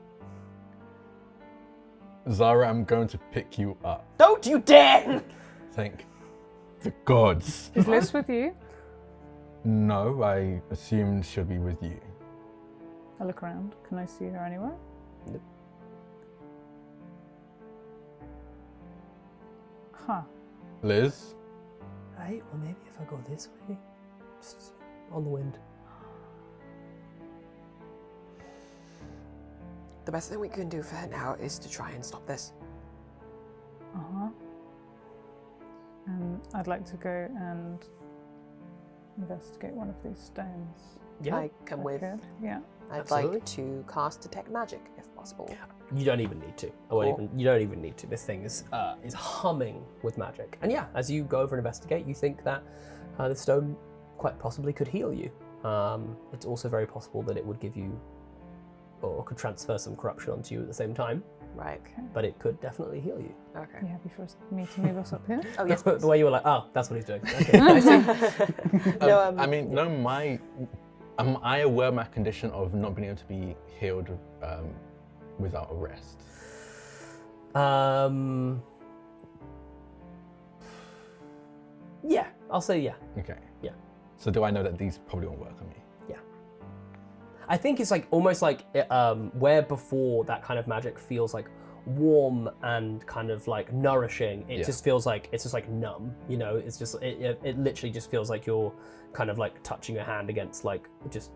Zara, I'm going to pick you up. Don't you dare! Thank the gods. Is Liz with you? No, I assumed she'll be with you. I look around. Can I see her anywhere? Nope. Huh. Liz? Right, or maybe if I go this way, just on the wind. The best thing we can do for now is to try and stop this. Uh-huh. And I'd like to go and investigate one of these stones. Yeah, I come with. Okay. Yeah. I'd Absolutely. like to cast Detect Magic, if possible. you don't even need to. You don't even need to. This thing is humming with magic. And yeah, as you go over and investigate, you think that the stone quite possibly could heal you. It's also very possible that it would give you, or could transfer some corruption onto you at the same time, Right. Okay. but it could definitely heal you. Okay. You happy for me to move us up here? Oh, yes. The way you were like, oh, that's what he's doing. Okay, I see. No, I mean, no, am I aware of my condition of not being able to be healed without a rest? Yeah, I'll say yeah. Okay. Yeah. So do I know that these probably won't work on me? I think it's like almost like where before that kind of magic feels like warm and kind of like nourishing. It just feels like it's just like numb. You know, it's just it literally just feels like you're kind of like touching your hand against like just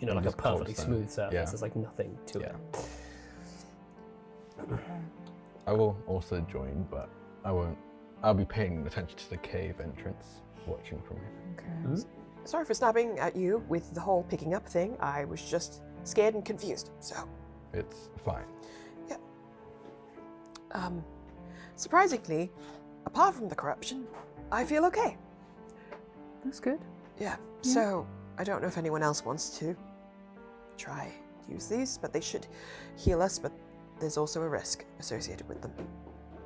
like a Just cold perfectly stone. smooth surface. Yeah. There's like nothing to it. I will also join, but I won't. I'll be paying attention to the cave entrance, watching from here. Okay. Sorry for snapping at you with the whole picking up thing. I was just scared and confused, so. It's fine. Surprisingly, apart from the corruption, I feel okay. That's good. Yeah, so I don't know if anyone else wants to try use these, but they should heal us, but there's also a risk associated with them.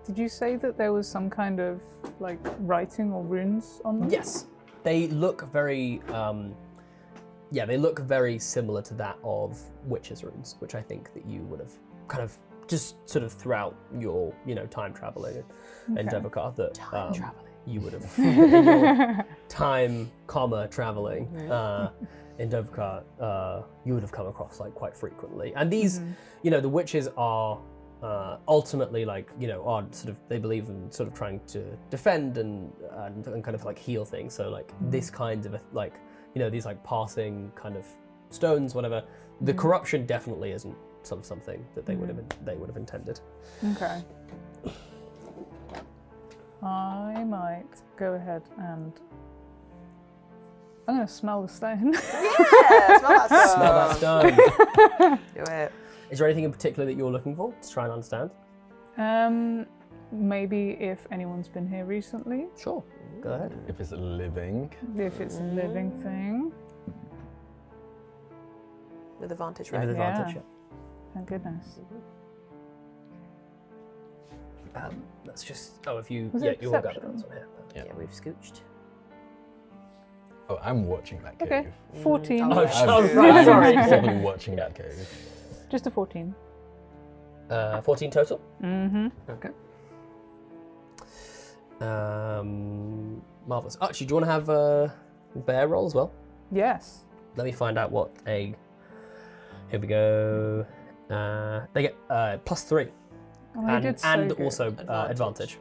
Did you say that there was some kind of like writing or runes on them? Yes, they look very. They look very similar to that of witches' runes, which I think that you would have kind of just sort of throughout your time traveling in Davokar that Time traveling. you would have in your time, traveling in Davokar, you would have come across like quite frequently. And these, the witches are ultimately like are sort of, they believe in sort of trying to defend and kind of like heal things. So like this kind of like these like passing kind of stones, whatever. The corruption definitely isn't something that they would have intended. Okay. I might go ahead and I'm going to smell the stone. Yeah, smell that stuff. Smell that stone. Do it. Is there anything in particular that you're looking for to try and understand? Maybe if anyone's been here recently, Sure, go ahead. If it's living, if it's a living thing. With advantage, With right? advantage, Thank goodness. Let's just. Oh, if you. Was Yeah, it you all got perception? those on here. Yeah. Yeah, we've scooched. oh, I'm watching that cave. Okay, 14. Oh, Oh, yeah. right, I'm sorry. specifically watching that cave. Just a 14. 14 total. Mm-hmm. Okay. Marvelous. Actually, do you want to have a bear roll as well? Yes. Let me find out what a. Here we go. They get +3 Oh, I did so and good. also advantage.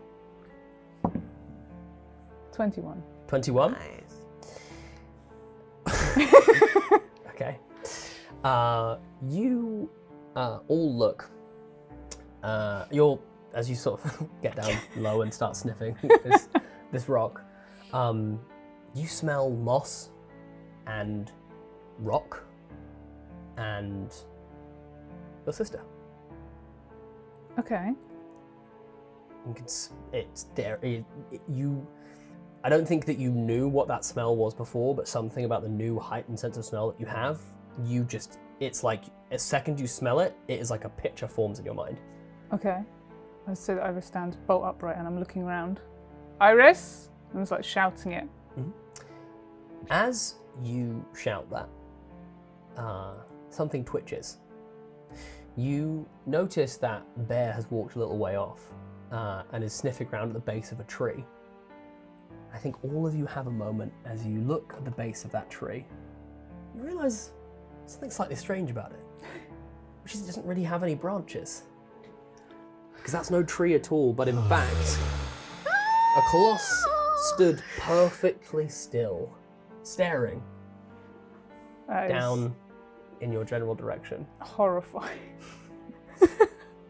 21. 21. Nice. Okay. You all look. You're as you sort of get down low and start sniffing this rock. you smell moss and rock and your sister. Okay. You can, it's there. I don't think that you knew what that smell was before, but something about the new heightened sense of smell that you have, it's like, a second you smell it, it is like a picture forms in your mind. Okay. I say that Iris stands bolt upright and I'm looking around. Iris! I'm just like shouting it. Mm-hmm. As you shout that, something twitches. You notice that Bear has walked a little way off and is sniffing around at the base of a tree. I think all of you have a moment as you look at the base of that tree. You realise something slightly strange about it, which is it doesn't really have any branches. Because that's no tree at all, but in fact, a coloss stood perfectly still, staring That is down in your general direction. horrifying.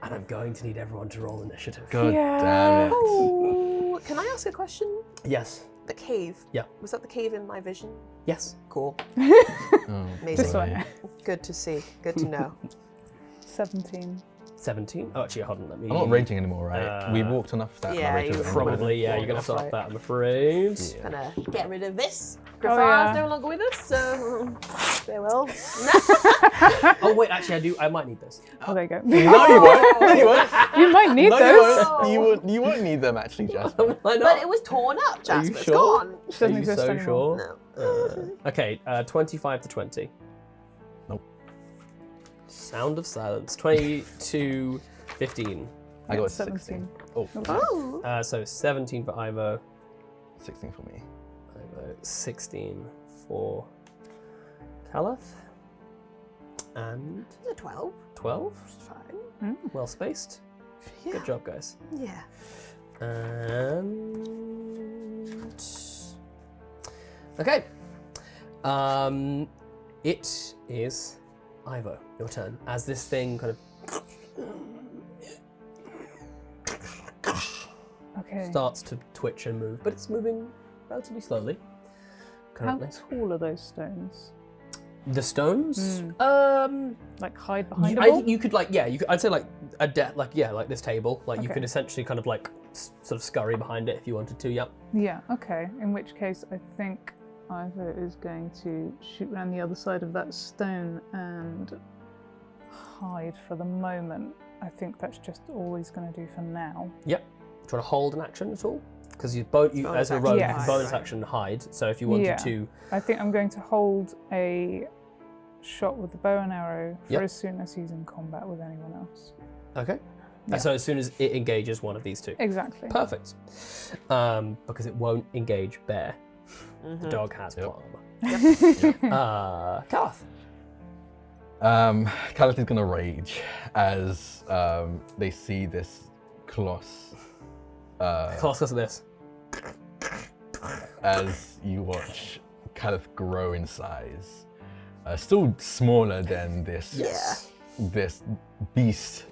And I'm going to need everyone to roll initiative. God Yeah. damn it. Oh, can I ask a question? Yes. The cave. Yeah. Was that the cave in my vision? Yes. Cool. Oh, Amazing. This way. Good to see. Good to know. 17. 17? Oh, actually, hold on. Let me... I'm not raging anymore, right? We walked enough that. yeah, my rage you was Probably, yeah. You're going to That's start right. that, I'm afraid. Yeah. Gonna get rid of this. Oh, Grappa's yeah. no longer with us, so farewell. Oh, wait, actually, I might need this. Oh, there you go. No, you won't. No, you won't. You might need No, those. you won't. You won't need them, actually, Jasper. Why But not? it was torn up, Jasper. It's sure? gone. Which doesn't Are you exist so anymore. sure? No. Okay, 25 to 20. Nope. Sound of silence. 22, 15. I got 17. 16. Oh, Oh. So 17 for Ivo. 16 for me. Ivo, 16 for Calleth. And Is it 12? 12. It's fine. Well spaced. Yeah. Good job, guys. Yeah. And okay, it is Ivo, your turn. As this thing kind of Okay. starts to twitch and move, but it's moving relatively slowly. How Currently, tall are those stones? the stones. Like hide behind I a wall? think you could I'd say like like this table. Like you Okay. could essentially kind of like sort of scurry behind it if you wanted to. Yep. Yeah, okay. In which case, I think Ivo is going to shoot around the other side of that stone and hide for the moment. I think that's just all he's going to do for now. Yep. Do you want to hold an action at all? Because you as a action. rogue, Yes. bonus action hide. So if you wanted Yeah. to, I think I'm going to hold a shot with the bow and arrow for Yep. as soon as he's in combat with anyone else. okay. Yeah. So as soon as it engages one of these two, Exactly. perfect. Because it won't engage Bear. The dog has Yep. plot armor. Garth. Callith is gonna rage as they see this coloss. Class us this. As you watch Callith grow in size, still smaller than this this beast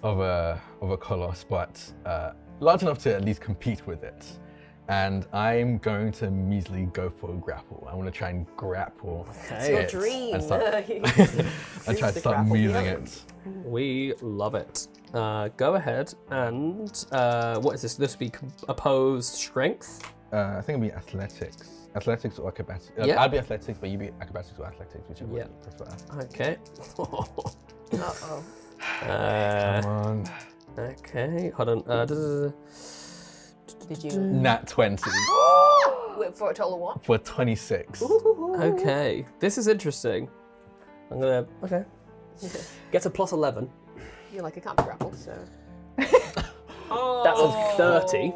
of a coloss, but large enough to at least compete with it. And I'm going to immediately go for a grapple. I want to try and grapple. It's your it dream. and start- I Dreams try to to start grapple the moving others. it. We love it. Go ahead and what is this? This would be opposed strength. I think it'll be athletics. Athletics or acrobatics. Yeah. I'd be athletics, but you'd be acrobatics or athletics, whichever Yeah. you prefer. Okay. Uh-oh. Come on. Okay. Hold on. Did you? Nat 20 Wait, for a total of what? for 26. Okay. This is interesting. I'm gonna. Okay. Gets a plus 11. You're like, I can't grapple, so. That's a 30.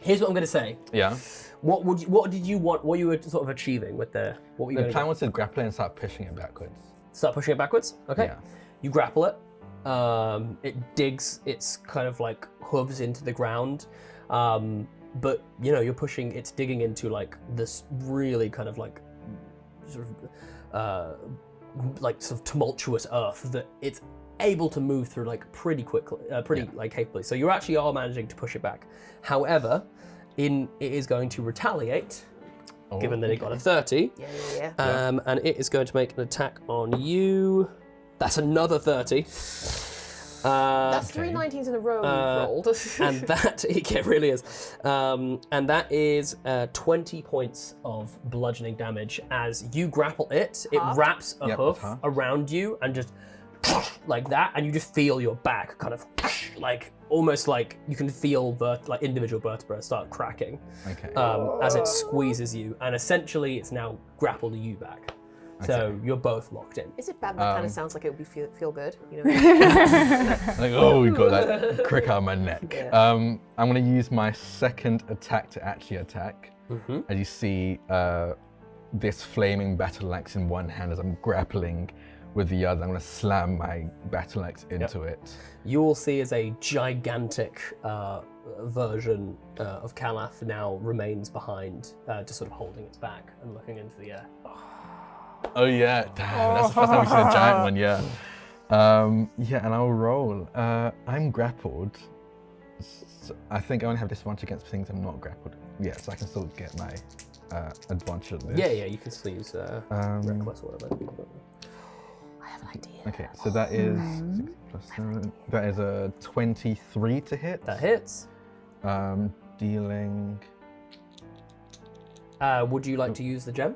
Here's what I'm gonna say. Yeah. What did you want? What you were sort of achieving with the? What were you The going plan to was to grapple it and start pushing it backwards. start pushing it backwards? Okay. Yeah. You grapple it. It digs its kind of like hooves into the ground. But you know, you're pushing, it's digging into like this really kind of like sort of tumultuous earth that it's able to move through like pretty quickly, like capably. So you actually are managing to push it back. However, it is going to retaliate, given that it got a 30. Yeah. And it is going to make an attack on you. That's another 30. That's 3 19s in a row you've rolled. And that, it really is. And that is 20 points of bludgeoning damage as you grapple it. It wraps a hoof around you and just like that, and you just feel your back kind of like almost like you can feel like individual vertebrae start cracking as it squeezes you, and essentially it's now grappled you back. So you're both locked in. Is it bad? That kind of sounds like it would be feel good. You know? Like, oh, we got that crick out of my neck. Yeah. I'm going to use my second attack to actually attack. As you see, this flaming battle axe in one hand as I'm grappling with the other. I'm going to slam my battle axe into it. You will see as a gigantic version of Calaf now remains behind, just sort of holding its back and looking into the air. Oh yeah, damn, that's the first time we've seen a giant one, yeah. And I'll roll. I'm grappled. So I think I only have disadvantage against things I'm not grappled. Yeah, so I can still get my advantage of this. Yeah, you can still use Reckless or whatever. I have an idea. Okay, so that is 6 plus 7. That is a 23 to hit. That hits. Dealing... Would you like to use the gem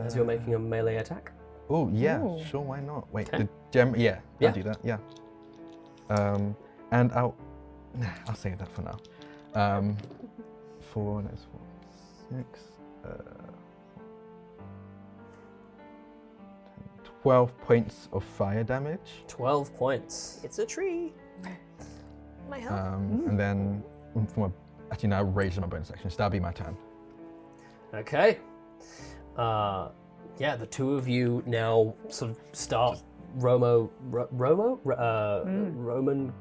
as you're making a melee attack? Oh, yeah, sure, why not? Wait, the gem, I'll do that, yeah. And I'll save that for now. 4, that's 4, 6, 12 points of fire damage. 12 points. It's a tree. My help. And then, actually now rage is my bonus action, so that'll be my turn. Okay. The two of you now sort of start Roman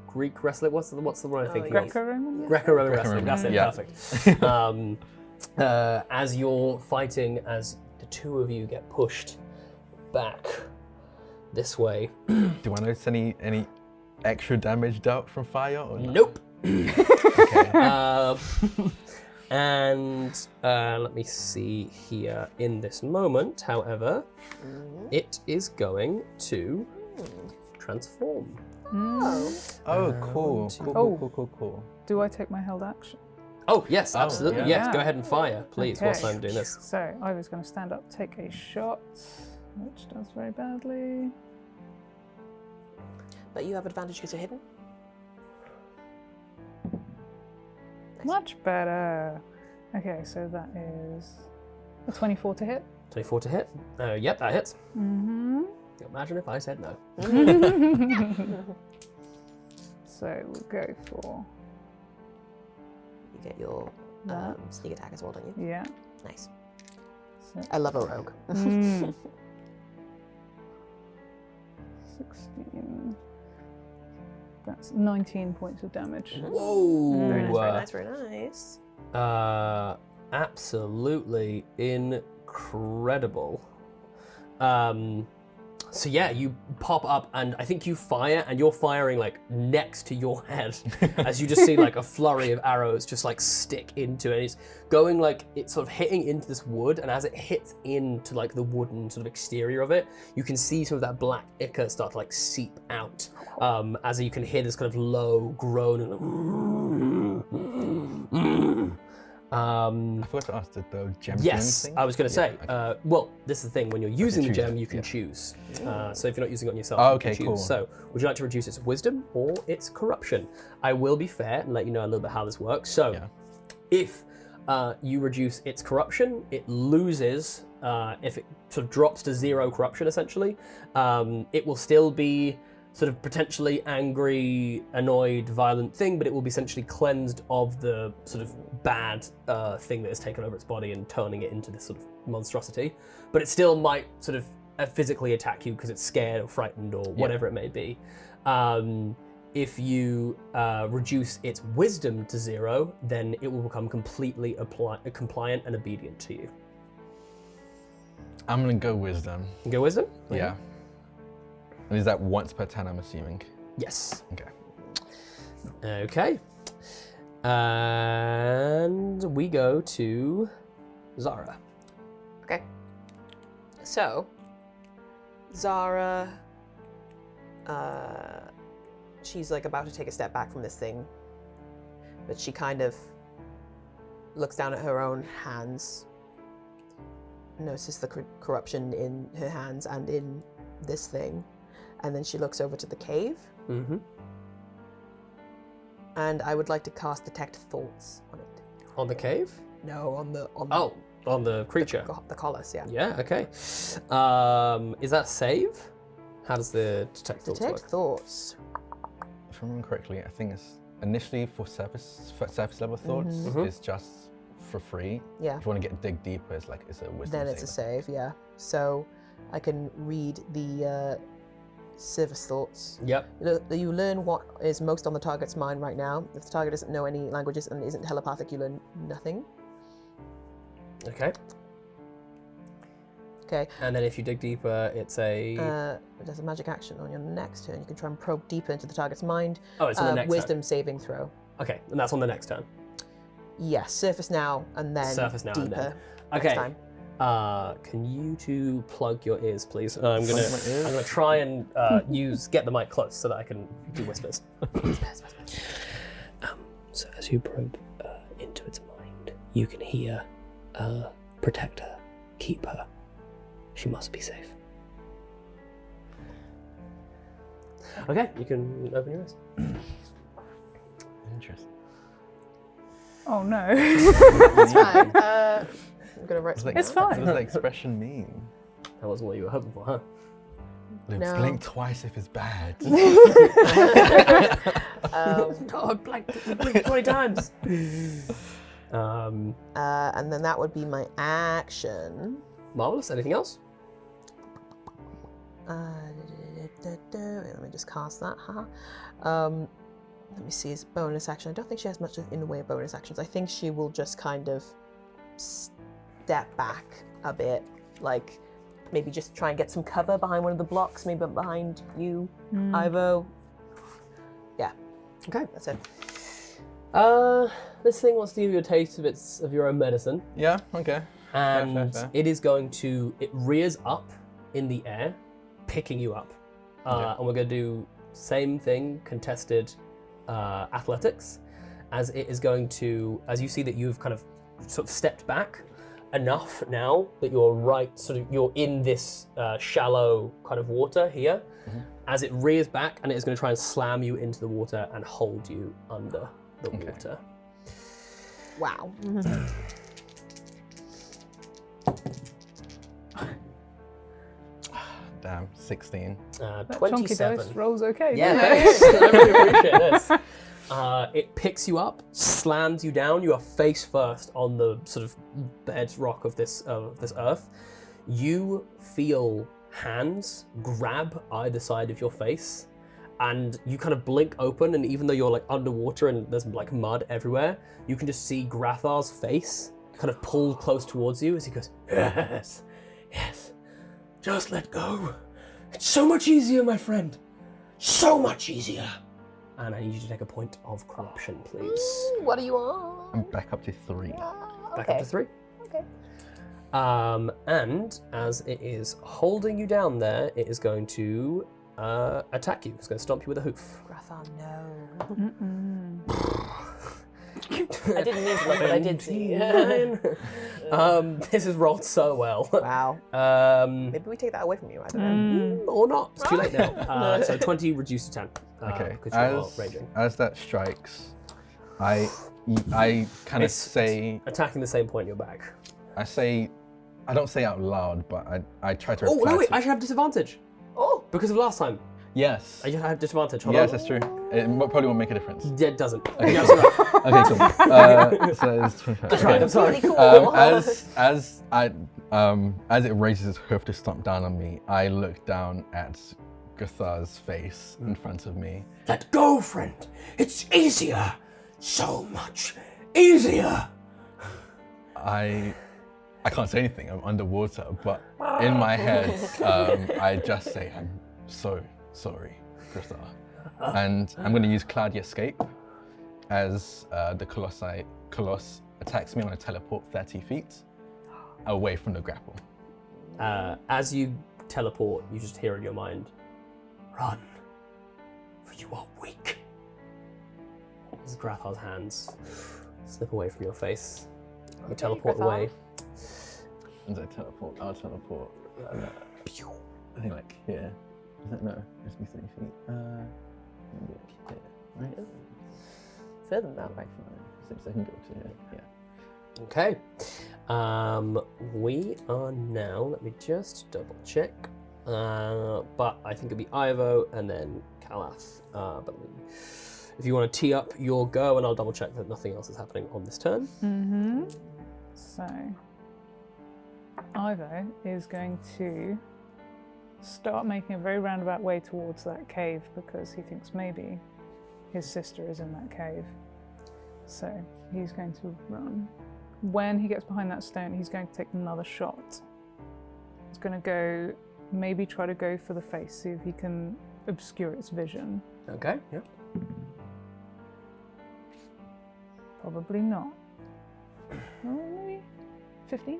Greek wrestling. What's the one I'm thinking of? Greco-Roman? Greco-Roman wrestling. That's it. Yeah. Perfect. As you're fighting, as the two of you get pushed back this way. Do I notice any extra damage dealt from fire? Or no? Nope. Okay. And let me see here. In this moment, however, it is going to transform. Oh, cool. Cool. Do I take my held action? Oh, yes, absolutely. yeah. Yes, go ahead and fire, please, whilst I'm doing this. So I was going to stand up, take a shot, which does very badly. But you have advantage because you're hidden. Much better. Okay, so that is a 24 to hit. 24 to hit. Yep, that hits. Mm-hmm. Imagine if I said no. So we'll go for... You get your sneak attack as well, don't you? Yeah. Nice. So, I love a rogue. 16. That's 19 points of damage. Whoa! Very nice. Absolutely incredible. So yeah, you pop up and I think you fire, and you're firing like next to your head as you just see like a flurry of arrows just like stick into it. And it's going like, it's sort of hitting into this wood, and as it hits into like the wooden sort of exterior of it, you can see some of that black ichor start to like seep out as you can hear this kind of low groan and I forgot to ask, did the gem do yes, anything? I was going to say. Okay. Well, this is the thing. When you're using the choose gem, it, you can yeah. choose. So if you're not using it on yourself, Oh, you okay, can choose. cool. So would you like to reduce its wisdom or its corruption? I will be fair and let you know a little bit how this works. So if you reduce its corruption, it loses. If it sort of drops to 0 corruption, essentially, it will still be sort of potentially angry, annoyed, violent thing, but it will be essentially cleansed of the sort of bad thing that has taken over its body and turning it into this sort of monstrosity. But it still might sort of physically attack you because it's scared or frightened or whatever it may be. If you reduce its wisdom to 0, then it will become completely compliant and obedient to you. I'm gonna go wisdom. You go wisdom? Yeah. And is that once per turn, I'm assuming? Yes. Okay. Okay. And we go to Zara. Okay. So, Zara, she's like about to take a step back from this thing, but she kind of looks down at her own hands, notices the corruption in her hands and in this thing, and then she looks over to the cave. Mm-hmm. And I would like to cast Detect Thoughts on it. On the cave? No, on the creature. The Colossus, yeah. Yeah, okay. Is that save? How does the Detect Thoughts Detect work? Thoughts. If I remember correctly, I think it's initially for surface level thoughts. Mhm. It's just for free. Yeah. If you want to dig deeper, it's a wisdom. Then it's a save, yeah. So I can read the Service Thoughts. Yep. You learn what is most on the target's mind right now. If the target doesn't know any languages and isn't telepathic, you learn nothing. Okay. Okay. And then if you dig deeper, it's a... There's a magic action on your next turn. You can try and probe deeper into the target's mind. oh, it's on the next Wisdom saving throw. turn. Okay, and that's on the next turn. Yes, surface now and then Surface now and deeper. then. Next Okay. time. Can you two plug your ears, please? I'm Plug my ears? gonna try and get the mic close so that I can do whispers. So as you probe into its mind, you can hear, protect her, keep her. She must be safe. Okay, you can open your eyes. Interesting. Oh no. It's fine. I'm gonna write something It's down. fine. What does that expression mean? That wasn't what you were hoping for, huh? No. Blink twice if it's bad. Oh, blinked 20 times. And then that would be my action. Marvelous. Anything else? Let me just cast that. Haha. Let me see his bonus action. I don't think she has much in the way of bonus actions. I think she will just kind of step back a bit, like maybe just try and get some cover behind one of the blocks, maybe behind you, Ivo. Yeah. Okay. That's it. This thing wants to give you a taste of your own medicine, Yeah. Okay. and fair. it is going to. It rears up in the air, picking you up, Yeah. and we're going to do same thing, contested athletics, as it is going to. As you see that you've kind of sort of stepped back enough now that you're in this shallow kind of water here. As it rears back, and it is going to try and slam you into the water and hold you under the water. Wow. Damn. 16. That chunky 27. dice rolls okay. Yeah, doesn't it? thanks. I really appreciate this. It picks you up, slams you down. You are face first on the sort of bedrock of this earth. You feel hands grab either side of your face, and you kind of blink open. And even though you're like underwater and there's like mud everywhere, you can just see Grathar's face kind of pulled close towards you as he goes, "Yes, yes, just let go. It's so much easier, my friend. So much easier." And I need you to take a point of corruption, please. What are you on? I'm back up to 3. Back up to 3. Okay. And as it is holding you down there, it is going to attack you. It's going to stomp you with a hoof. Grappa, no. I didn't mean to look, but I did see. This has rolled so well. Wow. Maybe we take that away from you. I don't know. Or not. It's too late now. So 20 reduced to 10. Okay. Because you're raging. As that strikes, I kind of It's say, attacking the same point you're back. I don't say out loud, but I try to Oh, reply no, wait, to- I should have disadvantage. Oh, Because of last time. Yes. I just have disadvantage. Hold Yes, on. that's true. It probably won't make a difference. Yeah, it doesn't. Okay, Yeah, cool. that's right. Okay, cool. So it's 25. That's right, I'm sorry. really cool. As it raises its hoof to stomp down on me, I look down at Guthar's face in front of me. Let go, friend. It's easier. So much easier. I can't say anything. I'm underwater, but in my head, I just say, "I'm so sorry, Guthar," and I'm going to use Cloudy Escape, as the Coloss attacks me, I'm going to teleport 30 feet away from the grapple. As you teleport, you just hear in your mind, "Run, for you are weak." As Grappa's hands slip away from your face, you teleport Grappa. away. As I teleport, I'll teleport. I think like here. Is that no? It's me 30 feet. Maybe like here, right? Further than that, right? 6 I can go to here. Yeah. Okay. We are now, let me just double check. But I think it'll be Ivo and then Calath. But if you want to tee up your go, and I'll double check that nothing else is happening on this turn. Mm-hmm. So, Ivo is going to start making a very roundabout way towards that cave because he thinks maybe his sister is in that cave. So he's going to run. When he gets behind that stone, he's going to take another shot. He's going to go, maybe try to go for the face, see if he can obscure its vision. Okay, yeah. Probably not. Oh, maybe 15?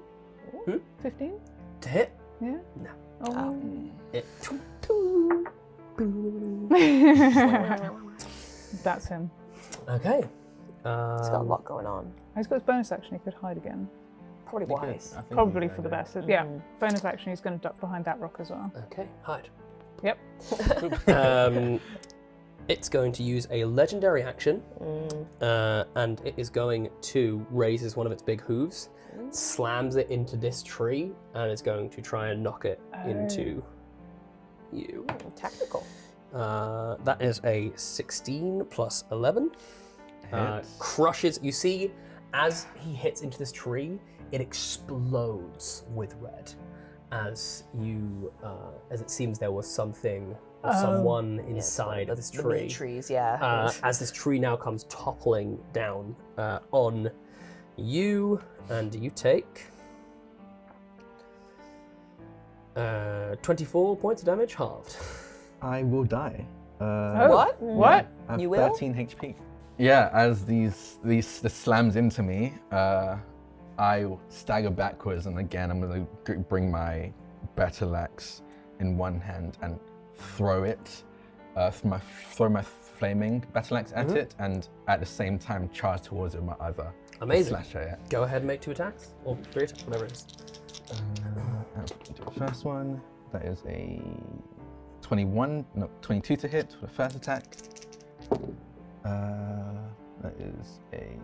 15? To hit? Yeah? No. Oh. It. That's him. Okay. He's got a lot going on. He's got his bonus action, he could hide again. Probably wise. Probably for the best. Yeah, bonus action, he's going to duck behind that rock as well. Okay, hide. Yep. It's going to use a legendary action, and it is going to raises one of its big hooves, slams it into this tree, and it's going to try and knock it into you. Tactical. That is a 16 plus 11. Crushes. You see, as he hits into this tree, it explodes with red. As you, as it seems there was something or someone inside of this The tree. meat trees, yeah. As this tree now comes toppling down on you, and you take 24 points of damage, halved. I will die. What? What? I have You will? 13 HP. Yeah, as this slams into me, I stagger backwards, and again I'm going to bring my battle axe in one hand and throw it, throw my flaming battle axe at it, and at the same time charge towards it with my other Amazing. slasher. Yeah. Go ahead and make 2 attacks, or 3 attacks, whatever it is. I'll do the first one. That is a 22 to hit for the first attack. That is a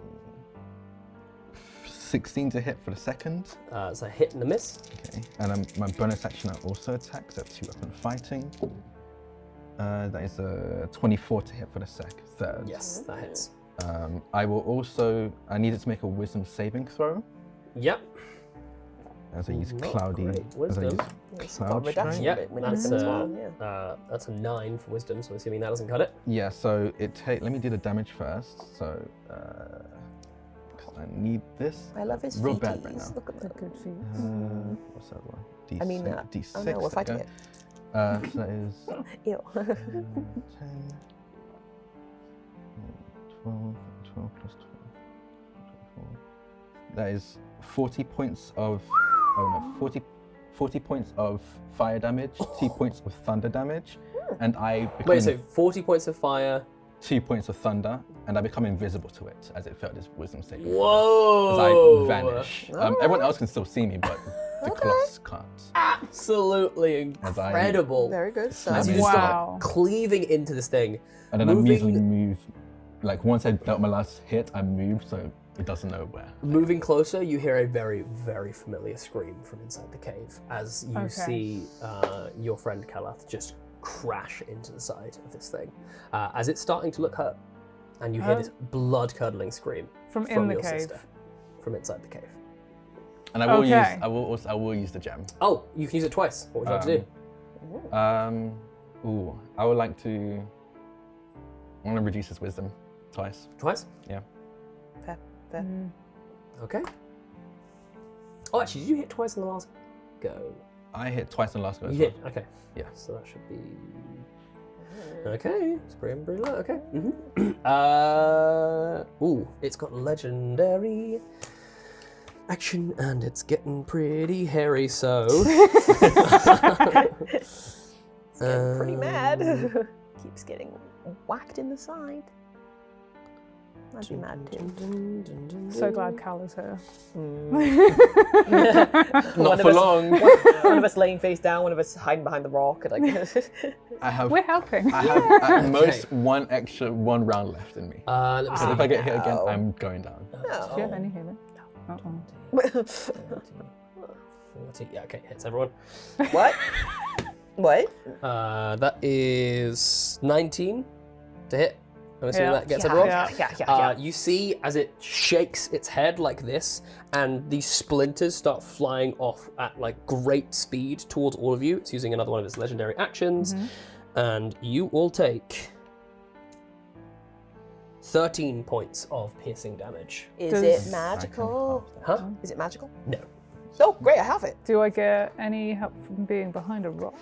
16 to hit for the second. It's a hit and a miss. Okay, and my bonus action I also attack, so I have 2 weapon fighting. That is a 24 to hit for the third. Yes, that hits. I needed to make a wisdom saving throw. Yep. As I use Not cloudy. great. As I Wisdom. use It's got cloud reduction. strike. Yep, When that's as well, yeah. that's a 9 for wisdom, so I'm assuming that doesn't cut it. Yeah, so let me do the damage first. So, 'cause I need this. I love his Real feeties. bad right now. Look at them. Good feat. What's that one? D6. I mean, D6. oh no, we're fighting okay. it. So that is Ew. 10, 12 plus 12, 24. That is 40 points of, 40 points of fire damage, 2 points of thunder damage, and I become Wait, so 40 points of fire. 2 points of thunder, and I become invisible to it as it failed its wisdom saving throw. Whoa! As I vanish. Everyone else can still see me, but the Coloss can't. Absolutely As I- incredible. Very good. So As As you you just Wow. start cleaving into this thing. And then I moving- immediately move, like once I dealt my last hit, I move so it doesn't know where. Moving closer, you hear a very, very familiar scream from inside the cave as you Okay. see your friend Calath just crash into the side of this thing. As it's starting to look hurt, and you hear this blood-curdling scream From in the your cave. sister from inside the cave. And I will Okay. I will use the gem. Oh, you can use it twice. What would you like to do? I would like to. I want to reduce his wisdom twice. Twice? Yeah. Fair. Okay. Oh, actually, did you hit twice in the last go? I hit twice in the last go. You as well. did? Okay. Yeah. So that should be Okay, it's pretty low. Okay. Ooh, it's got legendary action, and it's getting pretty hairy. So. It's getting pretty mad. Keeps getting whacked in the side. I'd be mad too. So glad Cal is here. Not for long. One of us laying face down, one of us hiding behind the rock. And We're helping. I have at most one round left in me. Let me see. So if I get hit again, I'm going down. Do you have any healing? No. 40. Yeah, okay, hits everyone. What? What? That is 19 to hit. I'm assuming that gets everyone. Yeah. You see as it shakes its head like this, and these splinters start flying off at like great speed towards all of you. It's using another one of its legendary actions, and you all take 13 points of piercing damage. Is it magical? Huh? Is it magical? No. Oh, great, I have it. Do I get any help from being behind a rock?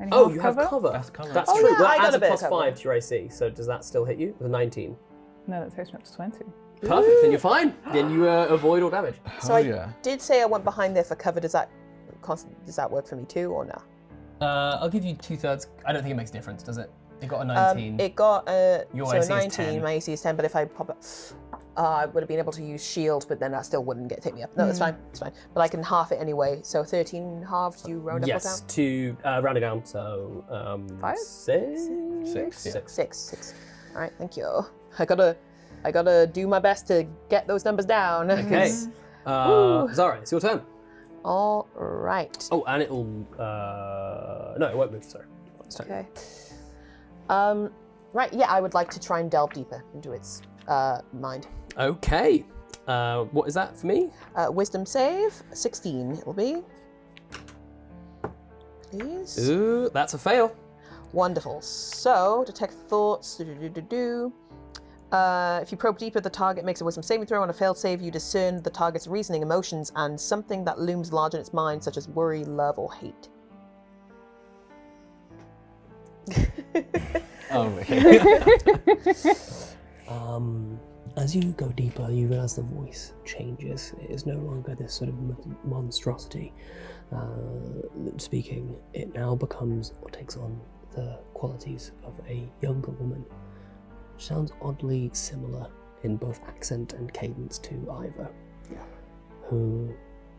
Any Oh, half you cover? have cover. That's cover. That's Oh, true. yeah, Well, I got adds a a bit of plus cover. 5 to your AC, so does that still hit you? The 19. No, that takes me up to 20. Perfect, then you're fine. Then you avoid all damage. So I did say I went behind there for cover. Does that work for me too, or no? I'll give you 2/3. I don't think it makes a difference, does it? It got a 19. It got Your so AC is 19. 10. My AC is 10, but if I pop it, I would have been able to use shield, but then that still wouldn't take me up. No, it's fine. It's fine. But I can half it anyway. So 13 halved. You round up or down? Yes, to round it down. So 5? 6. Six, yeah. 6. All right, thank you. I gotta do my best to get those numbers down. Okay. Zara, it's your turn. All right. Oh, and it'll. No, it won't move. Sorry. It's turn. Okay. Right. Yeah, I would like to try and delve deeper into its mind. Okay. What is that for me? Wisdom save 16. It will be. Please. Ooh, that's a fail. Wonderful. So, detect thoughts. If you probe deeper, the target makes a wisdom saving throw. On a failed save, you discern the target's reasoning, emotions, and something that looms large in its mind, such as worry, love, or hate. Okay. As you go deeper, you realize the voice changes. It is no longer this sort of monstrosity speaking. It now becomes or takes on the qualities of a younger woman. Sounds oddly similar in both accent and cadence to Ivor, who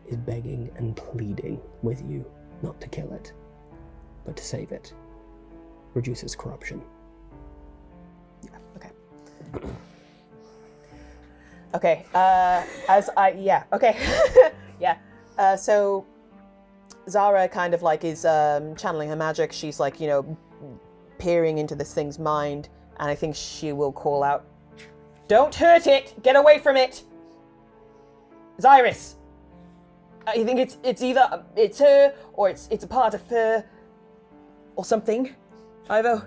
is begging and pleading with you not to kill it, but to save it. Reduces corruption. Okay. Okay. So Zara kind of like is channeling her magic. She's like, peering into this thing's mind, and I think she will call out, "Don't hurt it! Get away from it! Zyrus! I think it's either it's her or it's a part of her or something. Ivo."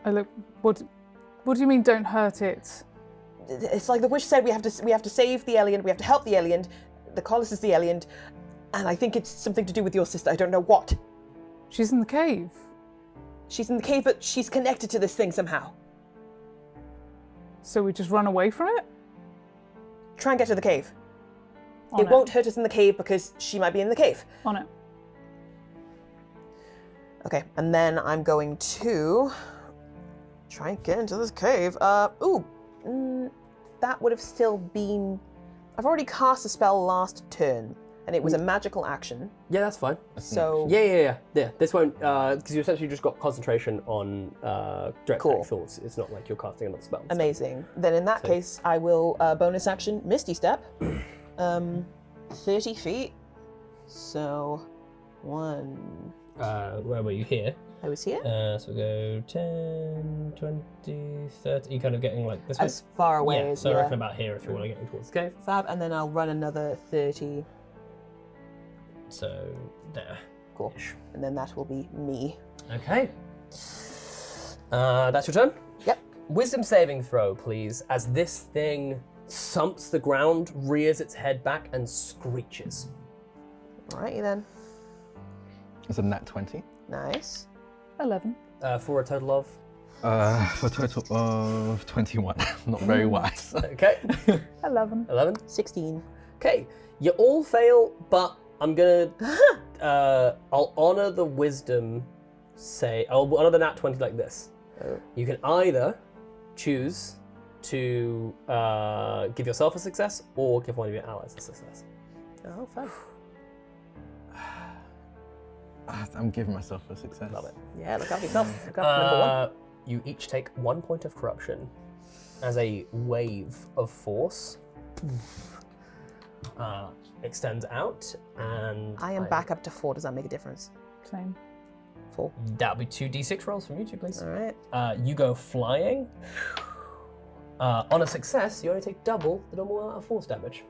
I look. What do you mean? Don't hurt it? It's like the witch said. We have to save the alien. We have to help the alien. The Colossus is the alien, and I think it's something to do with your sister. I don't know what. She's in the cave. She's in the cave, but she's connected to this thing somehow. So we just run away from it? Try and get to the cave. On It won't hurt us in the cave because she might be in the cave. On it. Okay, and then I'm going to try and get into this cave. That would have still been... I've already cast a spell last turn, and it was a magical action. Yeah, that's fine. So... Yeah. This won't, because you essentially just got concentration on direct Cool. thoughts. It's not like you're casting another spell. Amazing. Then in that case, I will bonus action Misty Step. 30 feet. So, 1... where were you? Here. I was here? So we go 10, 20, 30. You're kind of getting like this way? As far away Yeah, as... so I reckon about here if you want to get towards the cave. Fab, and then I'll run another 30. So, there. Cool. And then that will be me. Okay. That's your turn? Yep. Wisdom saving throw, please, as this thing thumps the ground, rears its head back, and screeches. Alrighty then. It's a nat 20. Nice. 11. For a total of? For a total of 21. Not very wise. Okay. 11. 11. 16. Okay. You all fail, but I'm gonna. I'll honor the wisdom. I'll honor the nat 20 like this. Oh. You can either choose to give yourself a success or give one of your allies a success. Oh, fun. I'm giving myself a success. Love it. Yeah, look after yourself. Look after number one. You each take 1 point of corruption as a wave of force extends out, and I am back up to 4. Does that make a difference? Same. 4. That'll be 2 d6 rolls from you two, please. All right. You go flying. On a success, you only take double the normal amount of force damage.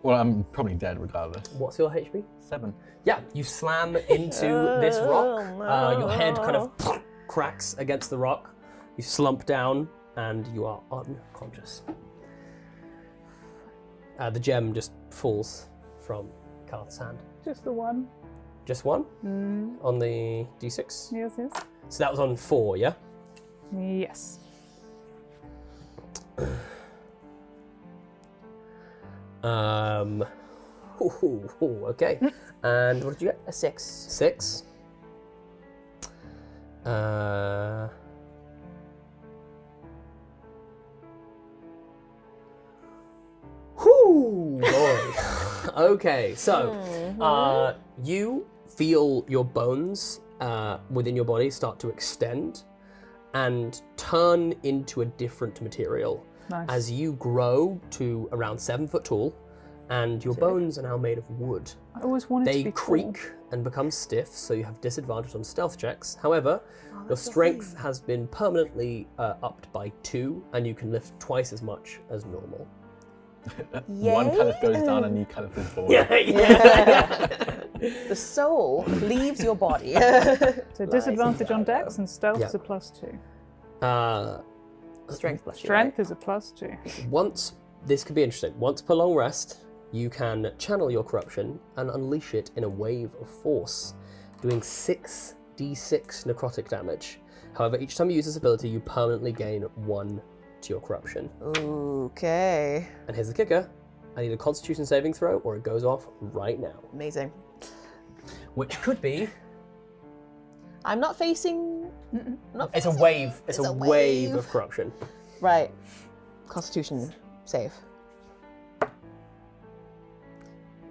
Well, I'm probably dead regardless. What's your HP? 7. Yeah, you slam into this rock. Your head kind of cracks against the rock. You slump down, and you are unconscious. The gem just falls from Karth's hand. Just the one. Just one Mm. on the d6. Yes, yes. So that was on 4, yeah? Yes. Okay. And what did you get? A 6. 6. Boy. Okay, so you feel your bones within your body start to extend and turn into a different material Nice. as you grow to around 7 foot tall, and your bones are now made of wood. I always wanted to They be creak tall. and become stiff, so you have disadvantage on stealth checks. However, your strength has been permanently upped by 2, and you can lift twice as much as normal. One caliphate goes down, a new caliphate is born. The soul leaves your body. So disadvantage on dex and stealth Yeah. is a +2. Strength plus Strength is a +2. This could be interesting. Once per long rest, you can channel your corruption and unleash it in a wave of force, doing 6d6 necrotic damage. However, each time you use this ability, you permanently gain 1 to your corruption. Okay. And here's the kicker. I need a constitution saving throw or it goes off right now. Amazing. Which could be... I'm not facing. Not It's a facing. wave. It's a wave wave of corruption. Right. Constitution save.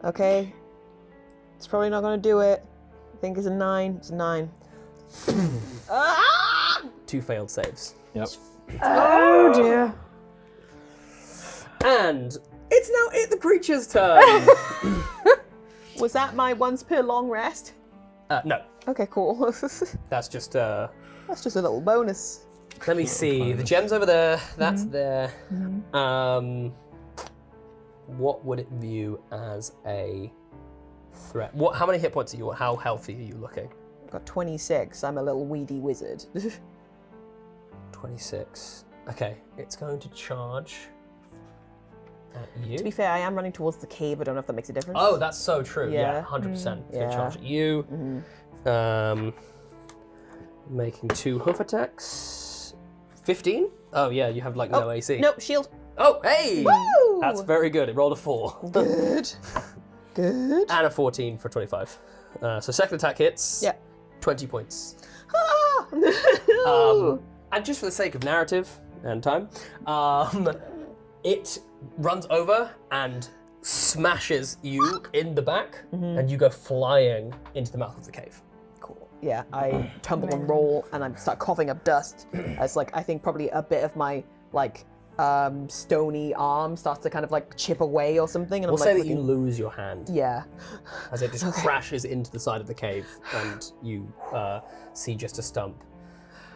Okay. It's probably not going to do it. I think it's a 9. It's a 9. Ah! 2 failed saves. Yep. Oh dear. And it's now the creature's turn. Was that my once per long rest? No, Okay, cool. that's just... That's just a little bonus. Let me see. The gem's over there. That's there. What would it view as a threat? How many hit points are you? How healthy are you looking? I've got 26. I'm a little weedy wizard. 26. Okay, it's going to charge at you. To be fair, I am running towards the cave. I don't know if that makes a difference. Oh, that's so true. Yeah, Yeah. 100%. It's going Yeah. to charge at you. Making 2 hoof attacks. 15? Oh yeah, you have like no AC. No, shield. Oh, hey! Woo! That's very good. It rolled a 4. Good. Good. And a 14 for 25. So second attack hits. Yeah. 20 points. Ah, no. And just for the sake of narrative and time, it runs over and smashes you in the back, and you go flying into the mouth of the cave. Cool. Yeah, I tumble and roll, and I start coughing up dust as, like, I think probably a bit of my, like, stony arm starts to kind of, like, chip away or something. And We'll I'm say like, that you lose your hand Yeah. as it just crashes into the side of the cave, and you see just a stump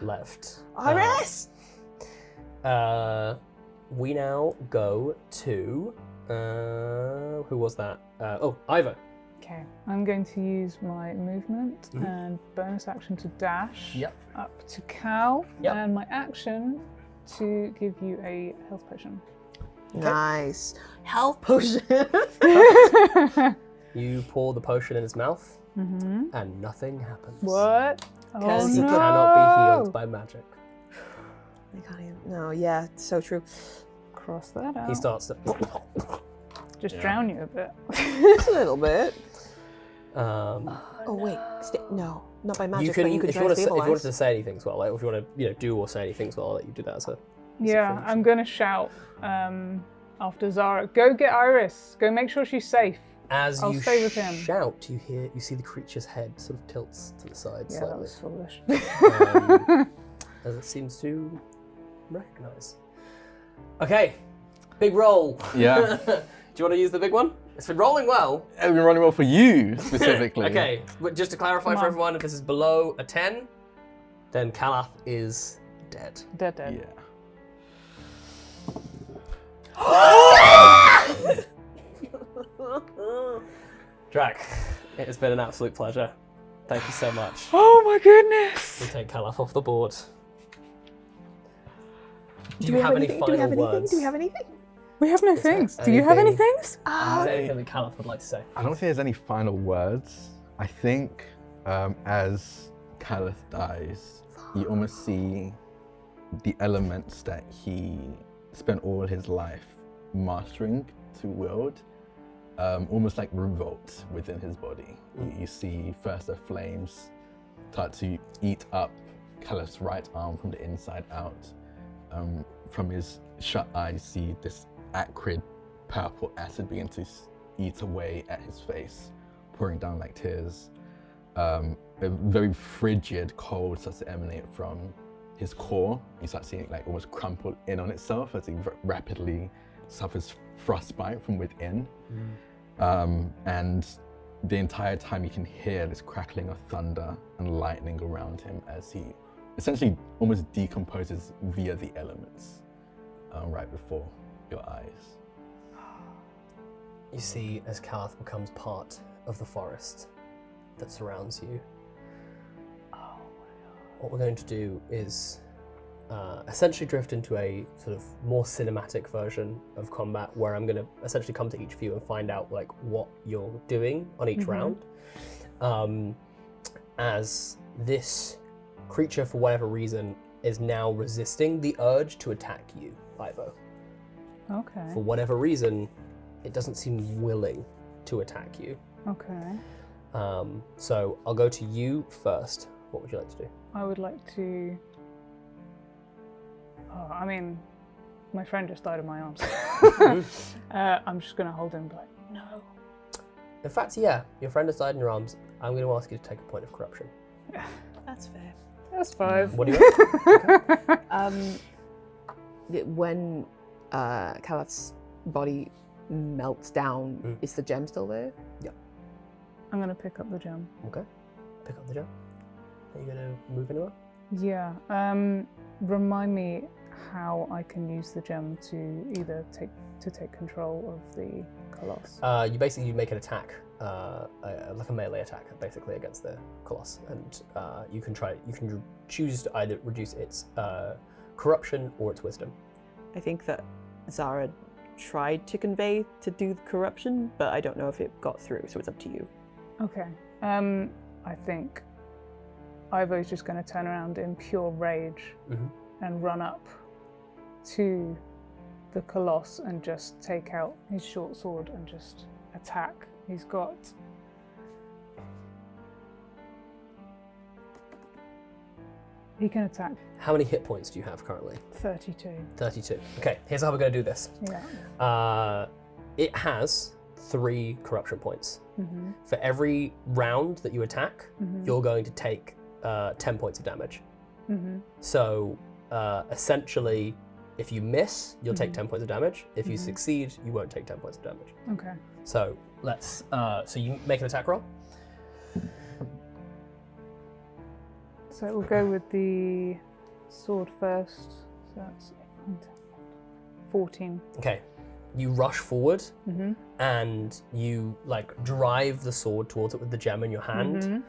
left. Iris! We now go to who was that? Ivo. Okay, I'm going to use my movement and bonus action to dash Yep. up to Cal, Yep. and my action to give you a health potion. Nice. Health potion. You pour the potion in his mouth, and nothing happens. What? Oh, Because He the- cannot be healed by magic. They can't even. No, yeah, it's so true. Cross that out. He starts to. Just drown you a bit. Just a little bit. Um, Oh wait, no, not by you magic, can, but you could if you try want to to, if you wanted stabilize. to say anything as well, like if you want to, do or say anything as well, I'll let you do that as a. Yeah, finish. I'm gonna shout after Zara. Go get Iris. Go make sure she's safe. As I'll you stay with him. shout, you see the creature's head sort of tilts to the side Yeah, slightly, that was foolish. as it seems to recognise. Okay, big roll. Yeah. Do you want to use the big one? It's been rolling well. I've been running well for you specifically. Okay, but just to clarify Come for on. everyone, if this is below a 10, then Calath is dead. Dead. Yeah. Drac, it has been an absolute pleasure. Thank you so much. Oh my goodness! We take Calath off the board. Do Do you we have any anything? Do we have final anything? words? Do we have anything? We have no Is there things. Do you have any anything- things? Is there anything that Calath would like to say? I don't think there's any final words. I think as Callith dies, you almost see the elements that he spent all his life mastering to wield, almost like revolt within his body. You see first the flames start to eat up Callith's right arm from the inside out. From his shut eyes, see this acrid purple acid begin to eat away at his face, pouring down like tears. A very frigid cold starts to emanate from his core. You start seeing it like almost crumple in on itself as he rapidly suffers frostbite from within. And the entire time you can hear this crackling of thunder and lightning around him as he essentially almost decomposes via the elements right before your eyes. You see as Calath becomes part of the forest that surrounds you. What we're going to do is essentially drift into a sort of more cinematic version of combat where I'm going to essentially come to each of you and find out like what you're doing on each round. As this creature, for whatever reason, is now resisting the urge to attack you, Ivo. Okay. For whatever reason, it doesn't seem willing to attack you. Okay. So I'll go to you first. What would you like to do? I would like to. Oh, I mean, my friend just died in my arms. I'm just gonna hold him and be like, no. In fact, yeah, your friend has died in your arms. I'm going to ask you to take a point of corruption. That's fair. That's 5. What do you want? When Calath's body melts down, is the gem still there? I'm gonna pick up the gem. Okay. Pick up the gem. Are you going to move anywhere? Yeah. Remind me how I can use the gem to either take control of the Coloss. You basically make an attack, like a melee attack, basically against the Coloss, and you can choose to either reduce its corruption or its wisdom. I think that Zara tried to convey to do the corruption, but I don't know if it got through, so it's up to you. Okay. I think Ivo's just going to turn around in pure rage and run up to the Coloss and just take out his short sword and just attack. He's got... He can attack How many hit points do you have currently? 32. 32. Okay, here's how we're going to do this. Yeah. It has 3 corruption points. For every round that you attack, you're going to take 10 points of damage. So essentially, if you miss, you'll take 10 points of damage. If you succeed, you won't take 10 points of damage. Okay. So let's. So you make an attack roll. So we'll go with the sword first. So that's 14. Okay. You rush forward and you like drive the sword towards it with the gem in your hand.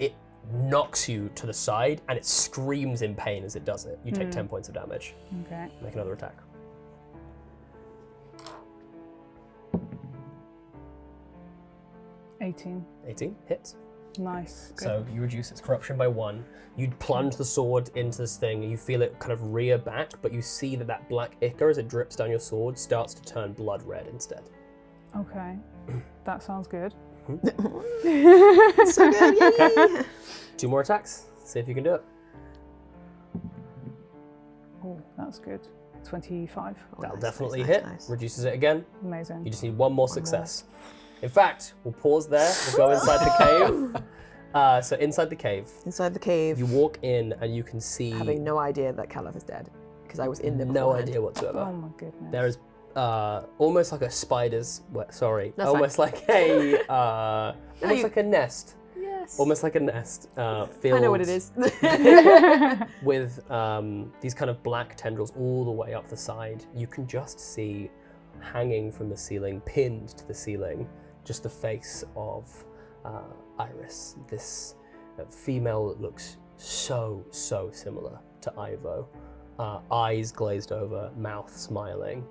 It knocks you to the side and it screams in pain as it does it. You take 10 points of damage. Okay. Make another attack. 18. 18 hits. Nice. Good. So you reduce its corruption by 1. You plunge the sword into this thing, and you feel it kind of rear back, but you see that black ichor, as it drips down your sword, starts to turn blood red instead. Okay. That sounds good. So good, yay! Okay. 2 more attacks. See if you can do it. Oh, that's good. 25. That'll nice, definitely nice, hit. nice. Reduces it again. Amazing. You just need 1 more success. In fact, we'll pause there. We'll go inside the cave. So inside the cave, Inside the cave, you walk in and you can see having no idea that Callith is dead because I was in there. no beforehand. idea whatsoever. Oh my goodness. There is almost like a spider's. Sorry, That's almost like a almost like a nest. Yes. Almost like a nest. Filled I know what it is. with these kind of black tendrils all the way up the side. You can just see hanging from the ceiling, pinned to the ceiling, just the face of Iris, this female that looks so similar to Ivo. Eyes glazed over, mouth smiling,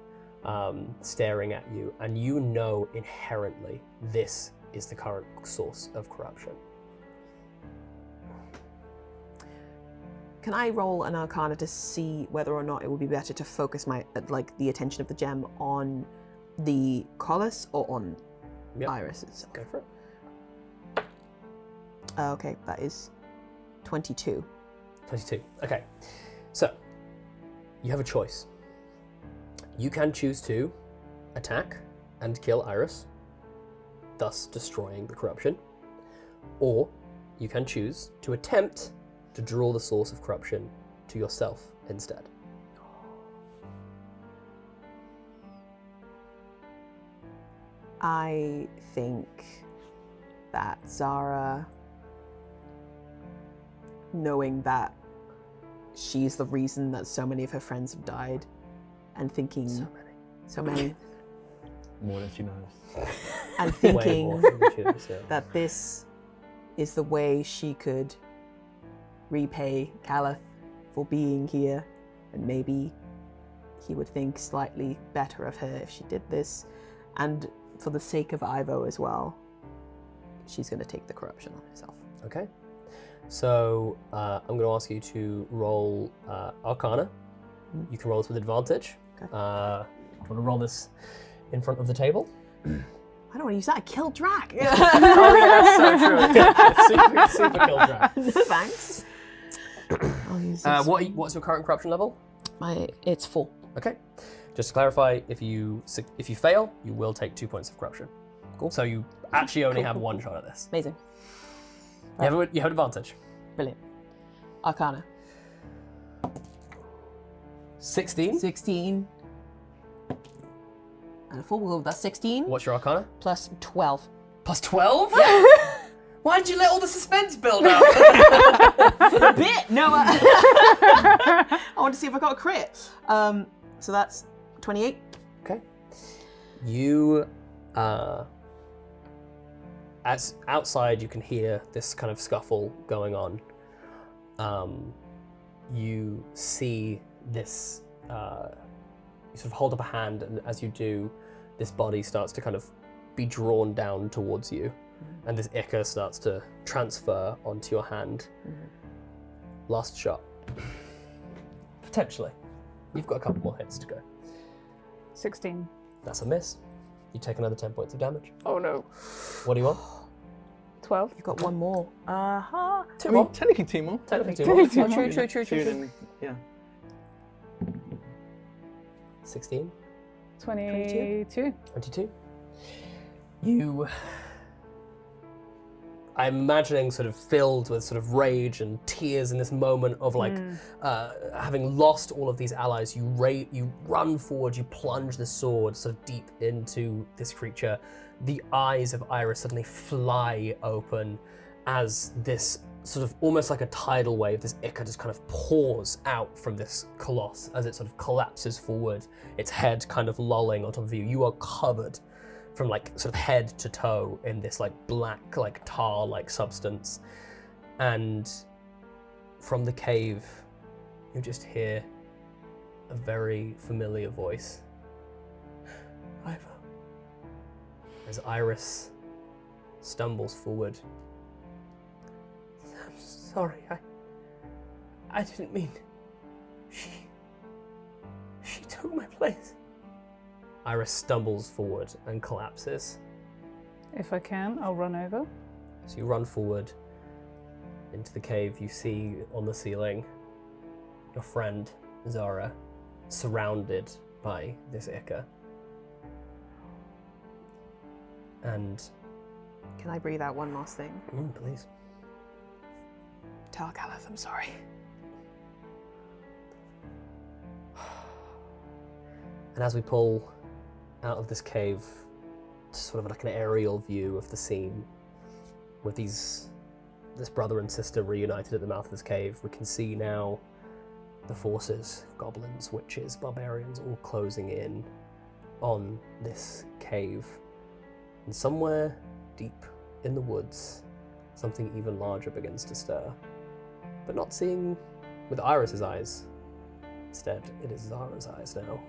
staring at you, and you know inherently this is the current source of corruption. Can I roll an Arcana to see whether or not it would be better to focus the attention of the gem on the Coloss or on Yep. Iris itself? Go for it. Okay, that is 22. 22. Okay. So, you have a choice. You can choose to attack and kill Iris, thus destroying the corruption. Or you can choose to attempt to draw the source of corruption to yourself instead. I think that Zara, knowing that she's the reason that so many of her friends have died, and thinking so many, More than she knows. and Way thinking more than she is, yeah. that this is the way she could repay Callith for being here, and maybe he would think slightly better of her if she did this, and for the sake of Ivo as well, she's going to take the corruption on herself. Okay. So, I'm going to ask you to roll Arcana. You can roll this with advantage. Okay. Do you want to roll this in front of the table? I don't want to use that. I killed Drak. Oh yeah, that's so true. super kill track. No thanks. I'll use this. What's your current corruption level? It's 4. Okay. Just to clarify, if you fail, you will take 2 points of corruption. Cool. So you actually only have 1 shot at this. Amazing. You have advantage. Brilliant. Arcana. 16. 16. And a full will. That's 16. What's your Arcana? Plus 12. Plus 12? Why did you let all the suspense build up? For the bit! No, I want to see if I got a crit. So that's 28. Okay. You, as outside, you can hear this kind of scuffle going on. You see this, you sort of hold up a hand, and as you do, this body starts to kind of be drawn down towards you, and this ichor starts to transfer onto your hand. Last shot. Potentially. You've got a couple more hits to go. 16. That's a miss. You take another 10 points of damage. Oh no. What do you want? 12. You've got one more. Uh-huh. Two I mean, more. technically 2 more. Technically 2 more. True. Then, yeah. 16. 22. 22. You... I'm imagining sort of filled with sort of rage and tears in this moment of like having lost all of these allies. You run forward, you plunge the sword sort of deep into this creature. The eyes of Iris suddenly fly open as this sort of almost like a tidal wave, this ichor just kind of pours out from this coloss as it sort of collapses forward, its head kind of lolling on top of you. You are covered from like sort of head to toe in this like black, like tar-like substance. And from the cave, you just hear a very familiar voice. Ivo. As Iris stumbles forward sorry. I didn't mean... She took my place. Iris stumbles forward and collapses. If I can, I'll run over. So you run forward into the cave. You see on the ceiling your friend, Zara, surrounded by this Ica. And... Can I breathe out one last thing? Please. Tell Caliph I'm sorry. And as we pull out of this cave, sort of like an aerial view of the scene with this brother and sister reunited at the mouth of this cave, we can see now the forces, goblins, witches, barbarians, all closing in on this cave. And somewhere deep in the woods, something even larger begins to stir. But not seeing with Iris's eyes. Instead, it is Zara's eyes now.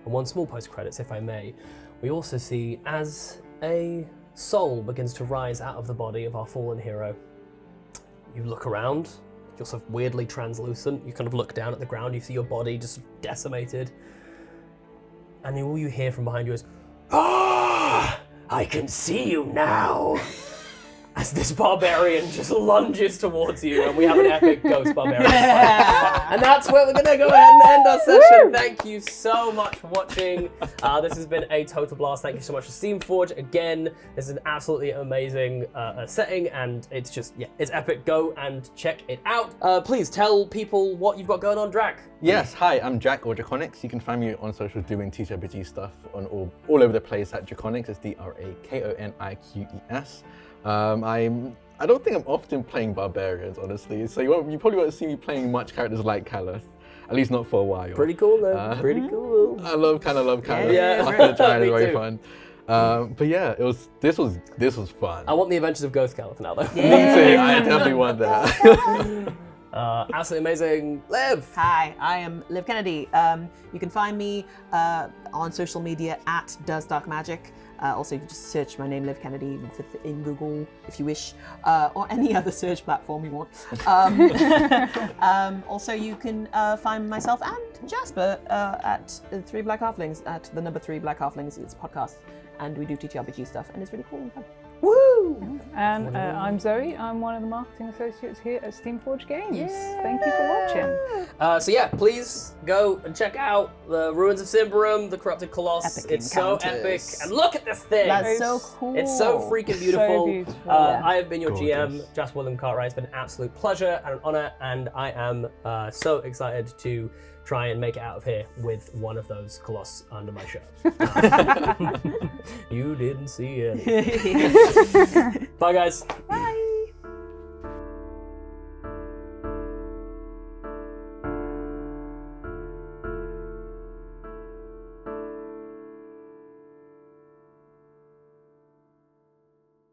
And one small post-credits, if I may, we also see as a soul begins to rise out of the body of our fallen hero. You look around, you're sort of weirdly translucent, you kind of look down at the ground, you see your body just decimated, and all you hear from behind you is, "Ah, I can see you now!" As this barbarian just lunges towards you, and we have an epic ghost barbarian fight. And that's where we're going to go ahead and end our session. Thank you so much for watching. This has been a total blast. Thank you so much to Steamforged. Again, this is an absolutely amazing setting, and it's just, it's epic. Go and check it out. Please tell people what you've got going on, Drak. Yes, hi, I'm Jack or Drakoniques. You can find me on social doing TTRPG stuff on all over the place at Drakoniques. It's Drakoniques. I don't think I'm often playing barbarians, honestly. So you probably won't see me playing much characters like Callus, at least not for a while. Pretty cool though. Pretty cool. I love Callus. Yeah, After trying, me it's very too. fun. But yeah, this was fun. I want the Adventures of Ghost Caliph now though. Me too. I definitely want that. Absolutely amazing. Liv! Hi, I am Liv Kennedy. You can find me on social media at Does Dark Magic. Also, you can just search my name, Liv Kennedy, in Google if you wish, or any other search platform you want. Also, you can find myself and Jasper at 3 Black Halflings, at the number 3 Black Halflings. It's a podcast, and we do TTRPG stuff, and it's really cool and fun. Woo! And I'm Zoe. I'm one of the marketing associates here at Steamforged Games. Thank you for watching. So yeah, please go and check out the Ruins of Symbaroum, the Corrupted Coloss. Epic It's so epic. encounters. And look at this thing! That's so cool. It's so freaking beautiful. So beautiful. I have been your Gorgeous. GM, Jasper William Cartwright. It's been an absolute pleasure and an honor, and I am so excited to try and make it out of here with one of those Coloss under my shirt. You didn't see it. Bye, guys. Bye.